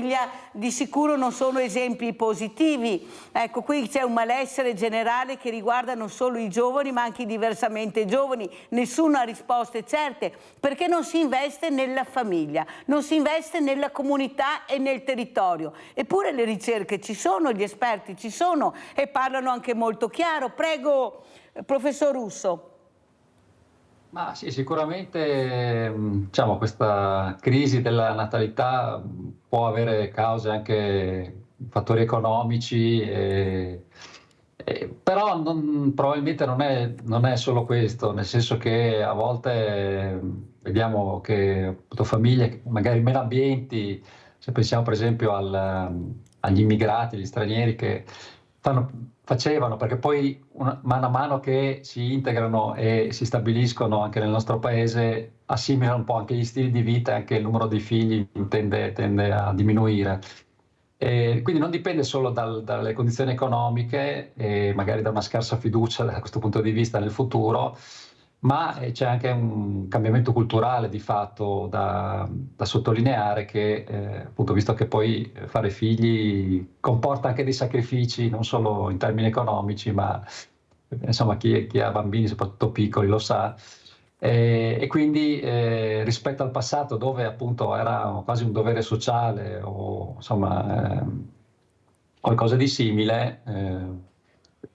di sicuro non sono esempi positivi. Ecco, qui c'è un malessere generale che riguarda non solo i giovani ma anche i diversamente giovani. Nessuno ha risposte certe, perché non si investe nella famiglia, non si investe nella comunità e nel territorio. Eppure le ricerche ci sono, gli esperti ci sono e parlano anche molto chiaro. Prego, professor Russo. Ma sì, sicuramente diciamo, questa crisi della natalità può avere cause anche fattori economici, però probabilmente non è solo questo, nel senso che a volte vediamo che appunto, famiglie magari meno abbienti, se pensiamo per esempio agli immigrati, agli stranieri che facevano, perché poi mano a mano che si integrano e si stabiliscono anche nel nostro paese, assimilano un po' anche gli stili di vita e anche il numero di figli tende a diminuire. E quindi non dipende solo dalle condizioni economiche e magari da una scarsa fiducia da questo punto di vista nel futuro, ma c'è anche un cambiamento culturale di fatto da sottolineare che, appunto, visto che poi fare figli comporta anche dei sacrifici, non solo in termini economici, ma insomma chi ha bambini, soprattutto piccoli, lo sa. E quindi rispetto al passato, dove appunto era quasi un dovere sociale o insomma qualcosa di simile,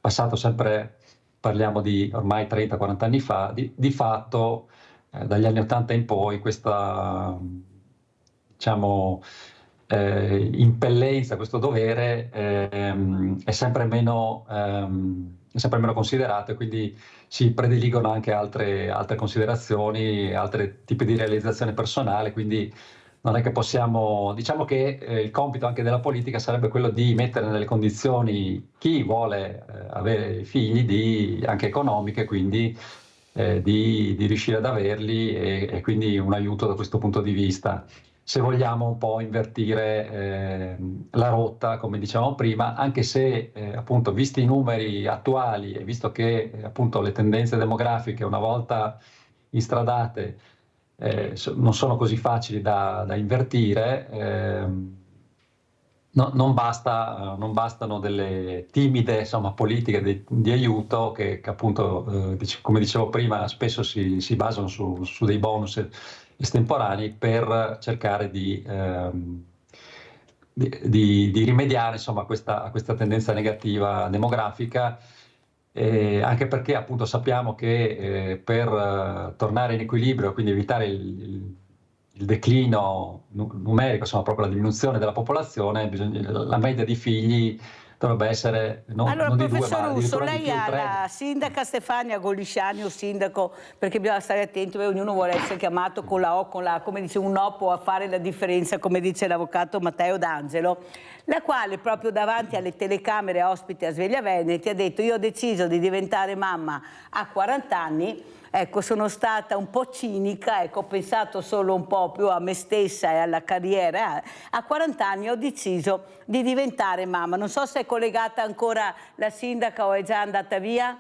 passato sempre... Parliamo di ormai 30-40 anni fa, di fatto dagli anni 80 in poi questa diciamo, impellenza, questo dovere è sempre meno considerato, e quindi si prediligono anche altre considerazioni, altri tipi di realizzazione personale, quindi non è che possiamo, diciamo che il compito anche della politica sarebbe quello di mettere nelle condizioni chi vuole avere figli, anche economiche, quindi di riuscire ad averli e quindi un aiuto da questo punto di vista. Se vogliamo un po' invertire la rotta, come dicevamo prima, anche se appunto visti i numeri attuali e visto che appunto le tendenze demografiche una volta instradate non sono così facili da invertire, non bastano delle timide insomma, politiche di aiuto che appunto, come dicevo prima, spesso si basano su dei bonus estemporanei per cercare di rimediare insomma, a questa tendenza negativa demografica. Anche perché appunto sappiamo che per tornare in equilibrio, quindi evitare il declino numerico, insomma proprio la diminuzione della popolazione, la media di figli dovrebbe essere non di 2 professor ma Russo, addirittura di lei più, ha 3. la sindaca Stefania Golisciani o sindaco, perché bisogna stare attenti, ognuno vuole essere chiamato con la O, con la A, come dice un no può fare la differenza, come dice l'avvocato Matteo D'Angelo, la quale proprio davanti alle telecamere ospite a Sveglia Veneti ha detto: io ho deciso di diventare mamma a 40 anni. Ecco, sono stata un po' cinica, ecco, ho pensato solo un po' più a me stessa e alla carriera. A 40 anni ho deciso di diventare mamma. Non so se è collegata ancora la sindaca o è già andata via.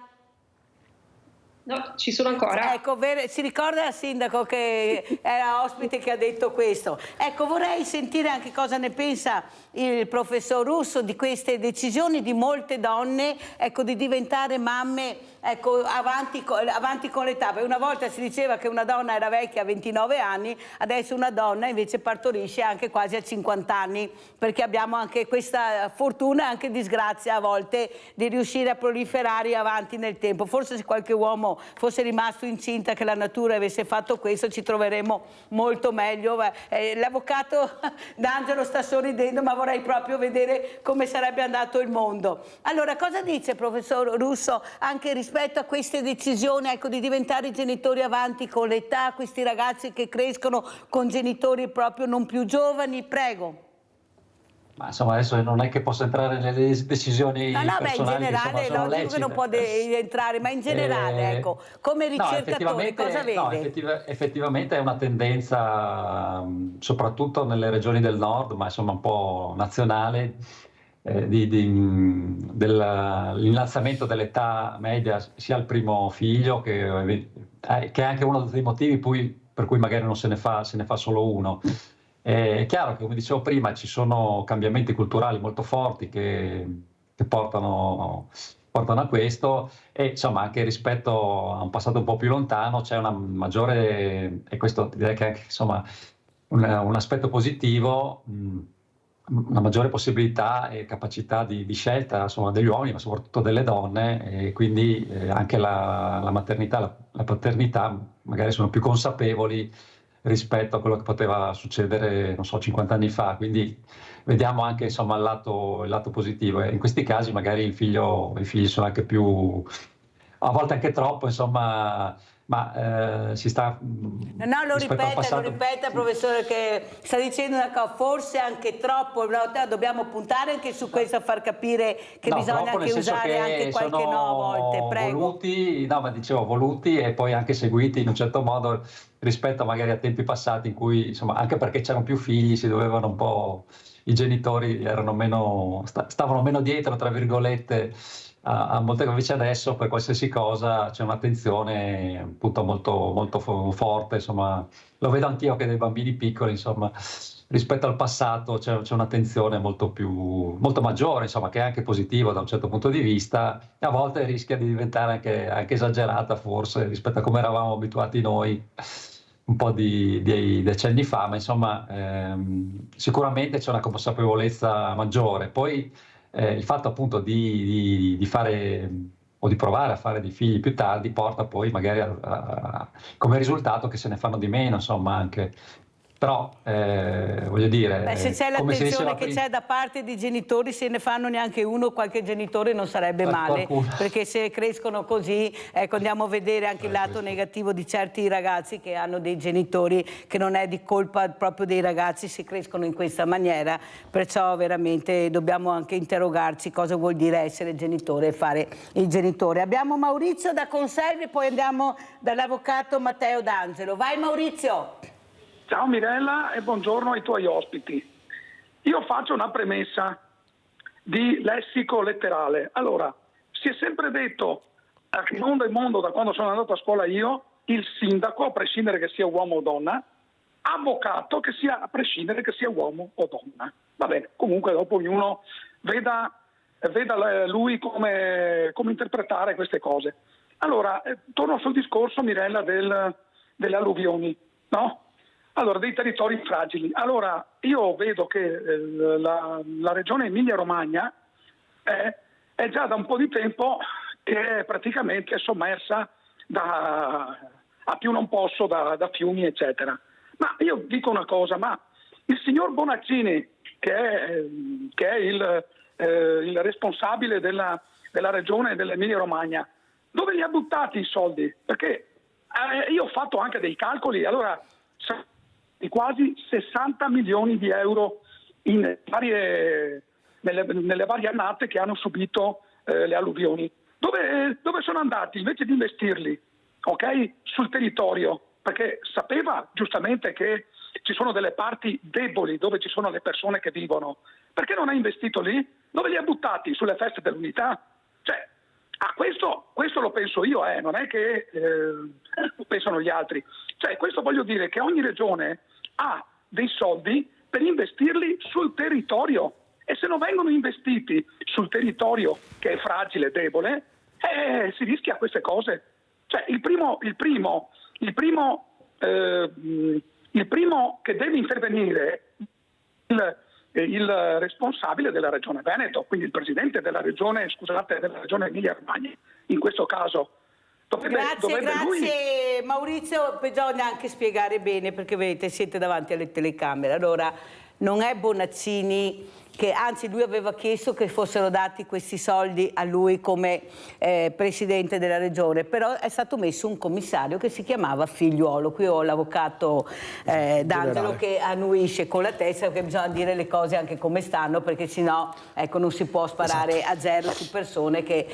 No, ci sono ancora. Ecco, si ricorda il sindaco che era ospite che ha detto questo. Ecco, vorrei sentire anche cosa ne pensa il professor Russo di queste decisioni di molte donne, ecco, di diventare mamme, ecco, avanti con l'età. Perché una volta si diceva che una donna era vecchia a 29 anni, adesso una donna invece partorisce anche quasi a 50 anni, perché abbiamo anche questa fortuna e anche disgrazia a volte di riuscire a proliferare avanti nel tempo. Forse se qualche uomo fosse rimasto incinta, che la natura avesse fatto questo, ci troveremmo molto meglio. L'avvocato D'Angelo sta sorridendo, ma vorrei proprio vedere come sarebbe andato il mondo. Allora, cosa dice professor Russo anche rispetto a queste decisioni, ecco, di diventare genitori avanti con l'età, questi ragazzi che crescono con genitori proprio non più giovani? Prego. Ma insomma adesso non è che posso entrare nelle decisioni personali, in generale che sono logico che non può entrare, ma in generale, ecco, come ricercatore cosa vede? No, effettivamente è una tendenza, soprattutto nelle regioni del nord, ma insomma un po' nazionale, dell'innalzamento dell'età media sia al primo figlio, che è anche uno dei motivi per cui magari non se ne fa solo uno. È chiaro che, come dicevo prima, ci sono cambiamenti culturali molto forti che portano a questo, e insomma anche rispetto a un passato un po' più lontano c'è una maggiore, e questo direi che è anche insomma un aspetto positivo, una maggiore possibilità e capacità di scelta, insomma, degli uomini, ma soprattutto delle donne, e quindi anche la maternità, la paternità magari sono più consapevoli rispetto a quello che poteva succedere, non so, 50 anni fa. Quindi vediamo anche insomma il lato positivo, e in questi casi magari i figli sono anche più, a volte anche troppo, insomma, ma si sta... No, lo ripeta professore, che sta dicendo una cosa, forse anche troppo, dobbiamo puntare anche su questo a far capire che bisogna anche usare anche qualche no a volte, prego. Voluti e poi anche seguiti in un certo modo rispetto magari a tempi passati in cui, insomma, anche perché c'erano più figli, si dovevano un po', i genitori stavano meno dietro, tra virgolette, a molte cose. Invece adesso per qualsiasi cosa c'è un'attenzione appunto molto, molto forte, insomma, lo vedo anch'io che dei bambini piccoli, insomma, rispetto al passato c'è un'attenzione molto maggiore, insomma, che è anche positivo da un certo punto di vista, e a volte rischia di diventare anche esagerata forse rispetto a come eravamo abituati noi un po' di decenni fa, ma insomma sicuramente c'è una consapevolezza maggiore. Poi il fatto appunto di fare o di provare a fare dei figli più tardi porta poi magari come risultato che se ne fanno di meno, insomma, anche. Però voglio dire, se c'è l'attenzione che c'è da parte dei genitori, se ne fanno neanche uno, qualche genitore non sarebbe male, perché se crescono così, ecco, andiamo a vedere anche il lato negativo di certi ragazzi che hanno dei genitori, che non è di colpa proprio dei ragazzi se crescono in questa maniera, perciò veramente dobbiamo anche interrogarci cosa vuol dire essere genitore e fare il genitore. Abbiamo Maurizio da Conselve, poi andiamo dall'avvocato Matteo D'Angelo. Vai Maurizio! Ciao Mirella e buongiorno ai tuoi ospiti. Io faccio una premessa di lessico letterale. Allora, si è sempre detto, in mondo e mondo, da quando sono andato a scuola io, il sindaco, a prescindere che sia uomo o donna, avvocato che sia, a prescindere che sia uomo o donna. Va bene, comunque dopo ognuno veda lui come interpretare queste cose. Allora, torno sul discorso, Mirella, delle alluvioni, no? Allora, dei territori fragili. Allora, io vedo che la regione Emilia-Romagna è già da un po' di tempo che è praticamente sommersa a più non posso da fiumi, eccetera. Ma io dico una cosa, ma il signor Bonaccini, che è il il responsabile della regione dell'Emilia Romagna, dove li ha buttati i soldi? Perché io ho fatto anche dei calcoli, allora di quasi 60 milioni di euro nelle varie annate che hanno subito le alluvioni. Dove sono andati? Invece di investirli, ok, sul territorio, perché sapeva giustamente che ci sono delle parti deboli dove ci sono le persone che vivono. Perché non ha investito lì? Dove li ha buttati? Sulle feste dell'unità? Cioè, questo lo penso io, non è che lo pensano gli altri. Cioè, questo voglio dire che ogni regione ha dei soldi per investirli sul territorio, e se non vengono investiti sul territorio che è fragile, debole, si rischia queste cose. Cioè, il primo che deve intervenire il responsabile della regione Veneto, quindi il presidente della regione, della regione Emilia Romagna, in questo caso. Grazie lui... Maurizio, bisogna anche spiegare bene, perché vedete, siete davanti alle telecamere. Allora, non è Bonaccini che, anzi, lui aveva chiesto che fossero dati questi soldi a lui come presidente della regione, però è stato messo un commissario che si chiamava Figliuolo. Qui ho l'avvocato D'Angelo che annuisce con la testa, che bisogna dire le cose anche come stanno, perché sennò non si può sparare a zero su persone che,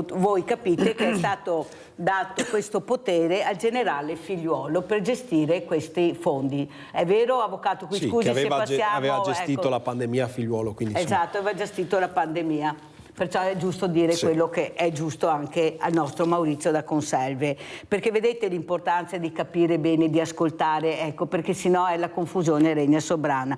voi capite che è stato dato questo potere al generale Figliuolo per gestire questi fondi. È vero, avvocato? Qui sì, scusi se passiamo... aveva gestito la pandemia Figliuolo. Quindi esatto, aveva gestito la pandemia, perciò è giusto dire quello che è giusto anche al nostro Maurizio da Conselve, perché vedete l'importanza di capire bene, di ascoltare, perché sennò la confusione regna sovrana.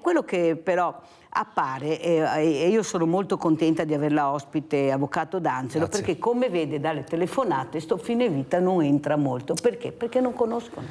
Quello che però appare, e io sono molto contenta di averla ospite, avvocato D'Angelo, perché come vede dalle telefonate sto fine vita non entra molto. Perché? Perché non conoscono.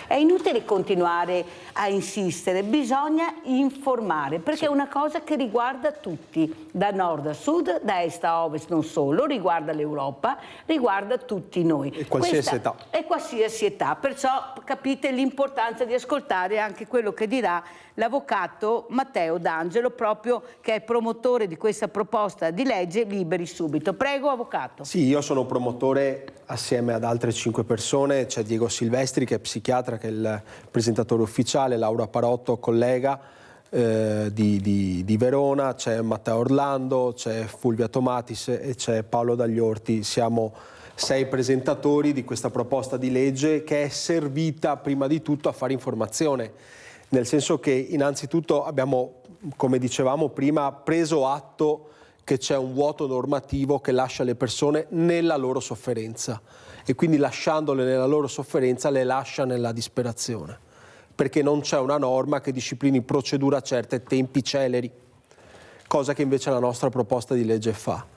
È inutile continuare a insistere, bisogna informare, perché è una cosa che riguarda tutti, da nord a sud, da est a ovest, non solo, riguarda l'Europa, riguarda tutti noi. E qualsiasi età. E qualsiasi età, perciò capite l'importanza di ascoltare anche quello che dirà l'avvocato Matteo D'Angelo, proprio che è promotore di questa proposta di legge Liberi Subito. Prego, avvocato. Sì, io sono promotore assieme ad altre 5 persone, c'è Diego Silvestri che è psichiatra, che è il presentatore ufficiale, Laura Parotto, collega di Verona, c'è Matteo Orlando, c'è Fulvia Tomatis e c'è Paolo Dagliorti. Siamo 6 presentatori di questa proposta di legge che è servita prima di tutto a fare informazione, nel senso che innanzitutto abbiamo, come dicevamo prima, preso atto che c'è un vuoto normativo che lascia le persone nella loro sofferenza, e quindi lasciandole nella loro sofferenza le lascia nella disperazione, perché non c'è una norma che disciplini procedura certa e tempi celeri, cosa che invece la nostra proposta di legge fa.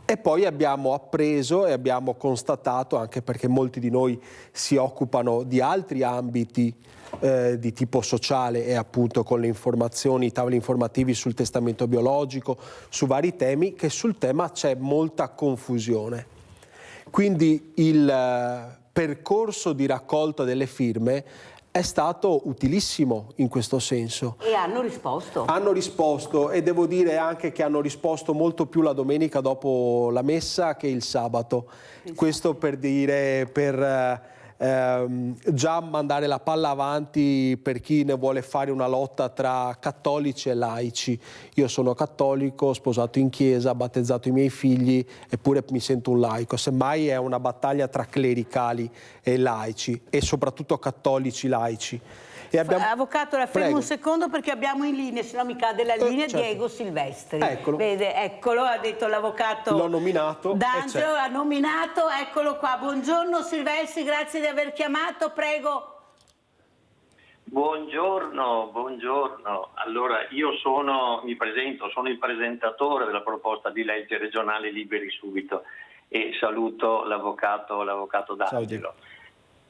E poi abbiamo appreso e abbiamo constatato, anche perché molti di noi si occupano di altri ambiti di tipo sociale e appunto con le informazioni, i tavoli informativi sul testamento biologico, su vari temi, che sul tema c'è molta confusione. Quindi il percorso di raccolta delle firme è stato utilissimo in questo senso. E hanno risposto? Hanno risposto, e devo dire anche che hanno risposto molto più la domenica dopo la messa che il sabato. Questo per dire, per già mandare la palla avanti per chi ne vuole fare una lotta tra cattolici e laici. Io sono cattolico, sposato in chiesa, battezzato i miei figli, eppure mi sento un laico. Semmai è una battaglia tra clericali e laici, e soprattutto cattolici laici. E abbiamo... Avvocato, la fermo un secondo perché abbiamo in linea, se no mi cade la linea, certo. Diego Silvestri. Eccolo. Vede, eccolo, ha detto l'avvocato. L'ho nominato. D'Angelo ha nominato, eccolo qua. Buongiorno Silvestri, grazie di aver chiamato, prego. Buongiorno. Allora, io mi presento, sono il presentatore della proposta di legge regionale Liberi Subito, e saluto l'avvocato D'Angelo.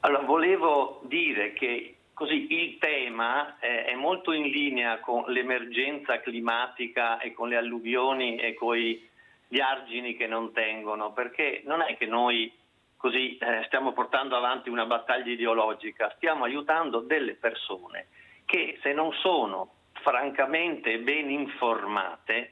Allora, volevo dire che così il tema è molto in linea con l'emergenza climatica e con le alluvioni e con gli argini che non tengono, perché non è che noi così stiamo portando avanti una battaglia ideologica, stiamo aiutando delle persone che, se non sono francamente ben informate,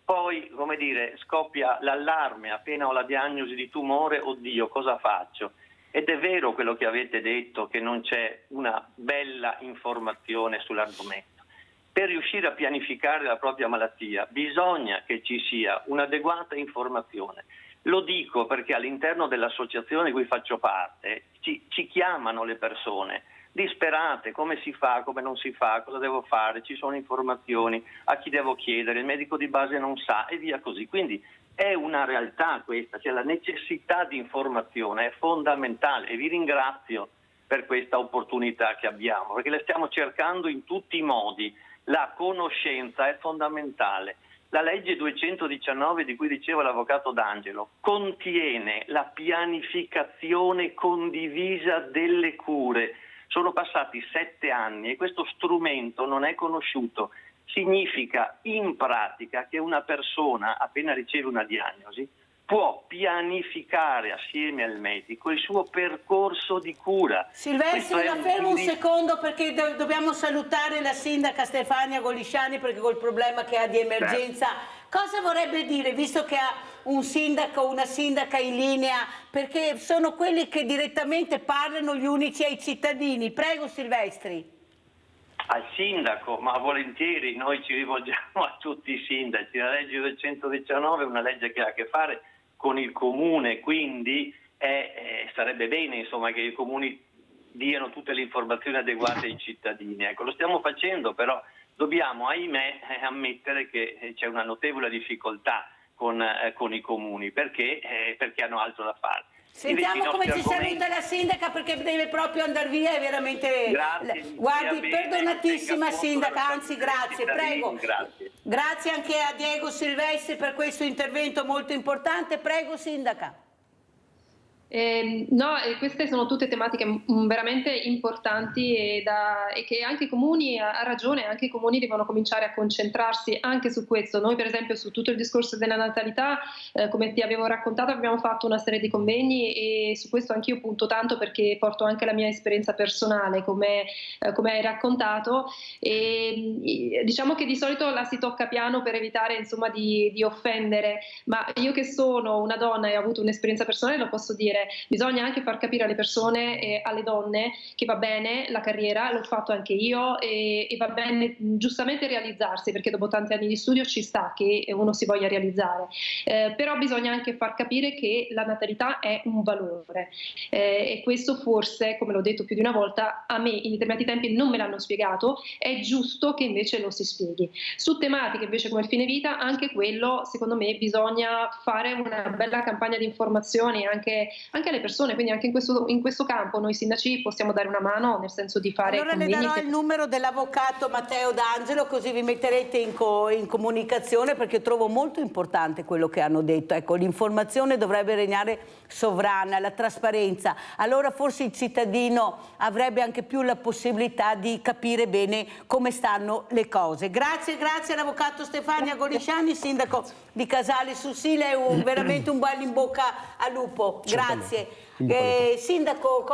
poi, come dire, scoppia l'allarme appena ho la diagnosi di tumore, oddio, cosa faccio? Ed è vero quello che avete detto, che non c'è una bella informazione sull'argomento. Per riuscire a pianificare la propria malattia bisogna che ci sia un'adeguata informazione. Lo dico perché all'interno dell'associazione di cui faccio parte ci chiamano le persone disperate, come si fa, come non si fa, cosa devo fare, ci sono informazioni, a chi devo chiedere, il medico di base non sa e via così. Quindi è una realtà questa, cioè la necessità di informazione è fondamentale e vi ringrazio per questa opportunità che abbiamo, perché la stiamo cercando in tutti i modi. La conoscenza è fondamentale. La legge 219 di cui diceva l'avvocato D'Angelo contiene la pianificazione condivisa delle cure. Sono passati 7 anni e questo strumento non è conosciuto. Significa in pratica che una persona, appena riceve una diagnosi, può pianificare assieme al medico il suo percorso di cura. Silvestri, la fermo un secondo perché dobbiamo salutare la sindaca Stefania Golisciani perché col problema che ha di emergenza. Cosa vorrebbe dire, visto che ha un sindaco o una sindaca in linea, perché sono quelli che direttamente parlano gli unici ai cittadini. Prego Silvestri. Al sindaco, ma volentieri noi ci rivolgiamo a tutti i sindaci. La legge 219 è una legge che ha a che fare con il comune, quindi sarebbe bene insomma, che i comuni diano tutte le informazioni adeguate ai cittadini. Ecco, lo stiamo facendo, però dobbiamo, ahimè, ammettere che c'è una notevole difficoltà con i comuni, perché hanno altro da fare. Sentiamo come ci saluta la sindaca perché deve proprio andare via, è veramente... Grazie. Guardi, perdonatissima sindaca, anzi grazie, prego. Grazie. Grazie anche a Diego Silvestri per questo intervento molto importante. Prego sindaca. No, queste sono tutte tematiche veramente importanti e che anche i comuni, ha ragione, anche i comuni devono cominciare a concentrarsi anche su questo. Noi per esempio su tutto il discorso della natalità, come ti avevo raccontato, abbiamo fatto una serie di convegni e su questo anch'io punto tanto perché porto anche la mia esperienza personale come hai raccontato e diciamo che di solito la si tocca piano per evitare insomma di offendere, ma io che sono una donna e ho avuto un'esperienza personale lo posso dire. Bisogna anche far capire alle persone e alle donne che va bene la carriera, l'ho fatto anche io e va bene giustamente realizzarsi perché dopo tanti anni di studio ci sta che uno si voglia realizzare, però bisogna anche far capire che la natalità è un valore e questo forse, come l'ho detto più di una volta, a me in determinati tempi non me l'hanno spiegato, è giusto che invece lo si spieghi. Su tematiche invece come il fine vita, anche quello secondo me bisogna fare una bella campagna di informazioni anche alle persone, quindi anche in questo campo noi sindaci possiamo dare una mano nel senso di fare allora le darò il numero dell'avvocato Matteo D'Angelo così vi metterete in comunicazione perché trovo molto importante quello che hanno detto. Ecco, l'informazione dovrebbe regnare sovrana, la trasparenza, allora forse il cittadino avrebbe anche più la possibilità di capire bene come stanno le cose. Grazie all'avvocato Stefania Golisciani, sindaco di Casale sul Sile, veramente un buon in bocca al lupo. Grazie. Sindaco,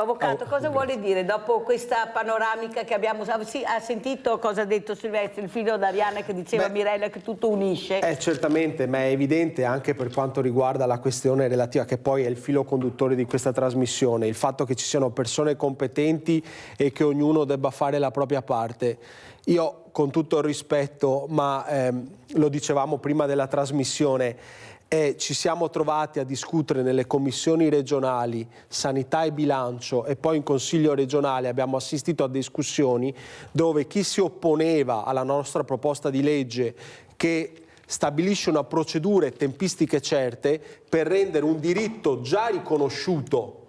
avvocato, cosa vuole dire dopo questa panoramica che abbiamo? Ha sentito cosa ha detto Silvestri, il figlio d'Ariana che diceva Mirella che tutto unisce? Certamente, ma è evidente anche per quanto riguarda la questione relativa che poi è il filo conduttore di questa trasmissione, il fatto che ci siano persone competenti e che ognuno debba fare la propria parte. Io con tutto il rispetto, ma lo dicevamo prima della trasmissione, ci siamo trovati a discutere nelle commissioni regionali, sanità e bilancio e poi in consiglio regionale abbiamo assistito a discussioni dove chi si opponeva alla nostra proposta di legge che stabilisce una procedura e tempistiche certe per rendere un diritto già riconosciuto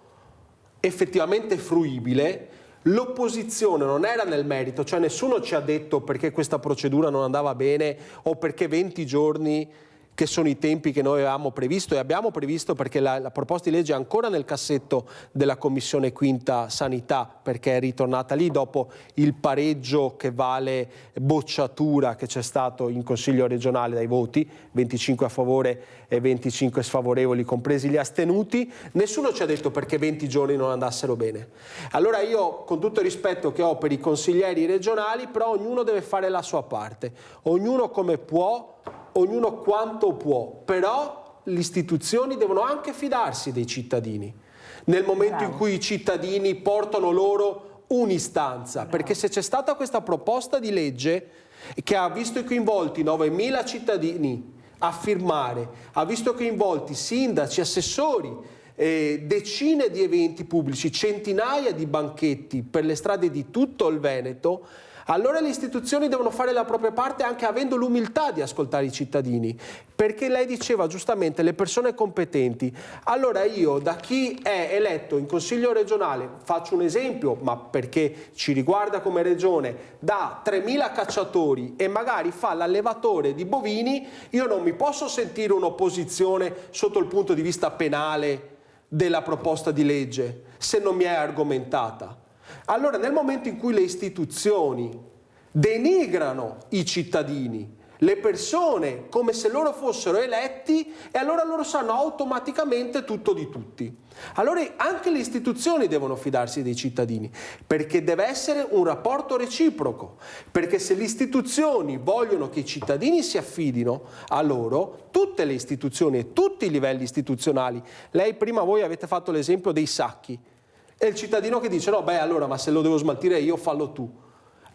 effettivamente fruibile, l'opposizione non era nel merito, cioè nessuno ci ha detto perché questa procedura non andava bene o perché 20 giorni che sono i tempi che noi avevamo previsto e abbiamo previsto perché la proposta di legge è ancora nel cassetto della Commissione Quinta Sanità perché è ritornata lì dopo il pareggio che vale bocciatura che c'è stato in Consiglio regionale dai voti, 25 a favore e 25 sfavorevoli compresi gli astenuti. Nessuno ci ha detto perché 20 giorni non andassero bene. Allora io con tutto il rispetto che ho per i consiglieri regionali, però ognuno deve fare la sua parte, ognuno come può ognuno quanto può, però le istituzioni devono anche fidarsi dei cittadini, nel momento in cui i cittadini portano loro un'istanza, perché se c'è stata questa proposta di legge che ha visto coinvolti 9.000 cittadini a firmare, ha visto coinvolti sindaci, assessori, decine di eventi pubblici, centinaia di banchetti per le strade di tutto il Veneto, allora le istituzioni devono fare la propria parte anche avendo l'umiltà di ascoltare i cittadini, perché lei diceva giustamente le persone competenti. Allora io, da chi è eletto in Consiglio regionale, faccio un esempio, ma perché ci riguarda come regione, da 3.000 cacciatori e magari fa l'allevatore di bovini, io non mi posso sentire un'opposizione sotto il punto di vista penale della proposta di legge se non mi è argomentata. Allora nel momento in cui le istituzioni denigrano i cittadini, le persone come se loro fossero eletti, e allora loro sanno automaticamente tutto di tutti. Allora anche le istituzioni devono fidarsi dei cittadini, perché deve essere un rapporto reciproco, perché se le istituzioni vogliono che i cittadini si affidino a loro, tutte le istituzioni e tutti i livelli istituzionali, voi avete fatto l'esempio dei sacchi, e il cittadino che dice no beh allora ma se lo devo smaltire io fallo tu.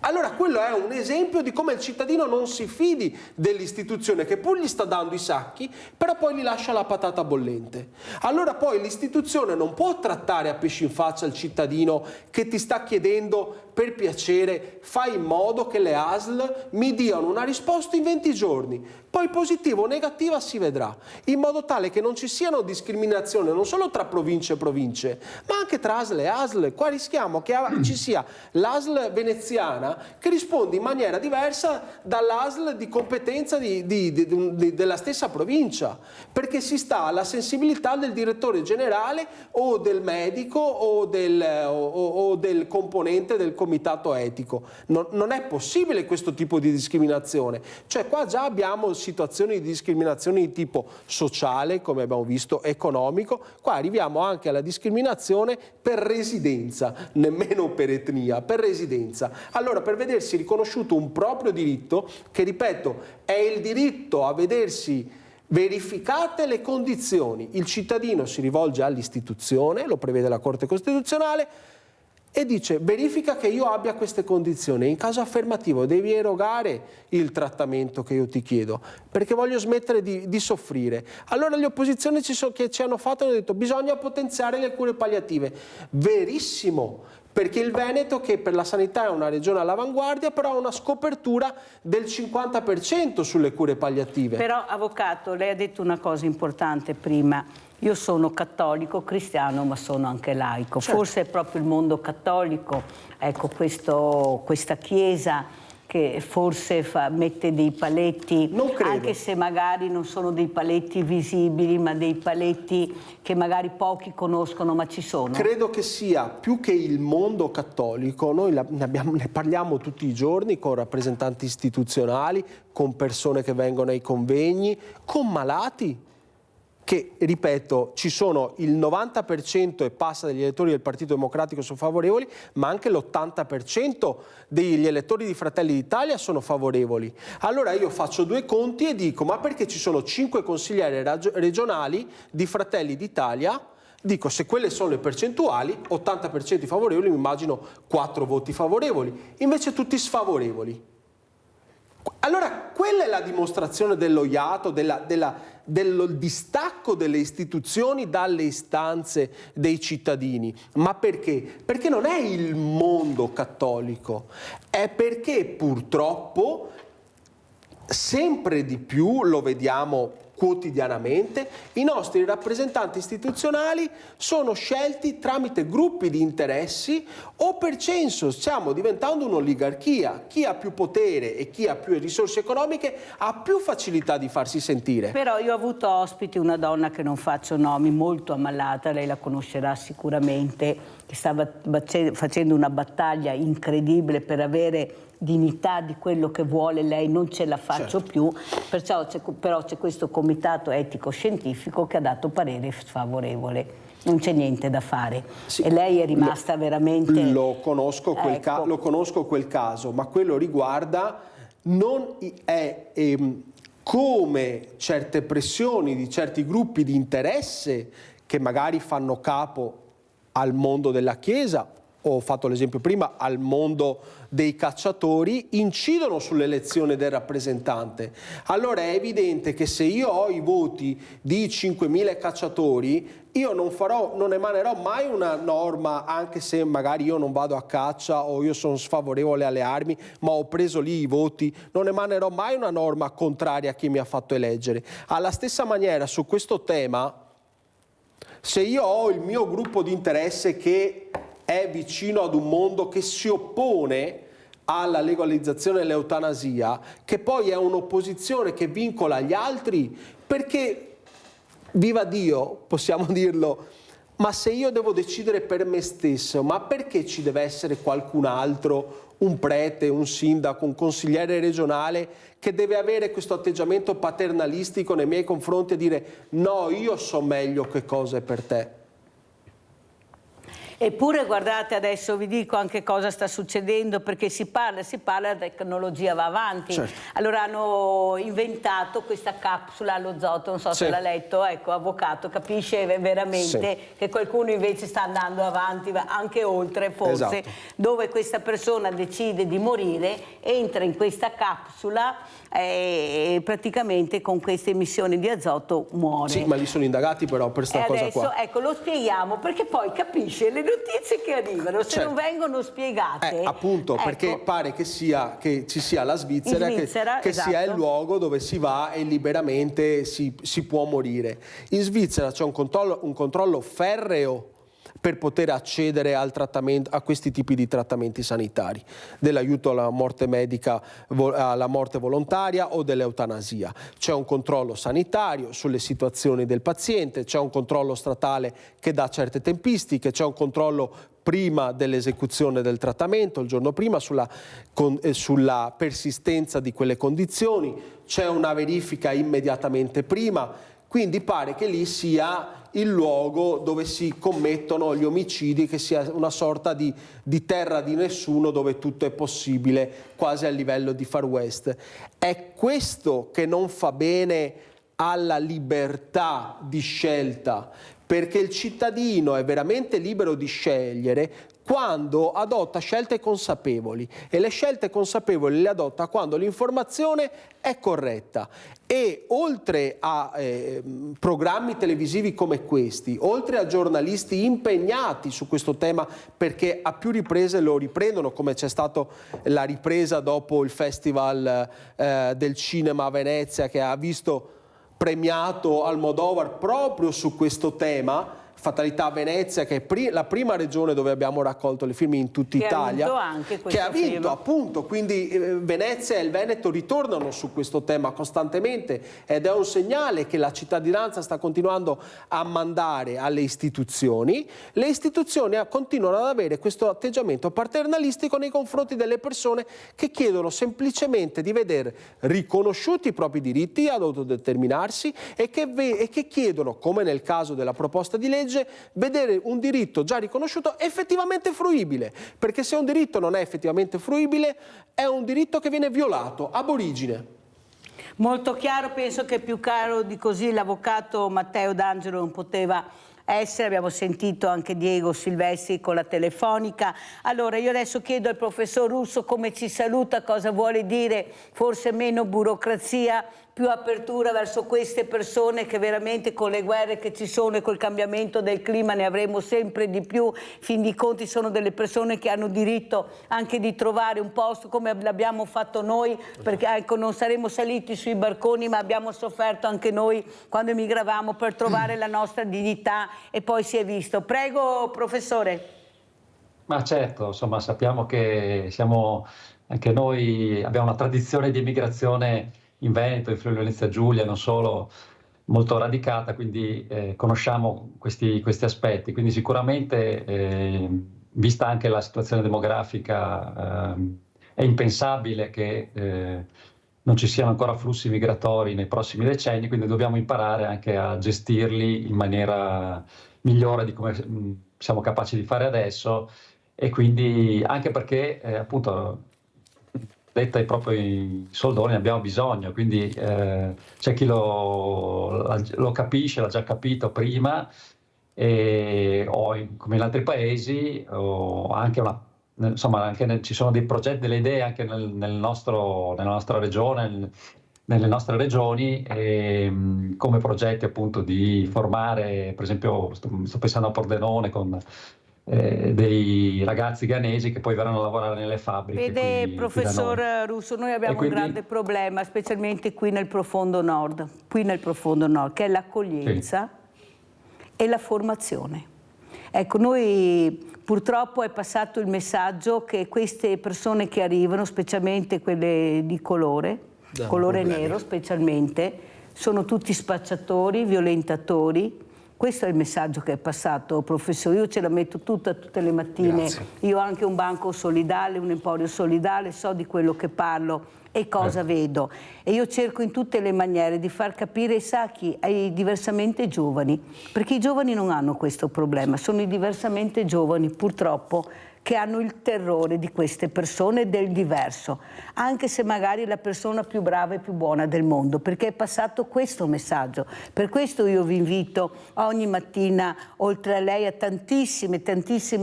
Allora quello è un esempio di come il cittadino non si fidi dell'istituzione che pur gli sta dando i sacchi, però poi gli lascia la patata bollente. Allora poi l'istituzione non può trattare a pesci in faccia il cittadino che ti sta chiedendo per piacere fai in modo che le ASL mi diano una risposta in 20 giorni, poi positiva o negativa si vedrà, in modo tale che non ci siano discriminazioni non solo tra province e province, ma anche tra ASL e ASL. Qua rischiamo che ci sia l'ASL veneziana che risponde in maniera diversa dall'ASL di competenza della stessa provincia, perché si sta alla sensibilità del direttore generale o del medico o del componente del comitato etico. Non è possibile questo tipo di discriminazione, cioè qua già abbiamo situazioni di discriminazione di tipo sociale, come abbiamo visto, economico, qua arriviamo anche alla discriminazione per residenza, nemmeno per etnia, per residenza. Allora per vedersi riconosciuto un proprio diritto, che ripeto è il diritto a vedersi verificate le condizioni, il cittadino si rivolge all'istituzione, lo prevede la Corte Costituzionale, e dice verifica che io abbia queste condizioni, in caso affermativo devi erogare il trattamento che io ti chiedo perché voglio smettere di soffrire. Allora le opposizioni che ci hanno fatto hanno detto bisogna potenziare le cure palliative. Verissimo, perché il Veneto, che per la sanità è una regione all'avanguardia, però ha una scopertura del 50% sulle cure palliative. Però avvocato, lei ha detto una cosa importante prima. Io sono cattolico, cristiano, ma sono anche laico. Certo. Forse è proprio il mondo cattolico, ecco, questa Chiesa che forse mette dei paletti, anche se magari non sono dei paletti visibili, ma dei paletti che magari pochi conoscono, ma ci sono. Credo che sia più che il mondo cattolico, noi ne parliamo tutti i giorni con rappresentanti istituzionali, con persone che vengono ai convegni, con malati, che, ripeto, ci sono il 90% e passa degli elettori del Partito Democratico sono favorevoli, ma anche l'80% degli elettori di Fratelli d'Italia sono favorevoli. Allora io faccio due conti e dico, ma perché ci sono 5 consiglieri regionali di Fratelli d'Italia? Dico, se quelle sono le percentuali, 80% favorevoli, mi immagino 4 voti favorevoli, invece tutti sfavorevoli. Allora quella è la dimostrazione dello iato, del distacco delle istituzioni dalle istanze dei cittadini. Ma perché? Perché non è il mondo cattolico, è perché purtroppo sempre di più, lo vediamo quotidianamente, i nostri rappresentanti istituzionali sono scelti tramite gruppi di interessi o per censo. Stiamo diventando un'oligarchia. Chi ha più potere e chi ha più risorse economiche ha più facilità di farsi sentire. Però io ho avuto ospiti una donna, che non faccio nomi, molto ammalata, lei la conoscerà sicuramente, che stava facendo una battaglia incredibile per avere dignità di quello che vuole lei, non ce la faccio più, però c'è questo comitato etico-scientifico che ha dato parere sfavorevole. Non c'è niente da fare. Sì, e lei è rimasta veramente... Lo conosco quel caso, ma quello riguarda, non è come certe pressioni di certi gruppi di interesse che magari fanno capo al mondo della Chiesa, ho fatto l'esempio prima, al mondo dei cacciatori, incidono sull'elezione del rappresentante. Allora è evidente che se io ho i voti di 5.000 cacciatori, io non emanerò mai una norma, anche se magari io non vado a caccia o io sono sfavorevole alle armi, ma ho preso lì i voti, non emanerò mai una norma contraria a chi mi ha fatto eleggere. Alla stessa maniera, su questo tema, se io ho il mio gruppo di interesse che è vicino ad un mondo che si oppone alla legalizzazione dell'eutanasia, che poi è un'opposizione che vincola gli altri, perché, viva Dio, possiamo dirlo, ma se io devo decidere per me stesso, ma perché ci deve essere qualcun altro, un prete, un sindaco, un consigliere regionale, che deve avere questo atteggiamento paternalistico nei miei confronti e dire no, io so meglio che cosa è per te? Eppure guardate, adesso vi dico anche cosa sta succedendo, perché si parla, la tecnologia va avanti. Certo. Allora hanno inventato questa capsula all'azoto, non so se l'ha letto, ecco, avvocato, capisce veramente che qualcuno invece sta andando avanti, anche oltre forse, dove questa persona decide di morire, entra in questa capsula e praticamente con queste emissioni di azoto muore. Sì, ma lì sono indagati però per questa cosa qua. Ecco, lo spieghiamo, perché poi capisce, le notizie che arrivano, se non vengono spiegate... appunto, perché pare che ci sia la Svizzera, che sia il luogo dove si va e liberamente si può morire. In Svizzera c'è un controllo ferreo per poter accedere al trattamento, a questi tipi di trattamenti sanitari, dell'aiuto alla morte medica, alla morte volontaria o dell'eutanasia. C'è un controllo sanitario sulle situazioni del paziente, c'è un controllo statale che dà certe tempistiche, c'è un controllo prima dell'esecuzione del trattamento, il giorno prima, sulla persistenza di quelle condizioni, c'è una verifica immediatamente prima, quindi pare che lì sia il luogo dove si commettono gli omicidi, che sia una sorta di terra di nessuno dove tutto è possibile, quasi a livello di Far West. È questo che non fa bene alla libertà di scelta, perché il cittadino è veramente libero di scegliere quando adotta scelte consapevoli, e le scelte consapevoli le adotta quando l'informazione è corretta. E oltre a programmi televisivi come questi, oltre a giornalisti impegnati su questo tema, perché a più riprese lo riprendono, come c'è stata la ripresa dopo il Festival del Cinema a Venezia, che ha visto premiato Almodovar proprio su questo tema, Fatalità a Venezia, che è la prima regione dove abbiamo raccolto le firme in tutta Italia, che ha vinto appunto, quindi Venezia e il Veneto ritornano su questo tema costantemente, ed è un segnale che la cittadinanza sta continuando a mandare alle istituzioni. Le istituzioni continuano ad avere questo atteggiamento paternalistico nei confronti delle persone che chiedono semplicemente di vedere riconosciuti i propri diritti ad autodeterminarsi e che chiedono, come nel caso della proposta di legge, vedere un diritto già riconosciuto effettivamente fruibile, perché se un diritto non è effettivamente fruibile è un diritto che viene violato ab origine. Molto chiaro, penso che più chiaro di così l'avvocato Matteo D'Angelo non poteva essere. Abbiamo sentito anche Diego Silvestri con la telefonica. Allora io adesso chiedo al professor Russo come ci saluta, cosa vuole dire, forse meno burocrazia, più apertura verso queste persone che veramente con le guerre che ci sono e col cambiamento del clima ne avremo sempre di più. In fin dei conti sono delle persone che hanno diritto anche di trovare un posto come l'abbiamo fatto noi, perché ecco, non saremmo saliti sui barconi, ma abbiamo sofferto anche noi quando emigravamo per trovare la nostra dignità, e poi si è visto. Prego professore. Ma certo, insomma sappiamo che anche noi abbiamo una tradizione di emigrazione in Veneto, in Friuli Venezia Giulia, non solo, molto radicata, quindi conosciamo questi aspetti. Quindi sicuramente, vista anche la situazione demografica, è impensabile che non ci siano ancora flussi migratori nei prossimi decenni, quindi dobbiamo imparare anche a gestirli in maniera migliore di come siamo capaci di fare adesso, e quindi anche perché appunto detta proprio in soldoni, ne abbiamo bisogno, quindi c'è chi lo capisce, l'ha già capito prima, come in altri paesi, o anche ci sono dei progetti, delle idee anche nella nostra regione, nelle nostre regioni, come progetti appunto di formare, per esempio sto pensando a Pordenone con dei ragazzi ghanesi che poi verranno a lavorare nelle fabbriche. Vede, professor Russo, noi abbiamo un grande problema, specialmente qui nel profondo nord, che è l'accoglienza e la formazione. Ecco, noi purtroppo è passato il messaggio che queste persone che arrivano, specialmente quelle di colore nero specialmente, sono tutti spacciatori, violentatori. Questo è il messaggio che è passato, professore. Io ce la metto tutte le mattine. Grazie. Io ho anche un banco solidale, un emporio solidale, so di quello che parlo e cosa vedo. E io cerco in tutte le maniere di far capire ai sacchi, ai diversamente giovani, perché i giovani non hanno questo problema, sono i diversamente giovani purtroppo che hanno il terrore di queste persone, del diverso, anche se magari è la persona più brava e più buona del mondo, perché è passato questo messaggio. Per questo io vi invito ogni mattina, oltre a lei, a tantissime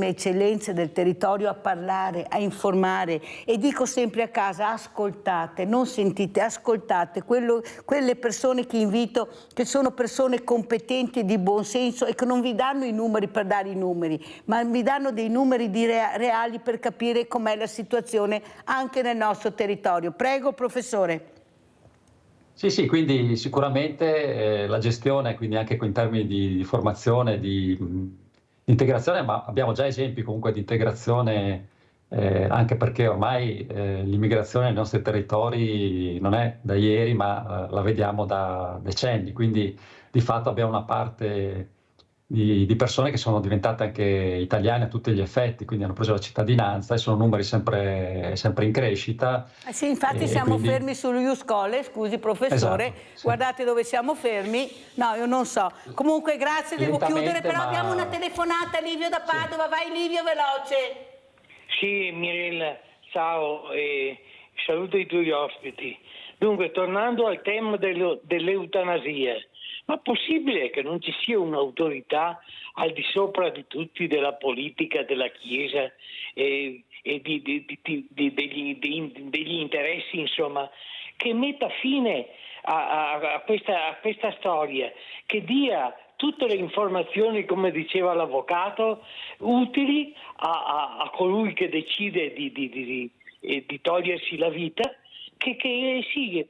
eccellenze del territorio a parlare, a informare, e dico sempre a casa: ascoltate, non sentite, ascoltate quelle persone che invito, che sono persone competenti e di buon senso e che non vi danno i numeri per dare i numeri, ma vi danno dei numeri reali per capire com'è la situazione anche nel nostro territorio. Prego, professore. Sì, quindi sicuramente la gestione, quindi anche in termini di formazione, di integrazione, ma abbiamo già esempi comunque di integrazione, anche perché ormai l'immigrazione nei nostri territori non è da ieri, ma la vediamo da decenni, quindi di fatto abbiamo una parte di persone che sono diventate anche italiane a tutti gli effetti, quindi hanno preso la cittadinanza e sono numeri sempre in crescita. Sì, infatti siamo fermi sullo Ius Colle, scusi professore, esatto, sì. Guardate dove siamo fermi, no, io non so. Comunque grazie, devo chiudere, però abbiamo una telefonata, Livio da Padova, sì. Vai Livio, veloce. Sì, Mirella, ciao, e saluto i tuoi ospiti. Dunque, tornando al tema dell'eutanasia, ma possibile che non ci sia un'autorità al di sopra di tutti, della politica, della Chiesa e degli interessi, insomma, che metta fine a questa storia, che dia tutte le informazioni, come diceva l'avvocato, utili a colui che decide di togliersi la vita, che ci sia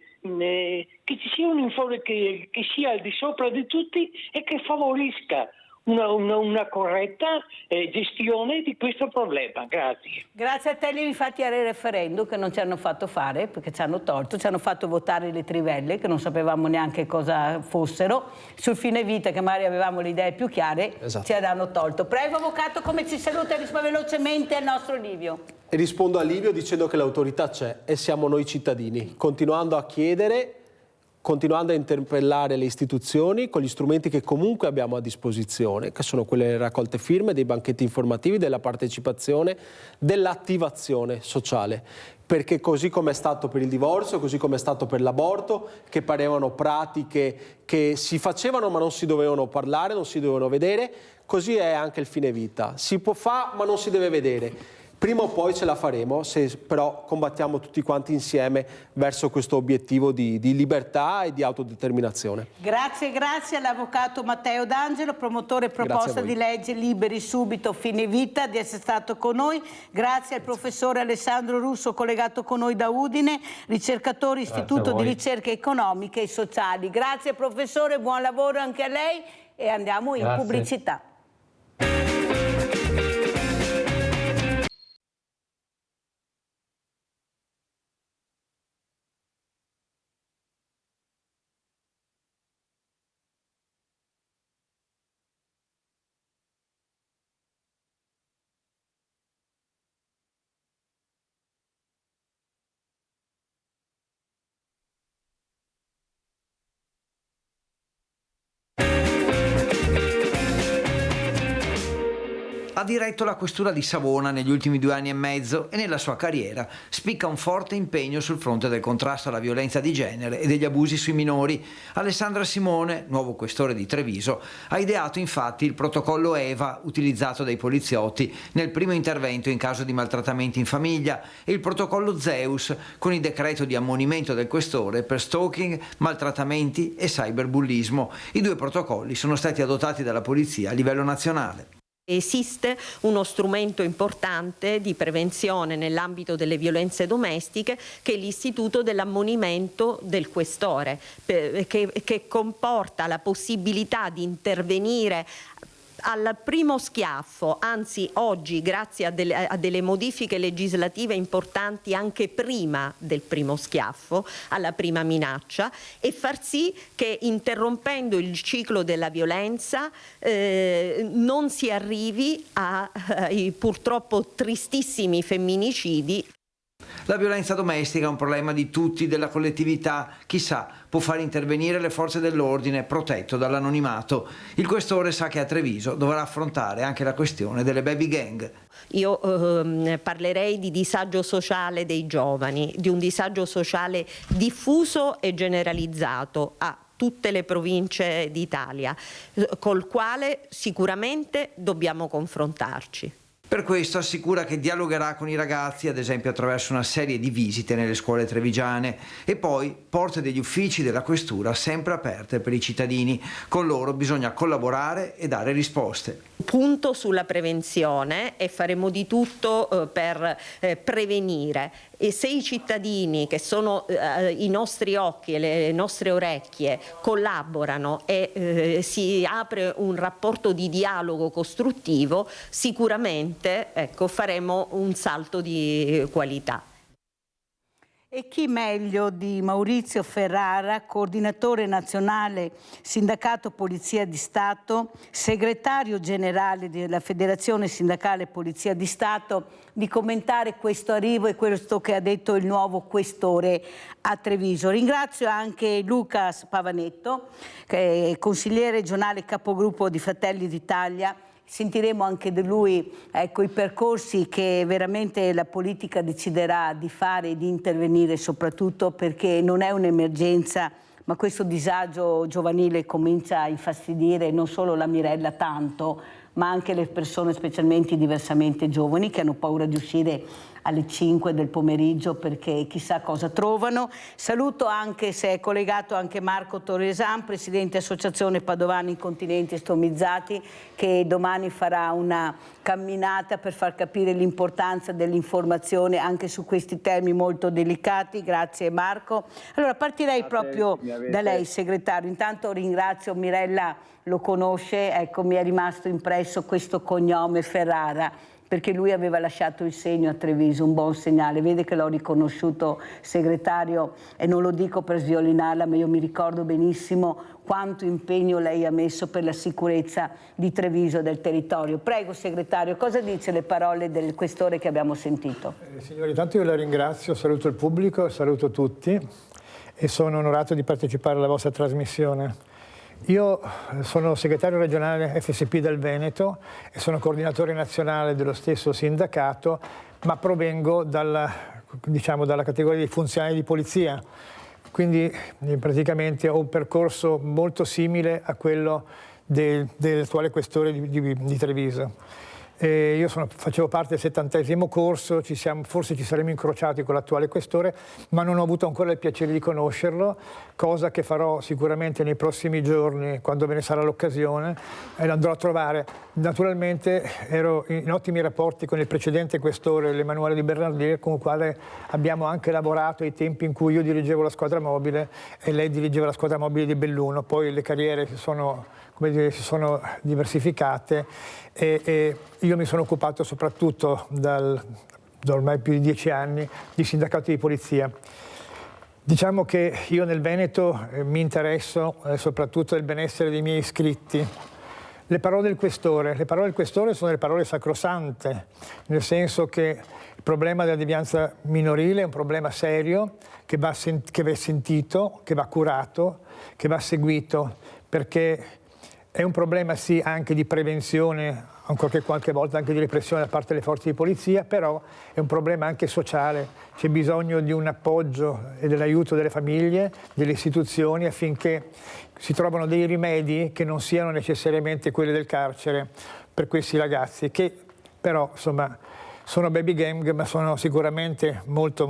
che sia al di sopra di tutti e che favorisca una corretta gestione di questo problema. Grazie. Grazie a te, infatti era il referendum che non ci hanno fatto fare, perché ci hanno fatto votare le trivelle, che non sapevamo neanche cosa fossero, sul fine vita, che magari avevamo le idee più chiare, esatto. Ci hanno tolto. Prego, avvocato, come ci saluta e risponde velocemente al nostro Livio. E rispondo a Livio dicendo che l'autorità c'è e siamo noi cittadini, continuando a chiedere, continuando a interpellare le istituzioni con gli strumenti che comunque abbiamo a disposizione, che sono quelle raccolte firme, dei banchetti informativi, della partecipazione, dell'attivazione sociale. Perché così come è stato per il divorzio, così come è stato per l'aborto, che parevano pratiche che si facevano ma non si dovevano parlare, non si dovevano vedere, così è anche il fine vita. Si può fare ma non si deve vedere. Prima o poi ce la faremo, se però combattiamo tutti quanti insieme verso questo obiettivo di libertà e di autodeterminazione. Grazie all'avvocato Matteo D'Angelo, promotore proposta di legge Liberi Subito Fine Vita, di essere stato con noi. Grazie al professore Alessandro Russo, collegato con noi da Udine, ricercatore Istituto di Ricerche Economiche e Sociali. Grazie professore, buon lavoro anche a lei e andiamo in pubblicità. Ha diretto la questura di Savona negli ultimi 2 anni e mezzo e nella sua carriera spicca un forte impegno sul fronte del contrasto alla violenza di genere e degli abusi sui minori. Alessandra Simone, nuovo questore di Treviso, ha ideato infatti il protocollo EVA utilizzato dai poliziotti nel primo intervento in caso di maltrattamenti in famiglia e il protocollo Zeus con il decreto di ammonimento del questore per stalking, maltrattamenti e cyberbullismo. I 2 protocolli sono stati adottati dalla polizia a livello nazionale. Esiste uno strumento importante di prevenzione nell'ambito delle violenze domestiche che è l'istituto dell'ammonimento del questore, che comporta la possibilità di intervenire al primo schiaffo, anzi oggi grazie a delle modifiche legislative importanti anche prima del primo schiaffo, alla prima minaccia, e far sì che interrompendo il ciclo della violenza non si arrivi ai purtroppo tristissimi femminicidi. La violenza domestica è un problema di tutti, della collettività. Chissà, può far intervenire le forze dell'ordine protetto dall'anonimato. Il questore sa che a Treviso dovrà affrontare anche la questione delle baby gang. Io parlerei di disagio sociale dei giovani, di un disagio sociale diffuso e generalizzato a tutte le province d'Italia, col quale sicuramente dobbiamo confrontarci. Per questo assicura che dialogherà con i ragazzi, ad esempio attraverso una serie di visite nelle scuole trevigiane, e poi porte degli uffici della questura sempre aperte per i cittadini. Con loro bisogna collaborare e dare risposte. Punto sulla prevenzione e faremo di tutto per prevenire. E se i cittadini, che sono i nostri occhi e le nostre orecchie, collaborano e si apre un rapporto di dialogo costruttivo, sicuramente faremo un salto di qualità. E chi meglio di Maurizio Ferrara, coordinatore nazionale Sindacato Polizia di Stato, segretario generale della Federazione Sindacale Polizia di Stato, di commentare questo arrivo e questo che ha detto il nuovo questore a Treviso. Ringrazio anche Luca Spavanetto, che è consigliere regionale capogruppo di Fratelli d'Italia. Sentiremo anche da lui i percorsi che veramente la politica deciderà di fare e di intervenire, soprattutto perché non è un'emergenza, ma questo disagio giovanile comincia a infastidire non solo la Mirella tanto, ma anche le persone specialmente diversamente giovani che hanno paura di uscire alle 5 del pomeriggio perché chissà cosa trovano. Saluto anche, se è collegato, anche Marco Torresan, presidente Associazione Padovani Incontinenti e Stomizzati, che domani farà una camminata per far capire l'importanza dell'informazione anche su questi temi molto delicati. Grazie Marco. Allora partirei proprio da lei, segretario. Intanto ringrazio Mirella, lo conosce, ecco, mi è rimasto impresso questo cognome Ferrara, perché lui aveva lasciato il segno a Treviso, un buon segnale. Vede che l'ho riconosciuto, segretario, e non lo dico per sviolinarla, ma io mi ricordo benissimo quanto impegno lei ha messo per la sicurezza di Treviso e del territorio. Prego, segretario, cosa dice le parole del questore che abbiamo sentito? Signori, intanto io la ringrazio, saluto il pubblico, saluto tutti e sono onorato di partecipare alla vostra trasmissione. Io sono segretario regionale FSP del Veneto e sono coordinatore nazionale dello stesso sindacato, ma provengo dalla categoria di funzionari di polizia, quindi praticamente ho un percorso molto simile a quello dell'attuale questore di Treviso. Io facevo parte del 70° corso, forse ci saremmo incrociati con l'attuale questore, ma non ho avuto ancora il piacere di conoscerlo, cosa che farò sicuramente nei prossimi giorni, quando ve ne sarà l'occasione, e l'andrò a trovare. Naturalmente ero in ottimi rapporti con il precedente questore, l'Emanuele Di Bernardier, con il quale abbiamo anche lavorato ai tempi in cui io dirigevo la squadra mobile e lei dirigeva la squadra mobile di Belluno. Poi le carriere si sono diversificate e io mi sono occupato soprattutto da ormai più di 10 anni di sindacato di polizia. Diciamo che io nel Veneto mi interesso soprattutto del benessere dei miei iscritti. Le parole del questore sono le parole sacrosante, nel senso che il problema della devianza minorile è un problema serio che va sentito, che va curato, che va seguito, perché è un problema sì anche di prevenzione ancora qualche volta anche di repressione da parte delle forze di polizia, però è un problema anche sociale, c'è bisogno di un appoggio e dell'aiuto delle famiglie, delle istituzioni affinché si trovano dei rimedi che non siano necessariamente quelli del carcere per questi ragazzi, che però insomma sono baby gang, ma sono sicuramente molto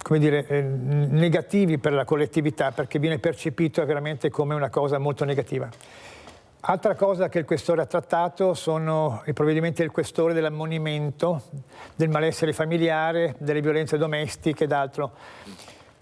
come dire, negativi per la collettività, perché viene percepito veramente come una cosa molto negativa. Altra cosa che il Questore ha trattato sono i provvedimenti del Questore dell'ammonimento, del malessere familiare, delle violenze domestiche ed altro.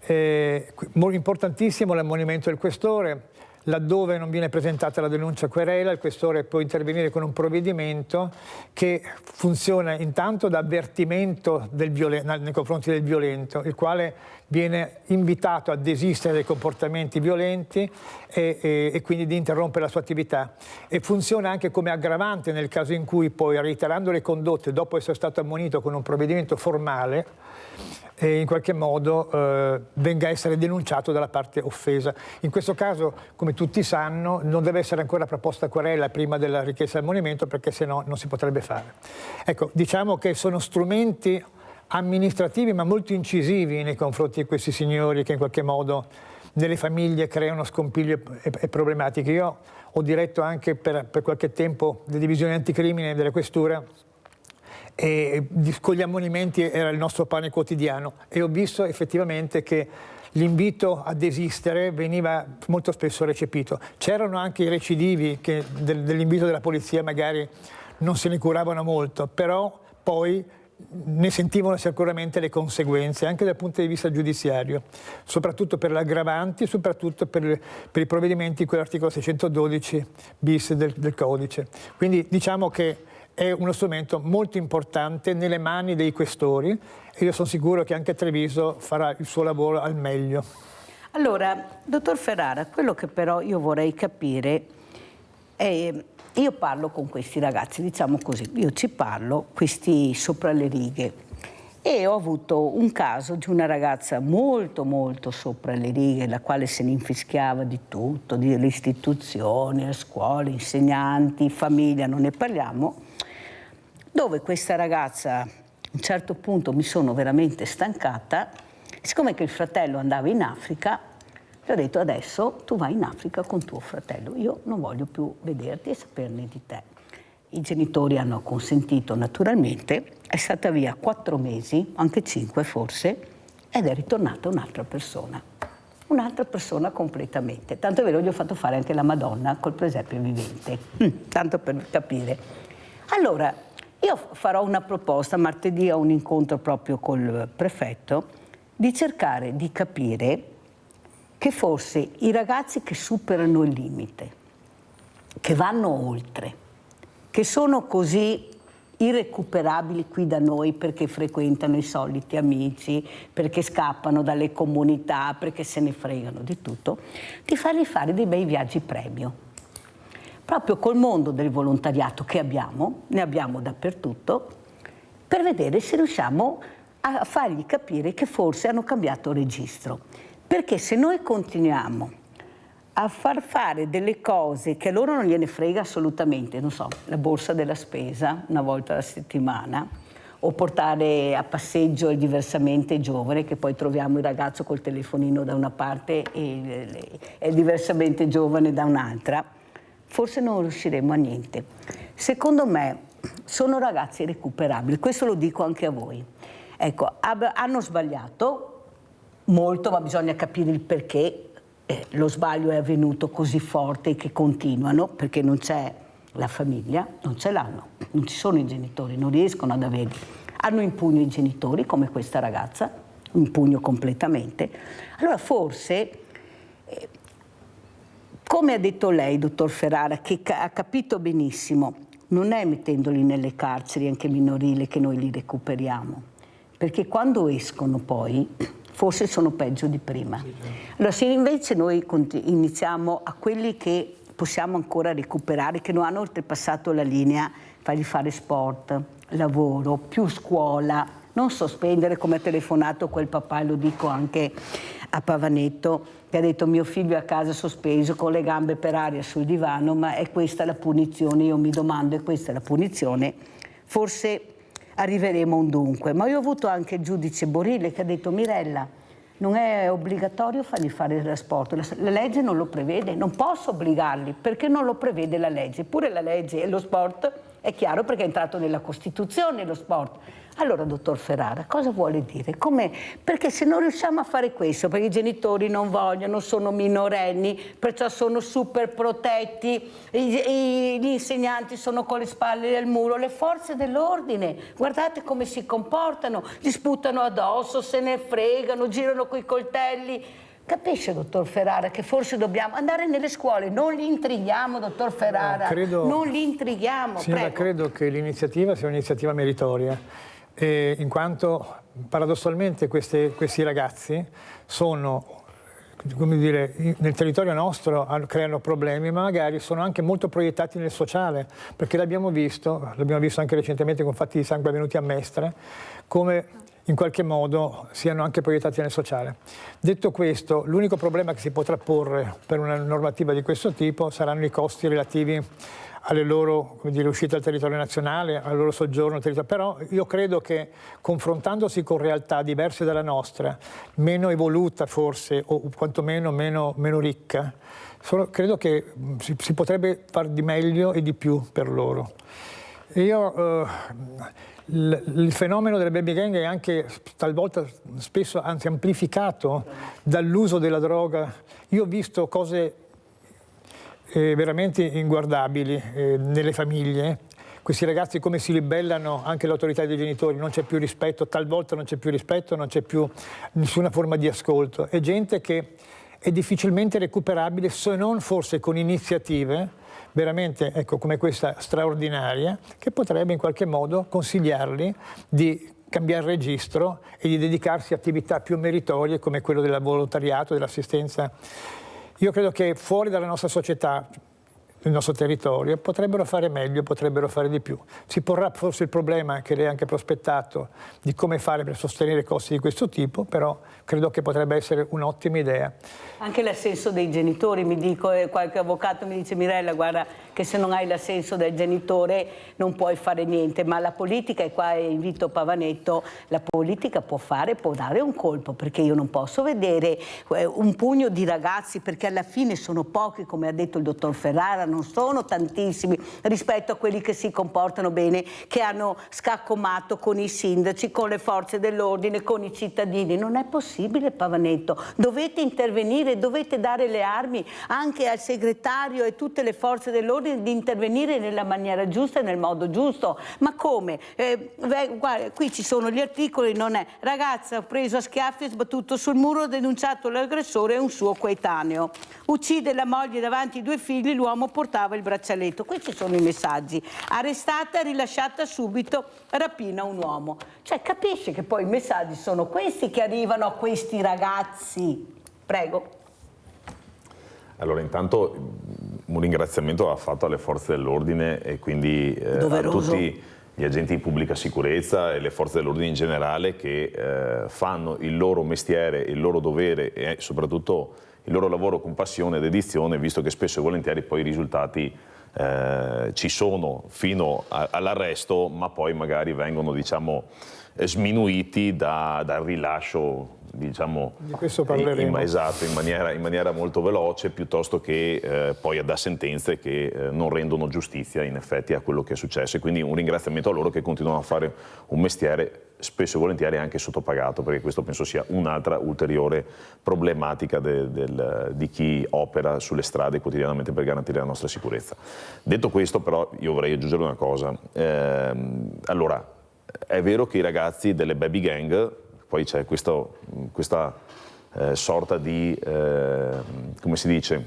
Importantissimo l'ammonimento del Questore. Laddove non viene presentata la denuncia querela, il Questore può intervenire con un provvedimento che funziona intanto da avvertimento nei confronti del violento, il quale viene invitato a desistere dai comportamenti violenti e quindi di interrompere la sua attività. E funziona anche come aggravante nel caso in cui poi, reiterando le condotte dopo essere stato ammonito con un provvedimento formale, e in qualche modo venga a essere denunciato dalla parte offesa. In questo caso, come tutti sanno, non deve essere ancora proposta querela prima della richiesta di ammonimento, perché sennò non si potrebbe fare. Ecco, diciamo che sono strumenti amministrativi ma molto incisivi nei confronti di questi signori che in qualche modo nelle famiglie creano scompiglio e problematiche. Io ho diretto anche per qualche tempo le divisioni anticrimine della Questura, e con gli ammonimenti era il nostro pane quotidiano, e ho visto effettivamente che l'invito a desistere veniva molto spesso recepito. C'erano anche i recidivi che dell'invito della polizia magari non se ne curavano molto, però poi ne sentivano sicuramente le conseguenze anche dal punto di vista giudiziario, soprattutto per le aggravanti, soprattutto per i provvedimenti con l'articolo 612 bis del codice. Quindi diciamo che è uno strumento molto importante nelle mani dei questori, e io sono sicuro che anche Treviso farà il suo lavoro al meglio. Allora, dottor Ferrara, quello che però io vorrei capire è, io parlo con questi ragazzi, diciamo così, io ci parlo, questi sopra le righe, e ho avuto un caso di una ragazza molto sopra le righe, la quale se ne infischiava di tutto, delle istituzioni, le scuole, insegnanti, famiglia, non ne parliamo, dove questa ragazza a un certo punto mi sono veramente stancata, siccome che il fratello andava in Africa, gli ho detto: adesso tu vai in Africa con tuo fratello, io non voglio più vederti e saperne di te. I genitori hanno consentito naturalmente, è stata via 4 mesi, anche 5 forse, ed è ritornata un'altra persona completamente. Tanto è vero, gli ho fatto fare anche la Madonna col presepio vivente, tanto per capire. Allora, io farò una proposta, martedì ho un incontro proprio col prefetto, di cercare di capire che forse i ragazzi che superano il limite, che vanno oltre, che sono così irrecuperabili qui da noi perché frequentano i soliti amici, perché scappano dalle comunità, perché se ne fregano di tutto, di fargli fare dei bei viaggi premio. Proprio col mondo del volontariato che abbiamo, ne abbiamo dappertutto, per vedere se riusciamo a fargli capire che forse hanno cambiato registro. Perché se noi continuiamo a far fare delle cose che a loro non gliene frega assolutamente, non so, la borsa della spesa una volta alla settimana, o portare a passeggio il diversamente giovane, che poi troviamo il ragazzo col telefonino da una parte e il diversamente giovane da un'altra, forse non riusciremo a niente. Secondo me sono ragazzi recuperabili, questo lo dico anche a voi. Ecco, hanno sbagliato molto, ma bisogna capire il perché lo sbaglio è avvenuto così forte e che continuano, perché non c'è la famiglia, non ce l'hanno, non ci sono i genitori, non riescono ad averli. Hanno in pugno i genitori, come questa ragazza, in pugno completamente. Allora forse, come ha detto lei, dottor Ferrara, che ha capito benissimo, non è mettendoli nelle carceri anche minorili che noi li recuperiamo, perché quando escono poi forse sono peggio di prima. Allora se invece noi iniziamo a quelli che possiamo ancora recuperare, che non hanno oltrepassato la linea, fargli fare sport, lavoro, più scuola, non sospendere come ha telefonato quel papà, e lo dico anche a Pavanetto, che ha detto mio figlio è a casa sospeso con le gambe per aria sul divano, ma è questa la punizione? Io mi domando, è questa la punizione? Forse arriveremo a un dunque. Ma io ho avuto anche il giudice Borile che ha detto Mirella, non è obbligatorio fargli fare il trasporto, la legge non lo prevede, non posso obbligarli perché non lo prevede la legge, eppure la legge e lo sport è chiaro perché è entrato nella Costituzione lo sport. Allora, dottor Ferrara, cosa vuole dire? Come? Perché se non riusciamo a fare questo, perché i genitori non vogliono, sono minorenni, perciò sono super protetti, gli insegnanti sono con le spalle al muro, le forze dell'ordine, guardate come si comportano, gli sputano addosso, se ne fregano, girano coi coltelli. Capisce, dottor Ferrara, che forse dobbiamo andare nelle scuole, non li intrighiamo, dottor Ferrara, non li intrighiamo. Signora, credo che l'iniziativa sia un'iniziativa meritoria, in quanto paradossalmente questi ragazzi sono, come dire, nel territorio nostro creano problemi, ma magari sono anche molto proiettati nel sociale, perché l'abbiamo visto anche recentemente con fatti di sangue avvenuti a Mestre, come in qualche modo siano anche proiettati nel sociale. Detto questo, l'unico problema che si potrà porre per una normativa di questo tipo saranno i costi relativi alle loro, come dire, uscite dal territorio nazionale, al loro soggiorno al territorio. Però io credo che confrontandosi con realtà diverse dalla nostra, meno evoluta forse, o quantomeno meno ricca, credo che si potrebbe far di meglio e di più per loro. Il fenomeno delle baby gang è anche talvolta, spesso, anzi amplificato dall'uso della droga. Io ho visto cose veramente inguardabili nelle famiglie. Questi ragazzi come si ribellano anche l'autorità dei genitori, non c'è più rispetto, talvolta non c'è più rispetto, non c'è più nessuna forma di ascolto. È gente che è difficilmente recuperabile se non forse con iniziative veramente, ecco, come questa straordinaria, che potrebbe in qualche modo consigliarli di cambiare registro e di dedicarsi a attività più meritorie come quello del volontariato, dell'assistenza. Io credo che fuori dalla nostra società, nel nostro territorio, potrebbero fare meglio, potrebbero fare di più. Si porrà forse il problema, che lei ha anche prospettato, di come fare per sostenere costi di questo tipo, però credo che potrebbe essere un'ottima idea. Anche l'assenso dei genitori, mi dico, qualche avvocato mi dice Mirella, guarda che se non hai l'assenso del genitore non puoi fare niente, ma la politica, e qua invito Pavanetto, la politica può dare un colpo, perché io non posso vedere un pugno di ragazzi, perché alla fine sono pochi, come ha detto il dottor Ferrara, non sono tantissimi rispetto a quelli che si comportano bene, che hanno scaccomato con i sindaci, con le forze dell'ordine, con i cittadini. Non è possibile, Pavanetto, dovete intervenire, dovete dare le armi anche al segretario e tutte le forze dell'ordine di intervenire nella maniera giusta e nel modo giusto. Ma come? Guarda, qui ci sono gli articoli, non è ragazza preso a schiaffi e sbattuto sul muro, denunciato l'aggressore e un suo coetaneo, uccide la moglie davanti ai 2 figli, l'uomo portava il braccialetto. Questi sono i messaggi. Arrestata, rilasciata subito, rapina un uomo. Cioè, capisce che poi i messaggi sono questi che arrivano a questi ragazzi. Prego. Allora, intanto un ringraziamento va fatto alle forze dell'ordine e quindi a tutti gli agenti di pubblica sicurezza e le forze dell'ordine in generale che fanno il loro mestiere, il loro dovere e soprattutto il loro lavoro con passione e dedizione, visto che spesso e volentieri poi i risultati ci sono fino all'arresto, ma poi magari vengono, diciamo, sminuiti dal rilascio, diciamo, di questo parleremo. Esatto, in maniera molto veloce, piuttosto che poi da sentenze che non rendono giustizia in effetti a quello che è successo. E quindi un ringraziamento a loro che continuano a fare un mestiere spesso e volentieri anche sottopagato, perché questo penso sia un'altra ulteriore problematica di chi opera sulle strade quotidianamente per garantire la nostra sicurezza. Detto questo, però, io vorrei aggiungere una cosa. Allora, è vero che i ragazzi delle baby gang, poi c'è questa sorta di, come si dice,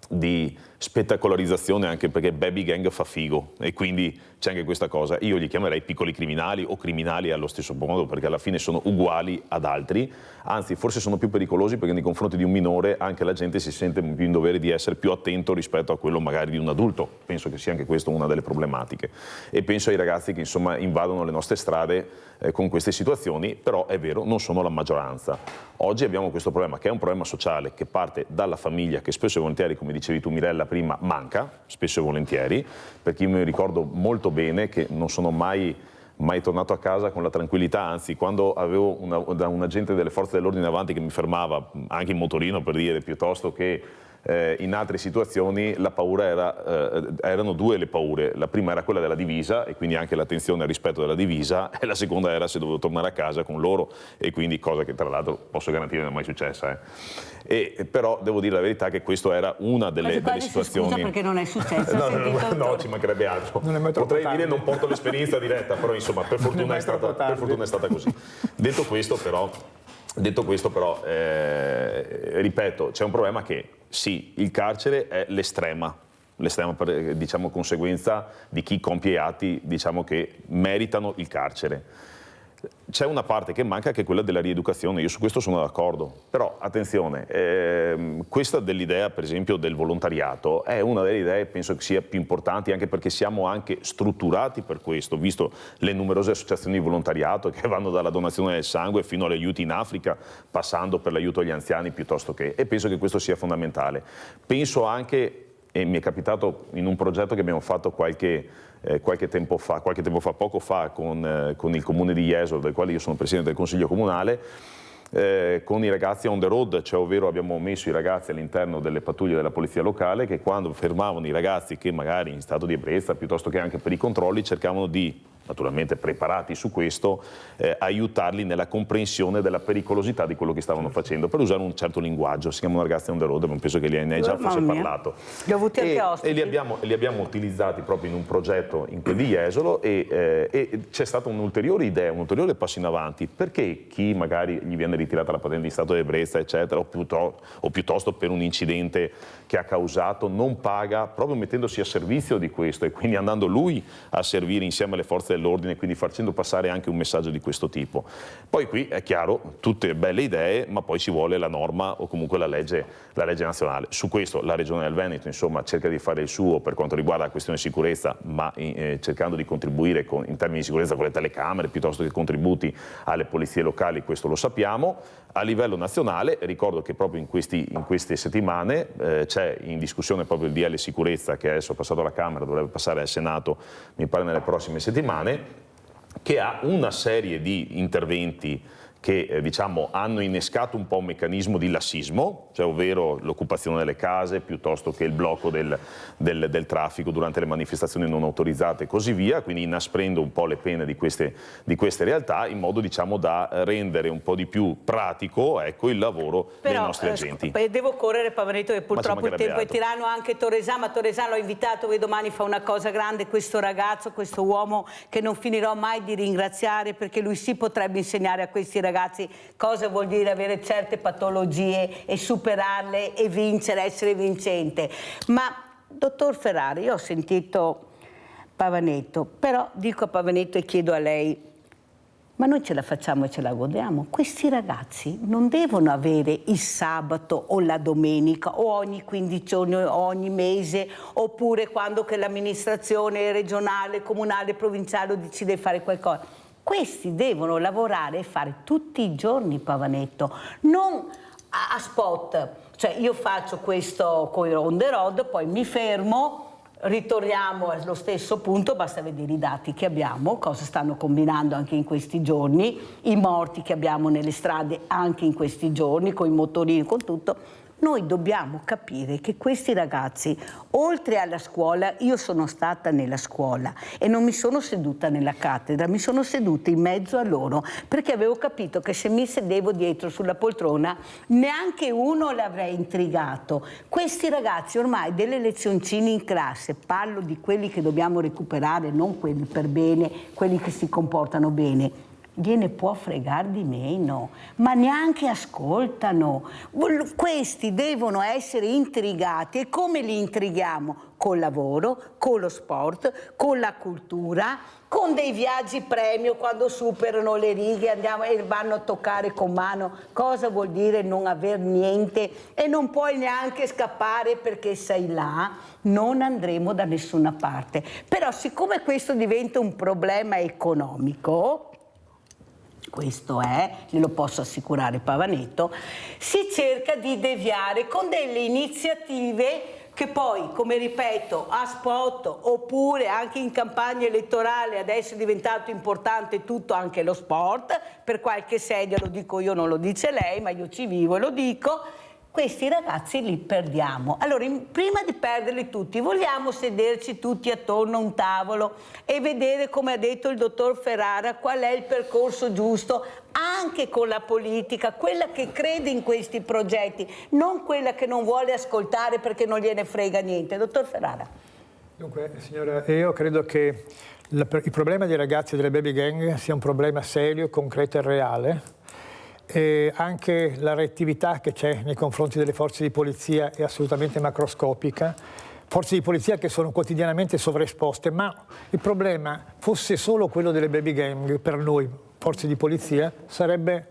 di spettacolarizzazione, anche perché baby gang fa figo e quindi c'è anche questa cosa. Io li chiamerei piccoli criminali o criminali allo stesso modo, perché alla fine sono uguali ad altri, anzi forse sono più pericolosi perché nei confronti di un minore anche la gente si sente più in dovere di essere più attento rispetto a quello magari di un adulto. Penso che sia anche questa una delle problematiche e penso ai ragazzi che insomma invadono le nostre strade con queste situazioni, però è vero, non sono la maggioranza. Oggi abbiamo questo problema che è un problema sociale che parte dalla famiglia, che spesso e volentieri, come dicevi tu Mirella prima, manca, spesso e volentieri, perché io mi ricordo molto bene che non sono mai tornato a casa con la tranquillità, anzi quando avevo un agente delle forze dell'ordine avanti che mi fermava, anche in motorino per dire, piuttosto che in altre situazioni, la paura erano due le paure. La prima era quella della divisa e quindi anche l'attenzione al rispetto della divisa, e la seconda era se dovevo tornare a casa con loro, e quindi cosa che tra l'altro posso garantire non è mai successa. Però devo dire la verità che questa era una delle situazioni. Scusa perché non è successo. No, ci mancherebbe altro. Potrei dire non porto l'esperienza diretta, però insomma per fortuna è stata così. Detto questo però, ripeto, c'è un problema che sì, il carcere è l'estrema diciamo, conseguenza di chi compie atti, diciamo, che meritano il carcere. C'è una parte che manca, che è quella della rieducazione, io su questo sono d'accordo, però attenzione, questa dell'idea per esempio del volontariato è una delle idee, penso che sia più importanti, anche perché siamo anche strutturati per questo, visto le numerose associazioni di volontariato che vanno dalla donazione del sangue fino agli aiuti in Africa, passando per l'aiuto agli anziani piuttosto che, e penso che questo sia fondamentale. Penso anche, e mi è capitato in un progetto che abbiamo fatto qualche tempo fa, poco fa, con il comune di Jesolo, del quale io sono presidente del consiglio comunale, con i ragazzi on the road, cioè ovvero abbiamo messo i ragazzi all'interno delle pattuglie della polizia locale che quando fermavano i ragazzi che magari in stato di ebbrezza, piuttosto che anche per i controlli, cercavano di, naturalmente preparati su questo, aiutarli nella comprensione della pericolosità di quello che stavano facendo, per usare un certo linguaggio. Si chiamano ragazzi on the road, ma penso che ne hai già forse parlato. Li ho avuti anche ospiti. E li abbiamo utilizzati proprio in un progetto in quel di Jesolo e c'è stata un'ulteriore idea, un ulteriore passo in avanti, perché chi magari gli viene ritirata la patente di stato di ebbrezza, eccetera, o piuttosto per un incidente che ha causato, non paga, proprio mettendosi a servizio di questo e quindi andando lui a servire insieme alle forze dell'ordine, quindi facendo passare anche un messaggio di questo tipo. Poi qui è chiaro, tutte belle idee, ma poi ci vuole la norma o comunque la legge nazionale. Su questo la Regione del Veneto insomma cerca di fare il suo per quanto riguarda la questione sicurezza, ma cercando di contribuire in termini di sicurezza con le telecamere piuttosto che contributi alle polizie locali, questo lo sappiamo. A livello nazionale ricordo che proprio in queste settimane c'è in discussione proprio il DL sicurezza, che adesso è passato alla Camera, dovrebbe passare al Senato mi pare nelle prossime settimane, che ha una serie di interventi che diciamo hanno innescato un po' un meccanismo di lassismo, cioè ovvero l'occupazione delle case piuttosto che il blocco del traffico durante le manifestazioni non autorizzate e così via, quindi inasprendo un po' le pene di queste realtà in modo diciamo da rendere un po' di più pratico il lavoro dei nostri agenti. Devo correre Pavaneto, che purtroppo il tempo è tiranno, anche Torresano, ma Torresano l'ho invitato, che domani fa una cosa grande, questo ragazzo, questo uomo che non finirò mai di ringraziare, perché lui sì potrebbe insegnare a questi ragazzi cosa vuol dire avere certe patologie e superarle e vincere, essere vincente. Ma dottor Ferrari, io ho sentito Pavanetto, però dico a Pavanetto e chiedo a lei, ma noi ce la facciamo e ce la godiamo? Questi ragazzi non devono avere il sabato o la domenica o ogni 15 giorni o ogni mese, oppure quando che l'amministrazione regionale, comunale, provinciale decide di fare qualcosa. Questi devono lavorare e fare tutti i giorni, Pavanetto, non a spot. Cioè io faccio questo con on the road, poi mi fermo, ritorniamo allo stesso punto, basta vedere i dati che abbiamo, cosa stanno combinando anche in questi giorni, i morti che abbiamo nelle strade anche in questi giorni, con i motorini, con tutto. Noi dobbiamo capire che questi ragazzi, oltre alla scuola, io sono stata nella scuola e non mi sono seduta nella cattedra, mi sono seduta in mezzo a loro, perché avevo capito che se mi sedevo dietro sulla poltrona neanche uno l'avrei intrigato. Questi ragazzi ormai delle lezioncine in classe, parlo di quelli che dobbiamo recuperare, non quelli per bene, quelli che si comportano bene, gliene può fregare di meno, ma neanche ascoltano. Questi devono essere intrigati, e come li intrighiamo? Col lavoro, con lo sport, con la cultura, con dei viaggi premio quando superano le righe, andiamo e vanno a toccare con mano cosa vuol dire non aver niente e non puoi neanche scappare perché sei là. Non andremo da nessuna parte. Però siccome questo diventa un problema economico, questo è, glielo posso assicurare Pavanetto, si cerca di deviare con delle iniziative che poi, come ripeto, a spot oppure anche in campagna elettorale adesso è diventato importante tutto, anche lo sport, per qualche sedia, lo dico io, non lo dice lei, ma io ci vivo e lo dico, questi ragazzi li perdiamo. Allora, prima di perderli tutti, vogliamo sederci tutti attorno a un tavolo e vedere, come ha detto il dottor Ferrara, qual è il percorso giusto, anche con la politica, quella che crede in questi progetti, non quella che non vuole ascoltare perché non gliene frega niente. Dottor Ferrara. Dunque, signora, io credo che il problema dei ragazzi delle baby gang sia un problema serio, concreto e reale. E anche la reattività che c'è nei confronti delle forze di polizia è assolutamente macroscopica. Forze di polizia che sono quotidianamente sovraesposte, ma il problema fosse solo quello delle baby gang, per noi forze di polizia, sarebbe,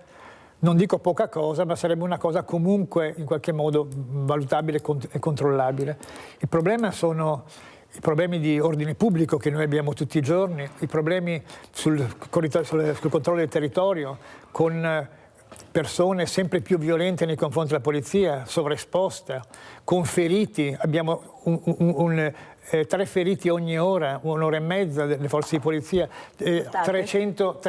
non dico poca cosa, ma sarebbe una cosa comunque in qualche modo valutabile e controllabile. Il problema sono i problemi di ordine pubblico che noi abbiamo tutti i giorni, i problemi sul controllo del territorio, con persone sempre più violente nei confronti della polizia, sovraesposta, con feriti, abbiamo 3 feriti ogni ora, un'ora e mezza delle forze di polizia, 300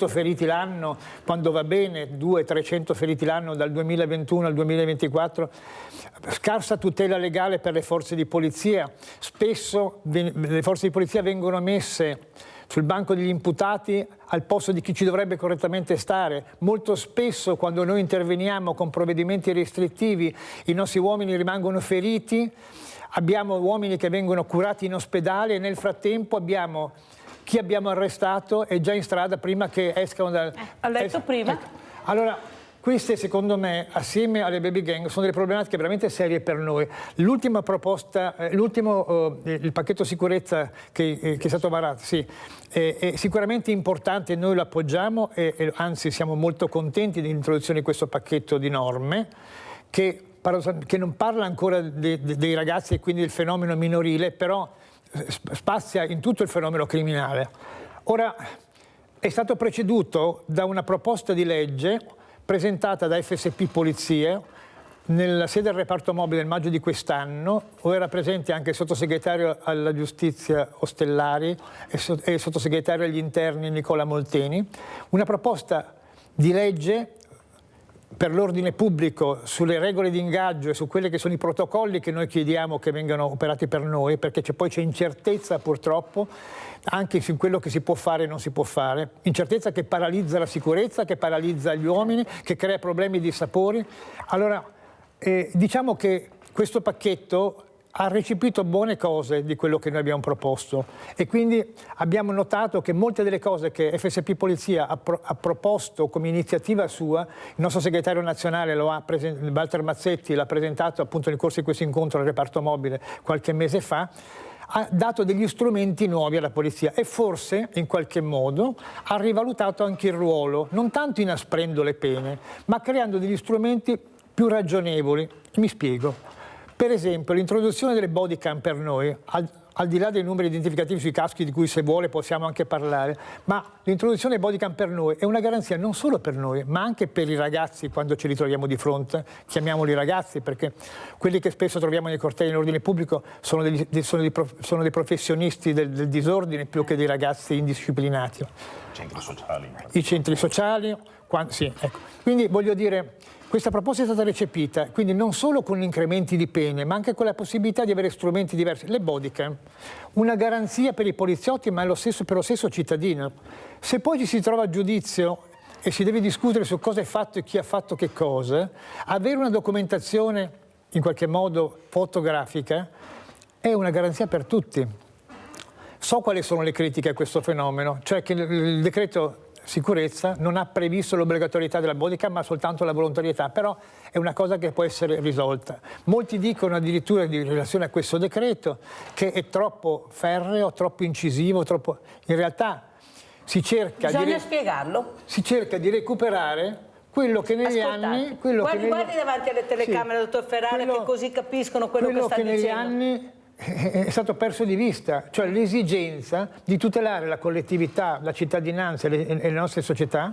feriti l'anno, quando va bene, 200-300 feriti l'anno dal 2021 al 2024, scarsa tutela legale per le forze di polizia, spesso le forze di polizia vengono messe sul banco degli imputati al posto di chi ci dovrebbe correttamente stare. Molto spesso quando noi interveniamo con provvedimenti restrittivi i nostri uomini rimangono feriti, abbiamo uomini che vengono curati in ospedale e nel frattempo abbiamo chi abbiamo arrestato è già in strada prima che escano dal... Ho letto prima. Allora, queste secondo me, assieme alle baby gang, sono delle problematiche veramente serie per noi. L'ultima proposta, il pacchetto sicurezza che è stato varato, sì, è sicuramente importante, noi lo appoggiamo e anzi siamo molto contenti dell'introduzione di questo pacchetto di norme che non parla ancora dei ragazzi e quindi del fenomeno minorile, però spazia in tutto il fenomeno criminale. Ora, è stato preceduto da una proposta di legge presentata da FSP Polizie nella sede del reparto mobile nel maggio di quest'anno, dove era presente anche il sottosegretario alla giustizia Ostellari e il sottosegretario agli interni Nicola Molteni, una proposta di legge per l'ordine pubblico sulle regole di ingaggio e su quelli che sono i protocolli che noi chiediamo che vengano operati per noi, perché poi c'è incertezza purtroppo anche su quello che si può fare e non si può fare, incertezza che paralizza la sicurezza, che paralizza gli uomini, che crea problemi di sapori. Allora, diciamo che questo pacchetto ha recepito buone cose di quello che noi abbiamo proposto e quindi abbiamo notato che molte delle cose che FSP Polizia ha proposto come iniziativa sua, il nostro segretario nazionale Walter Mazzetti l'ha presentato appunto nel corso di questo incontro al reparto mobile qualche mese fa, ha dato degli strumenti nuovi alla polizia e forse in qualche modo ha rivalutato anche il ruolo, non tanto inasprendo le pene, ma creando degli strumenti più ragionevoli. Mi spiego. Per esempio l'introduzione delle body cam per noi, al di là dei numeri identificativi sui caschi di cui se vuole possiamo anche parlare, ma l'introduzione dei body cam per noi è una garanzia non solo per noi, ma anche per i ragazzi quando ci ritroviamo di fronte, chiamiamoli ragazzi perché quelli che spesso troviamo nei cortei in ordine pubblico sono dei professionisti del disordine più che dei ragazzi indisciplinati. Centri sociali. I centri sociali, sì, ecco. Quindi voglio dire, questa proposta è stata recepita, quindi non solo con incrementi di pene, ma anche con la possibilità di avere strumenti diversi. Le body cam, una garanzia per i poliziotti, ma per lo stesso cittadino. Se poi ci si trova a giudizio e si deve discutere su cosa è fatto e chi ha fatto che cosa, avere una documentazione in qualche modo fotografica è una garanzia per tutti. So quali sono le critiche a questo fenomeno, cioè che il decreto sicurezza non ha previsto l'obbligatorietà della bodycam ma soltanto la volontarietà, però è una cosa che può essere risolta. Molti dicono addirittura in relazione a questo decreto che è troppo ferreo, troppo incisivo, troppo... In realtà si cerca spiegarlo. Si cerca di recuperare quello che negli anni... Guardi davanti alle telecamere, dottor Ferrara, che così capiscono quello che sta dicendo. Negli anni è stato perso di vista, cioè l'esigenza di tutelare la collettività, la cittadinanza e le nostre società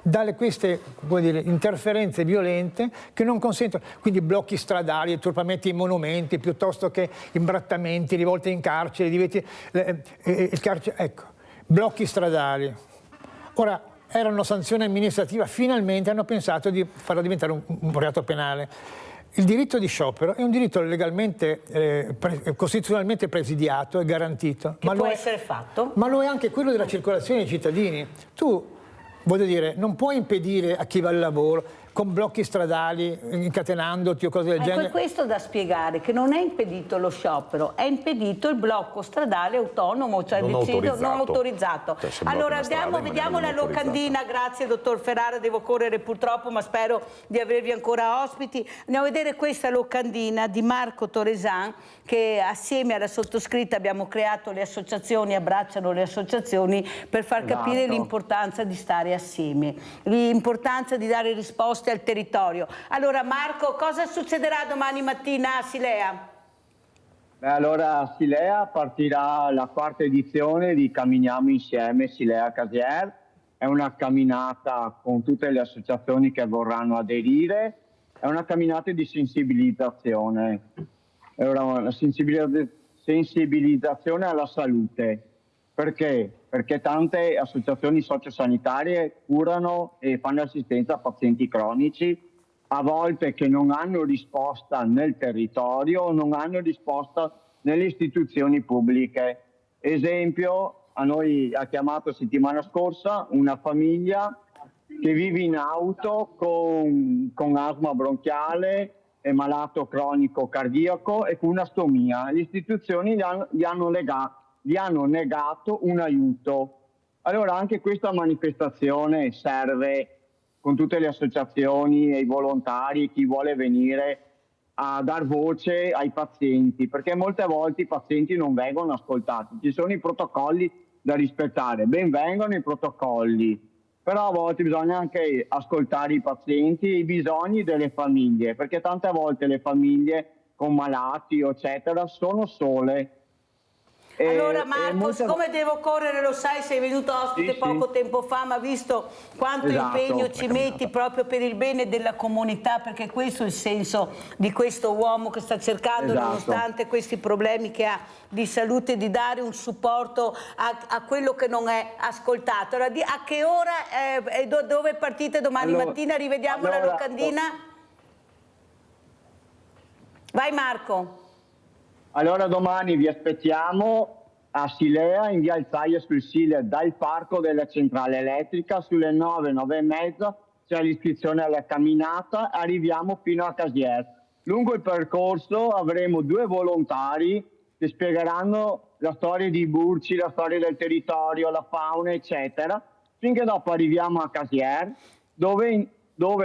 dalle queste interferenze violente che non consentono, quindi blocchi stradali, deturpamenti in monumenti, piuttosto che imbrattamenti, rivolte in carcere, ecco, blocchi stradali. Ora, era una sanzione amministrativa, finalmente hanno pensato di farla diventare un reato penale. Il diritto di sciopero è un diritto legalmente, costituzionalmente presidiato e garantito. Che può essere fatto. Ma lo è anche quello della circolazione dei cittadini. Tu, voglio dire, non puoi impedire a chi va al lavoro con blocchi stradali, incatenandoti o cose del genere. Ecco, questo da spiegare, che non è impedito lo sciopero, è impedito il blocco stradale autonomo, cioè non autorizzato. Cioè, allora vediamo la locandina, grazie dottor Ferrara, devo correre purtroppo, ma spero di avervi ancora ospiti. Andiamo a vedere questa locandina di Marco Toresan, che assieme alla sottoscritta abbiamo creato le associazioni, abbracciano le associazioni per far capire l'importanza di stare assieme, l'importanza di dare risposte al territorio. Allora Marco, cosa succederà domani mattina a Silea? Allora a Silea partirà la quarta edizione di Camminiamo Insieme Silea Casier. È una camminata con tutte le associazioni che vorranno aderire, è una camminata di sensibilizzazione, è una sensibilizzazione alla salute. Perché? Perché tante associazioni sociosanitarie curano e fanno assistenza a pazienti cronici, a volte che non hanno risposta nel territorio, non hanno risposta nelle istituzioni pubbliche. Esempio, a noi ha chiamato settimana scorsa una famiglia che vive in auto con asma bronchiale, è malato cronico cardiaco e con una stomia. Le istituzioni gli hanno negato un aiuto. Allora anche questa manifestazione serve, con tutte le associazioni e i volontari, chi vuole venire a dar voce ai pazienti, perché molte volte i pazienti non vengono ascoltati. Ci sono i protocolli da rispettare, ben vengono i protocolli, però a volte bisogna anche ascoltare i pazienti e i bisogni delle famiglie, perché tante volte le famiglie con malati eccetera sono sole. Allora Marco, siccome devo correre, lo sai, sei venuto ospite poco tempo fa, ma visto quanto impegno ci metti proprio per il bene della comunità, perché questo è il senso di questo uomo che sta cercando, nonostante questi problemi che ha di salute, di dare un supporto a quello che non è ascoltato. Allora, a che ora e dove partite domani mattina? Rivediamo la locandina. Vai Marco. Allora domani vi aspettiamo a Silea, in via Alzaia sul Sile, dal parco della centrale elettrica, sulle 9, 9 e mezza, c'è l'iscrizione alla camminata, arriviamo fino a Casier. Lungo il percorso avremo 2 volontari che spiegheranno la storia di Burci, la storia del territorio, la fauna, eccetera, finché dopo arriviamo a Casier, dove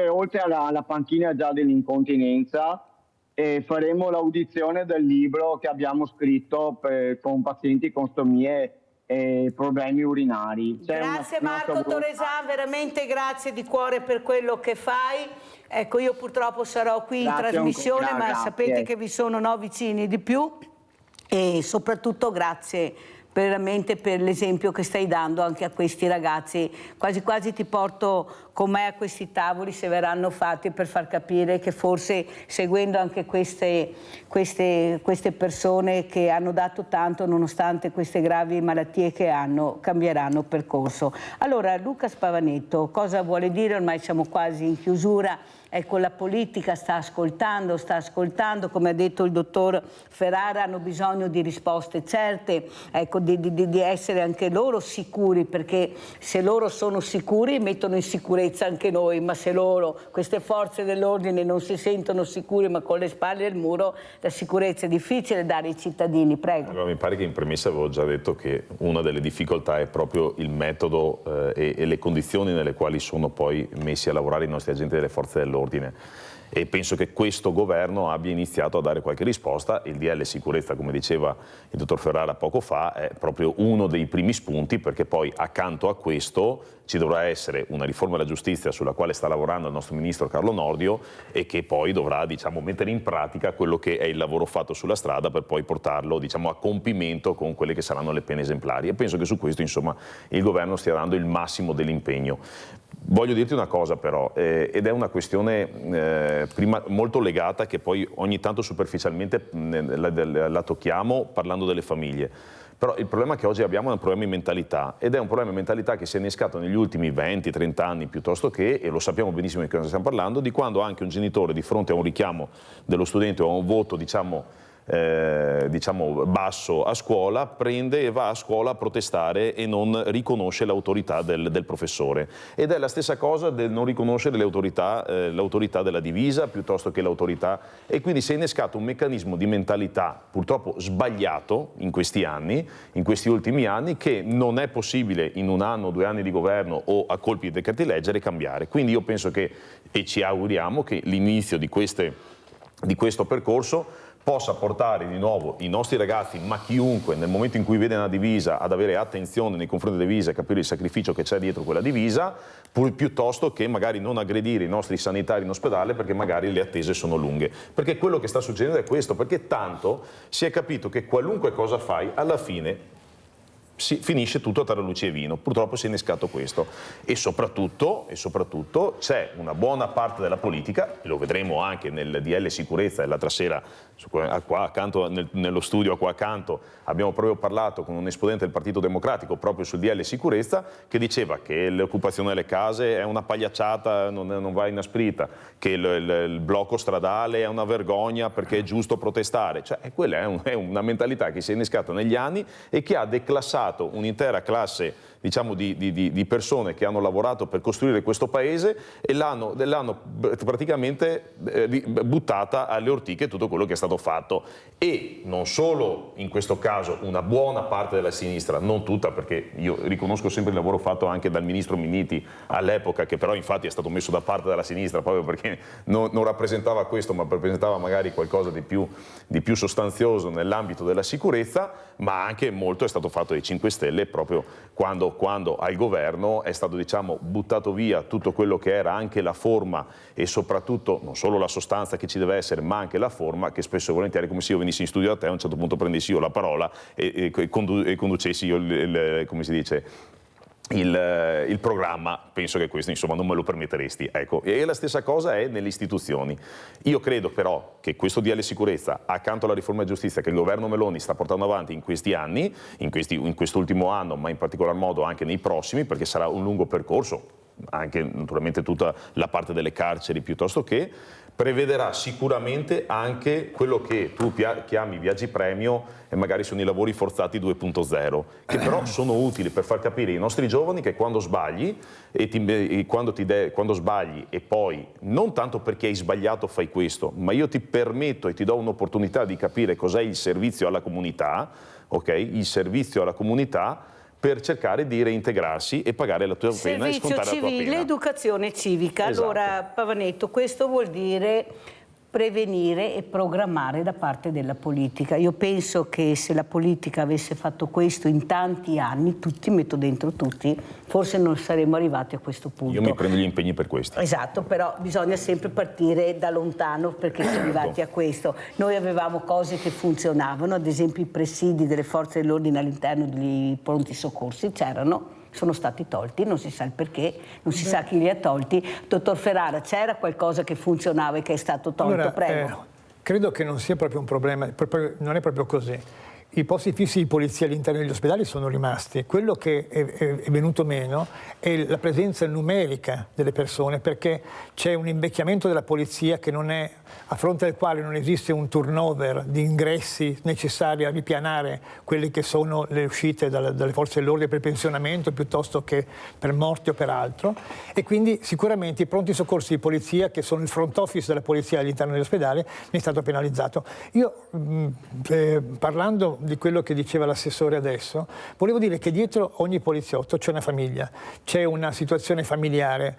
oltre alla panchina già dell'incontinenza, e faremo l'audizione del libro che abbiamo scritto con pazienti con stomie e problemi urinari. Grazie Marco Toresan, veramente grazie di cuore per quello che fai. Ecco, io purtroppo sarò qui in trasmissione, ma sapete che vi sono 9 vicini di più e soprattutto grazie veramente per l'esempio che stai dando anche a questi ragazzi. Quasi quasi ti porto con me a questi tavoli, se verranno fatti, per far capire che forse seguendo anche queste persone che hanno dato tanto nonostante queste gravi malattie che hanno, cambieranno percorso. Allora Luca Spavanetto, cosa vuole dire? Ormai siamo quasi in chiusura. ecco, la politica sta ascoltando, come ha detto il dottor Ferrara, hanno bisogno di risposte certe, ecco, di essere anche loro sicuri, perché se loro sono sicuri mettono in sicurezza anche noi, ma se loro, queste forze dell'ordine, non si sentono sicuri ma con le spalle al muro, la sicurezza è difficile dare ai cittadini. Prego. Allora, mi pare che in premessa avevo già detto che una delle difficoltà è proprio il metodo e le condizioni nelle quali sono poi messi a lavorare i nostri agenti delle forze dell'ordine. E penso che questo governo abbia iniziato a dare qualche risposta. Il DL Sicurezza, come diceva il dottor Ferrara poco fa, è proprio uno dei primi spunti, perché poi accanto a questo ci dovrà essere una riforma della giustizia sulla quale sta lavorando il nostro ministro Carlo Nordio e che poi dovrà, diciamo, mettere in pratica quello che è il lavoro fatto sulla strada per poi portarlo, diciamo, a compimento con quelle che saranno le pene esemplari. E penso che su questo, insomma, il governo stia dando il massimo dell'impegno. Voglio dirti una cosa però, ed è una questione prima molto legata, che poi ogni tanto superficialmente la tocchiamo parlando delle famiglie. Però il problema che oggi abbiamo è un problema di mentalità, ed è un problema di mentalità che si è innescato negli ultimi 20-30 anni, piuttosto che, e lo sappiamo benissimo di cosa stiamo parlando, di quando anche un genitore di fronte a un richiamo dello studente o a un voto, diciamo basso a scuola, prende e va a scuola a protestare e non riconosce l'autorità del professore. Ed è la stessa cosa del non riconoscere l'autorità della divisa piuttosto che l'autorità, e quindi si è innescato un meccanismo di mentalità purtroppo sbagliato in questi anni, in questi ultimi anni, che non è possibile in 1 anno o 2 anni di governo o a colpi di decreti legge cambiare. Quindi io penso che, e ci auguriamo che l'inizio di questo percorso possa portare di nuovo i nostri ragazzi, ma chiunque, nel momento in cui vede una divisa, ad avere attenzione nei confronti della divisa e capire il sacrificio che c'è dietro quella divisa, piuttosto che magari non aggredire i nostri sanitari in ospedale perché magari le attese sono lunghe. Perché quello che sta succedendo è questo, perché tanto si è capito che qualunque cosa fai, alla fine finisce tutto tra luce e vino. Purtroppo si è innescato questo, e soprattutto c'è una buona parte della politica, lo vedremo anche nel DL Sicurezza, e l'altra sera qua accanto, nello studio qua accanto, abbiamo proprio parlato con un esponente del Partito Democratico proprio sul DL Sicurezza, che diceva che l'occupazione delle case è una pagliacciata, non va inasprita, che il blocco stradale è una vergogna perché è giusto protestare. Cioè, quella è una mentalità che si è innescata negli anni e che ha declassato un'intera classe, diciamo, di persone che hanno lavorato per costruire questo paese, e l'hanno praticamente buttata alle ortiche tutto quello che è stato fatto. E non solo in questo caso una buona parte della sinistra, non tutta, perché io riconosco sempre il lavoro fatto anche dal ministro Minniti all'epoca, che però infatti è stato messo da parte dalla sinistra proprio perché non rappresentava questo, ma rappresentava magari qualcosa di più sostanzioso nell'ambito della sicurezza, ma anche molto è stato fatto dai 5 Stelle proprio quando al governo è stato, diciamo, buttato via tutto quello che era anche la forma, e soprattutto non solo la sostanza che ci deve essere, ma anche la forma, che spesso e volentieri, come se io venissi in studio da te, a un certo punto prendessi io la parola e conducessi io come si dice, il programma. Penso che questo, insomma, non me lo permetteresti, ecco. E la stessa cosa è nelle istituzioni. Io credo però che questo DL Sicurezza, accanto alla riforma della giustizia che il governo Meloni sta portando avanti in questi anni, in quest'ultimo anno, ma in particolar modo anche nei prossimi, perché sarà un lungo percorso, anche naturalmente tutta la parte delle carceri, piuttosto che prevederà sicuramente anche quello che tu chiami viaggi premio, e magari sono i lavori forzati 2.0, che però sono utili per far capire ai nostri giovani che quando sbagli, quando sbagli e poi non tanto perché hai sbagliato fai questo, ma io ti permetto e ti do un'opportunità di capire cos'è il servizio alla comunità, ok? Il servizio alla comunità, per cercare di reintegrarsi e pagare la tua pena e scontare la tua pena. Servizio civile, educazione civica. Esatto. Allora, Pavanetto, questo vuol dire prevenire e programmare da parte della politica. Io penso che se la politica avesse fatto questo in tanti anni, tutti, metto dentro tutti, forse non saremmo arrivati a questo punto. Io mi prendo gli impegni per questo. Esatto, però bisogna sempre partire da lontano perché si è arrivati a questo. Noi avevamo cose che funzionavano, ad esempio i presidi delle forze dell'ordine all'interno degli pronti soccorsi c'erano, sono stati tolti, non si sa il perché, non si sa chi li ha tolti. Dottor Ferrara, c'era qualcosa che funzionava e che è stato tolto? Allora, prego. Credo che non sia proprio un problema, non è proprio così. I posti fissi di polizia all'interno degli ospedali sono rimasti. Quello che è venuto meno è la presenza numerica delle persone, perché c'è un invecchiamento della polizia che non è, a fronte del quale non esiste un turnover di ingressi necessari a ripianare quelle che sono le uscite dalle forze dell'ordine per pensionamento piuttosto che per morte o per altro, e quindi sicuramente i pronti soccorsi di polizia, che sono il front office della polizia all'interno dell'ospedale, ne è stato penalizzato. Io parlando di quello che diceva l'assessore adesso, volevo dire che dietro ogni poliziotto c'è una famiglia, c'è una situazione familiare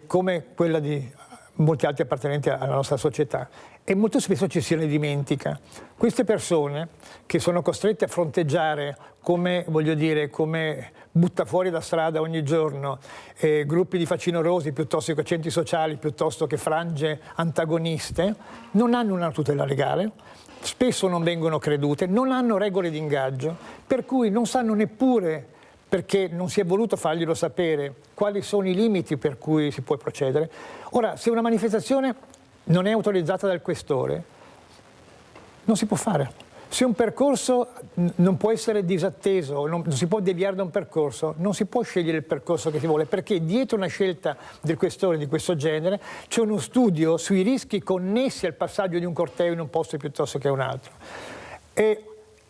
come quella di molti altri appartenenti alla nostra società, e molto spesso ci se ne dimentica. Queste persone che sono costrette a fronteggiare come, voglio dire, come butta fuori da strada ogni giorno gruppi di facinorosi piuttosto che centri sociali, piuttosto che frange antagoniste, non hanno una tutela legale, spesso non vengono credute, non hanno regole di ingaggio, per cui non sanno neppure, perché non si è voluto farglielo sapere, quali sono i limiti per cui si può procedere. Ora, se una manifestazione non è autorizzata dal questore, non si può fare. Se un percorso non può essere disatteso, non si può deviare da un percorso, non si può scegliere il percorso che si vuole, perché dietro una scelta del questore di questo genere c'è uno studio sui rischi connessi al passaggio di un corteo in un posto piuttosto che un altro. E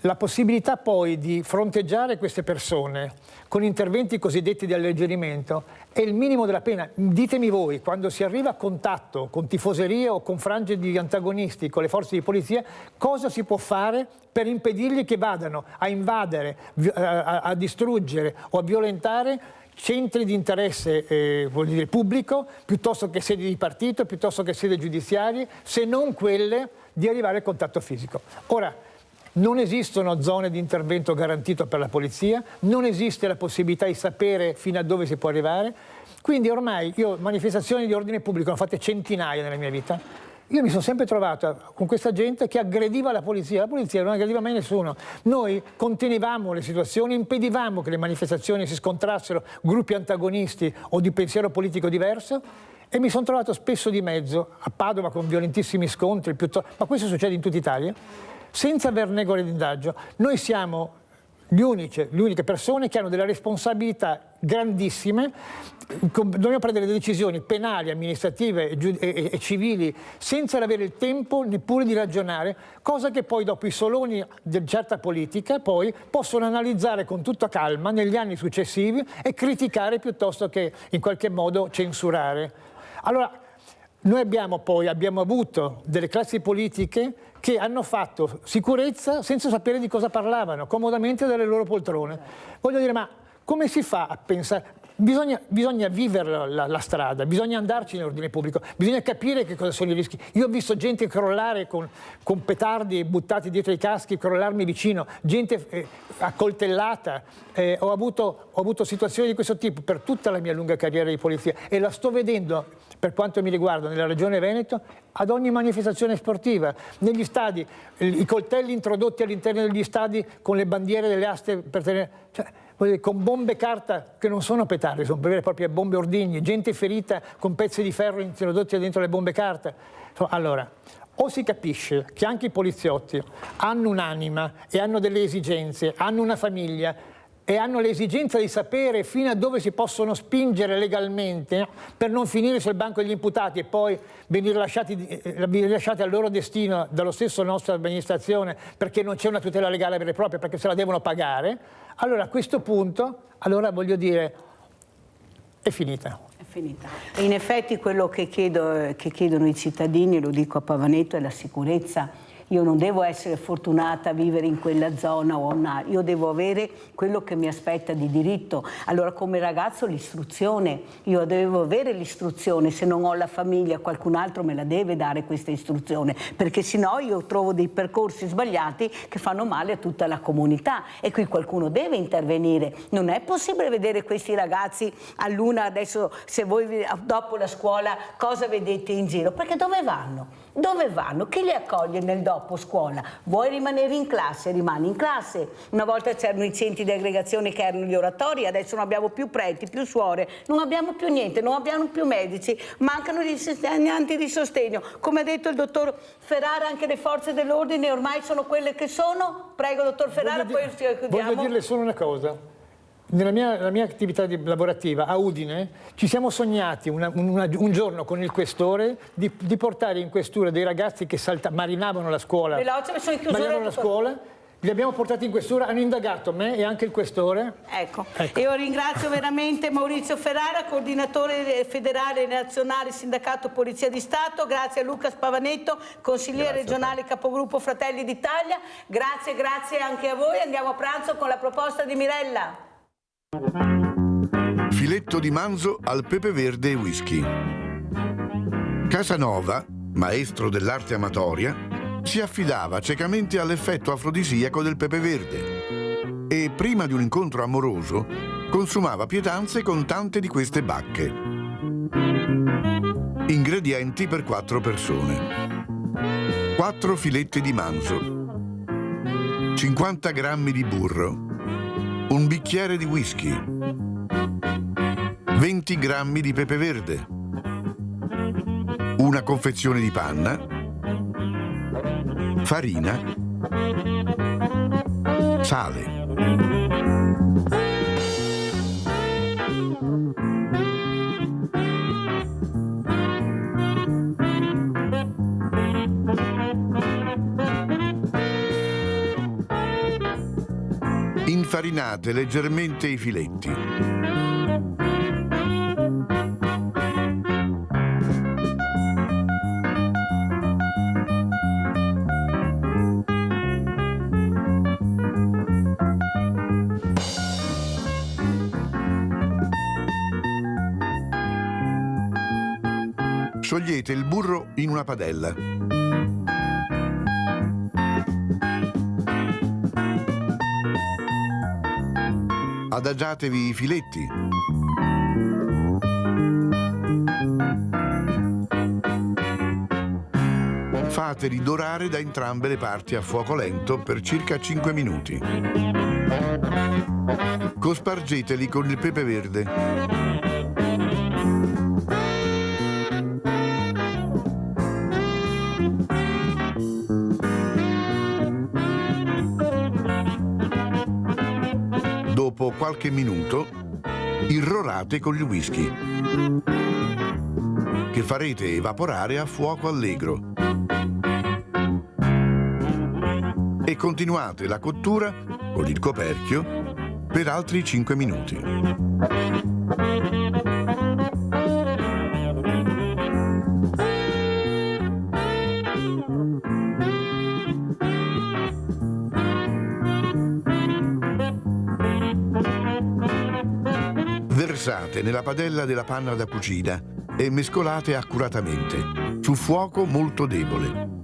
la possibilità poi di fronteggiare queste persone con interventi cosiddetti di alleggerimento è il minimo della pena. Ditemi voi, quando si arriva a contatto con tifoserie o con frange di antagonisti, con le forze di polizia, cosa si può fare per impedirgli che vadano a invadere, a distruggere o a violentare centri di interesse voglio dire, pubblico, piuttosto che sedi di partito, piuttosto che sedi giudiziarie, se non quelle di arrivare al contatto fisico. Ora, non esistono zone di intervento garantito per la polizia, non esiste la possibilità di sapere fino a dove si può arrivare, quindi ormai io manifestazioni di ordine pubblico ne ho fatte centinaia nella mia vita, io mi sono sempre trovato con questa gente che aggrediva la polizia non aggrediva mai nessuno, noi contenevamo le situazioni, impedivamo che le manifestazioni si scontrassero gruppi antagonisti o di pensiero politico diverso, e mi sono trovato spesso di mezzo a Padova con violentissimi scontri, ma questo succede in tutta Italia, senza aver regole di ingaggio. Noi siamo le uniche persone che hanno delle responsabilità grandissime, dobbiamo prendere delle decisioni penali, amministrative e civili senza avere il tempo neppure di ragionare, cosa che poi dopo i soloni di certa politica poi possono analizzare con tutta calma negli anni successivi e criticare piuttosto che in qualche modo censurare. Allora, noi abbiamo avuto delle classi politiche che hanno fatto sicurezza senza sapere di cosa parlavano, comodamente dalle loro poltrone. Voglio dire, ma come si fa a pensare? Bisogna vivere la strada, bisogna andarci nell'ordine pubblico, bisogna capire che cosa sono i rischi. Io ho visto gente crollare con petardi buttati dietro i caschi, crollarmi vicino, gente accoltellata. Ho avuto situazioni di questo tipo per tutta la mia lunga carriera di polizia e la sto vedendo, per quanto mi riguarda, nella Regione Veneto, ad ogni manifestazione sportiva, negli stadi, i coltelli introdotti all'interno degli stadi con le bandiere delle aste per tenere... con bombe carta che non sono petardi, sono vere e proprie bombe ordigni, gente ferita con pezzi di ferro introdotti dentro le bombe carta. Allora, o si capisce che anche i poliziotti hanno un'anima e hanno delle esigenze, hanno una famiglia e hanno l'esigenza di sapere fino a dove si possono spingere legalmente per non finire sul banco degli imputati e poi venire lasciati al loro destino dallo stesso nostra amministrazione perché non c'è una tutela legale vera e propria, perché se la devono pagare, allora a questo punto, voglio dire, è finita. È finita. E in effetti quello che chiedono i cittadini, lo dico a Pavaneto, è la sicurezza. Io non devo essere fortunata a vivere in quella zona io devo avere quello che mi aspetta di diritto. Allora come ragazzo l'istruzione, io devo avere l'istruzione, se non ho la famiglia qualcun altro me la deve dare questa istruzione, perché sennò io trovo dei percorsi sbagliati che fanno male a tutta la comunità e qui qualcuno deve intervenire. Non è possibile vedere questi ragazzi all'una, adesso se voi dopo la scuola cosa vedete in giro, perché dove vanno? Dove vanno? Chi li accoglie nel dopo? dopo scuola. Vuoi rimanere in classe? Rimani in classe. Una volta c'erano i centri di aggregazione che erano gli oratori, adesso non abbiamo più preti, più suore, non abbiamo più niente, non abbiamo più medici, mancano gli insegnanti di sostegno. Come ha detto il dottor Ferrara, anche le forze dell'ordine ormai sono quelle che sono. Prego, dottor Ferrara, poi chiudiamo. Voglio dirle solo una cosa. Nella mia attività lavorativa a Udine ci siamo sognati un giorno con il questore di portare in questura dei ragazzi che marinavano la scuola. Marinavano la scuola. Li abbiamo portati in questura, hanno indagato me e anche il questore. Ecco. Io ringrazio veramente Maurizio Ferrara, coordinatore federale e nazionale Sindacato Polizia di Stato, grazie a Luca Spavanetto, consigliere regionale capogruppo Fratelli d'Italia, grazie anche a voi, andiamo a pranzo con la proposta di Mirella. Filetto di manzo al pepe verde e whisky. Casanova, maestro dell'arte amatoria, si affidava ciecamente all'effetto afrodisiaco del pepe verde e prima di un incontro amoroso consumava pietanze con tante di queste bacche. Ingredienti per 4 persone: 4 filetti di manzo, 50 grammi di burro, un bicchiere di whisky, 20 grammi di pepe verde, una confezione di panna, farina, sale. Infarinate leggermente i filetti. Sciogliete il burro in una padella. Adagiatevi i filetti. Fateli dorare da entrambe le parti a fuoco lento per circa 5 minuti. Cospargeteli con il pepe verde. Dopo qualche minuto, irrorate con il whisky, che farete evaporare a fuoco allegro. E continuate la cottura con il coperchio per altri 5 minuti. Versate nella padella della panna da cucina e mescolate accuratamente, su fuoco molto debole,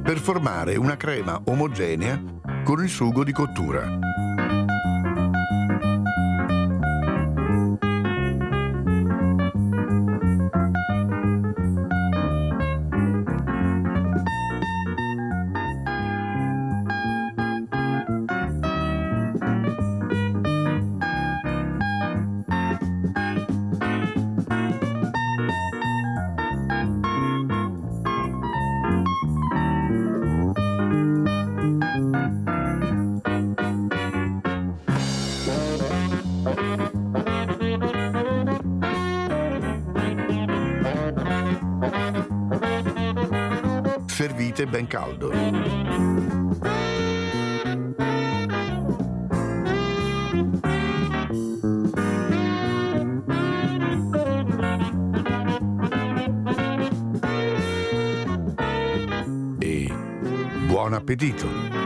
per formare una crema omogenea con il sugo di cottura. Servite ben caldo. E buon appetito!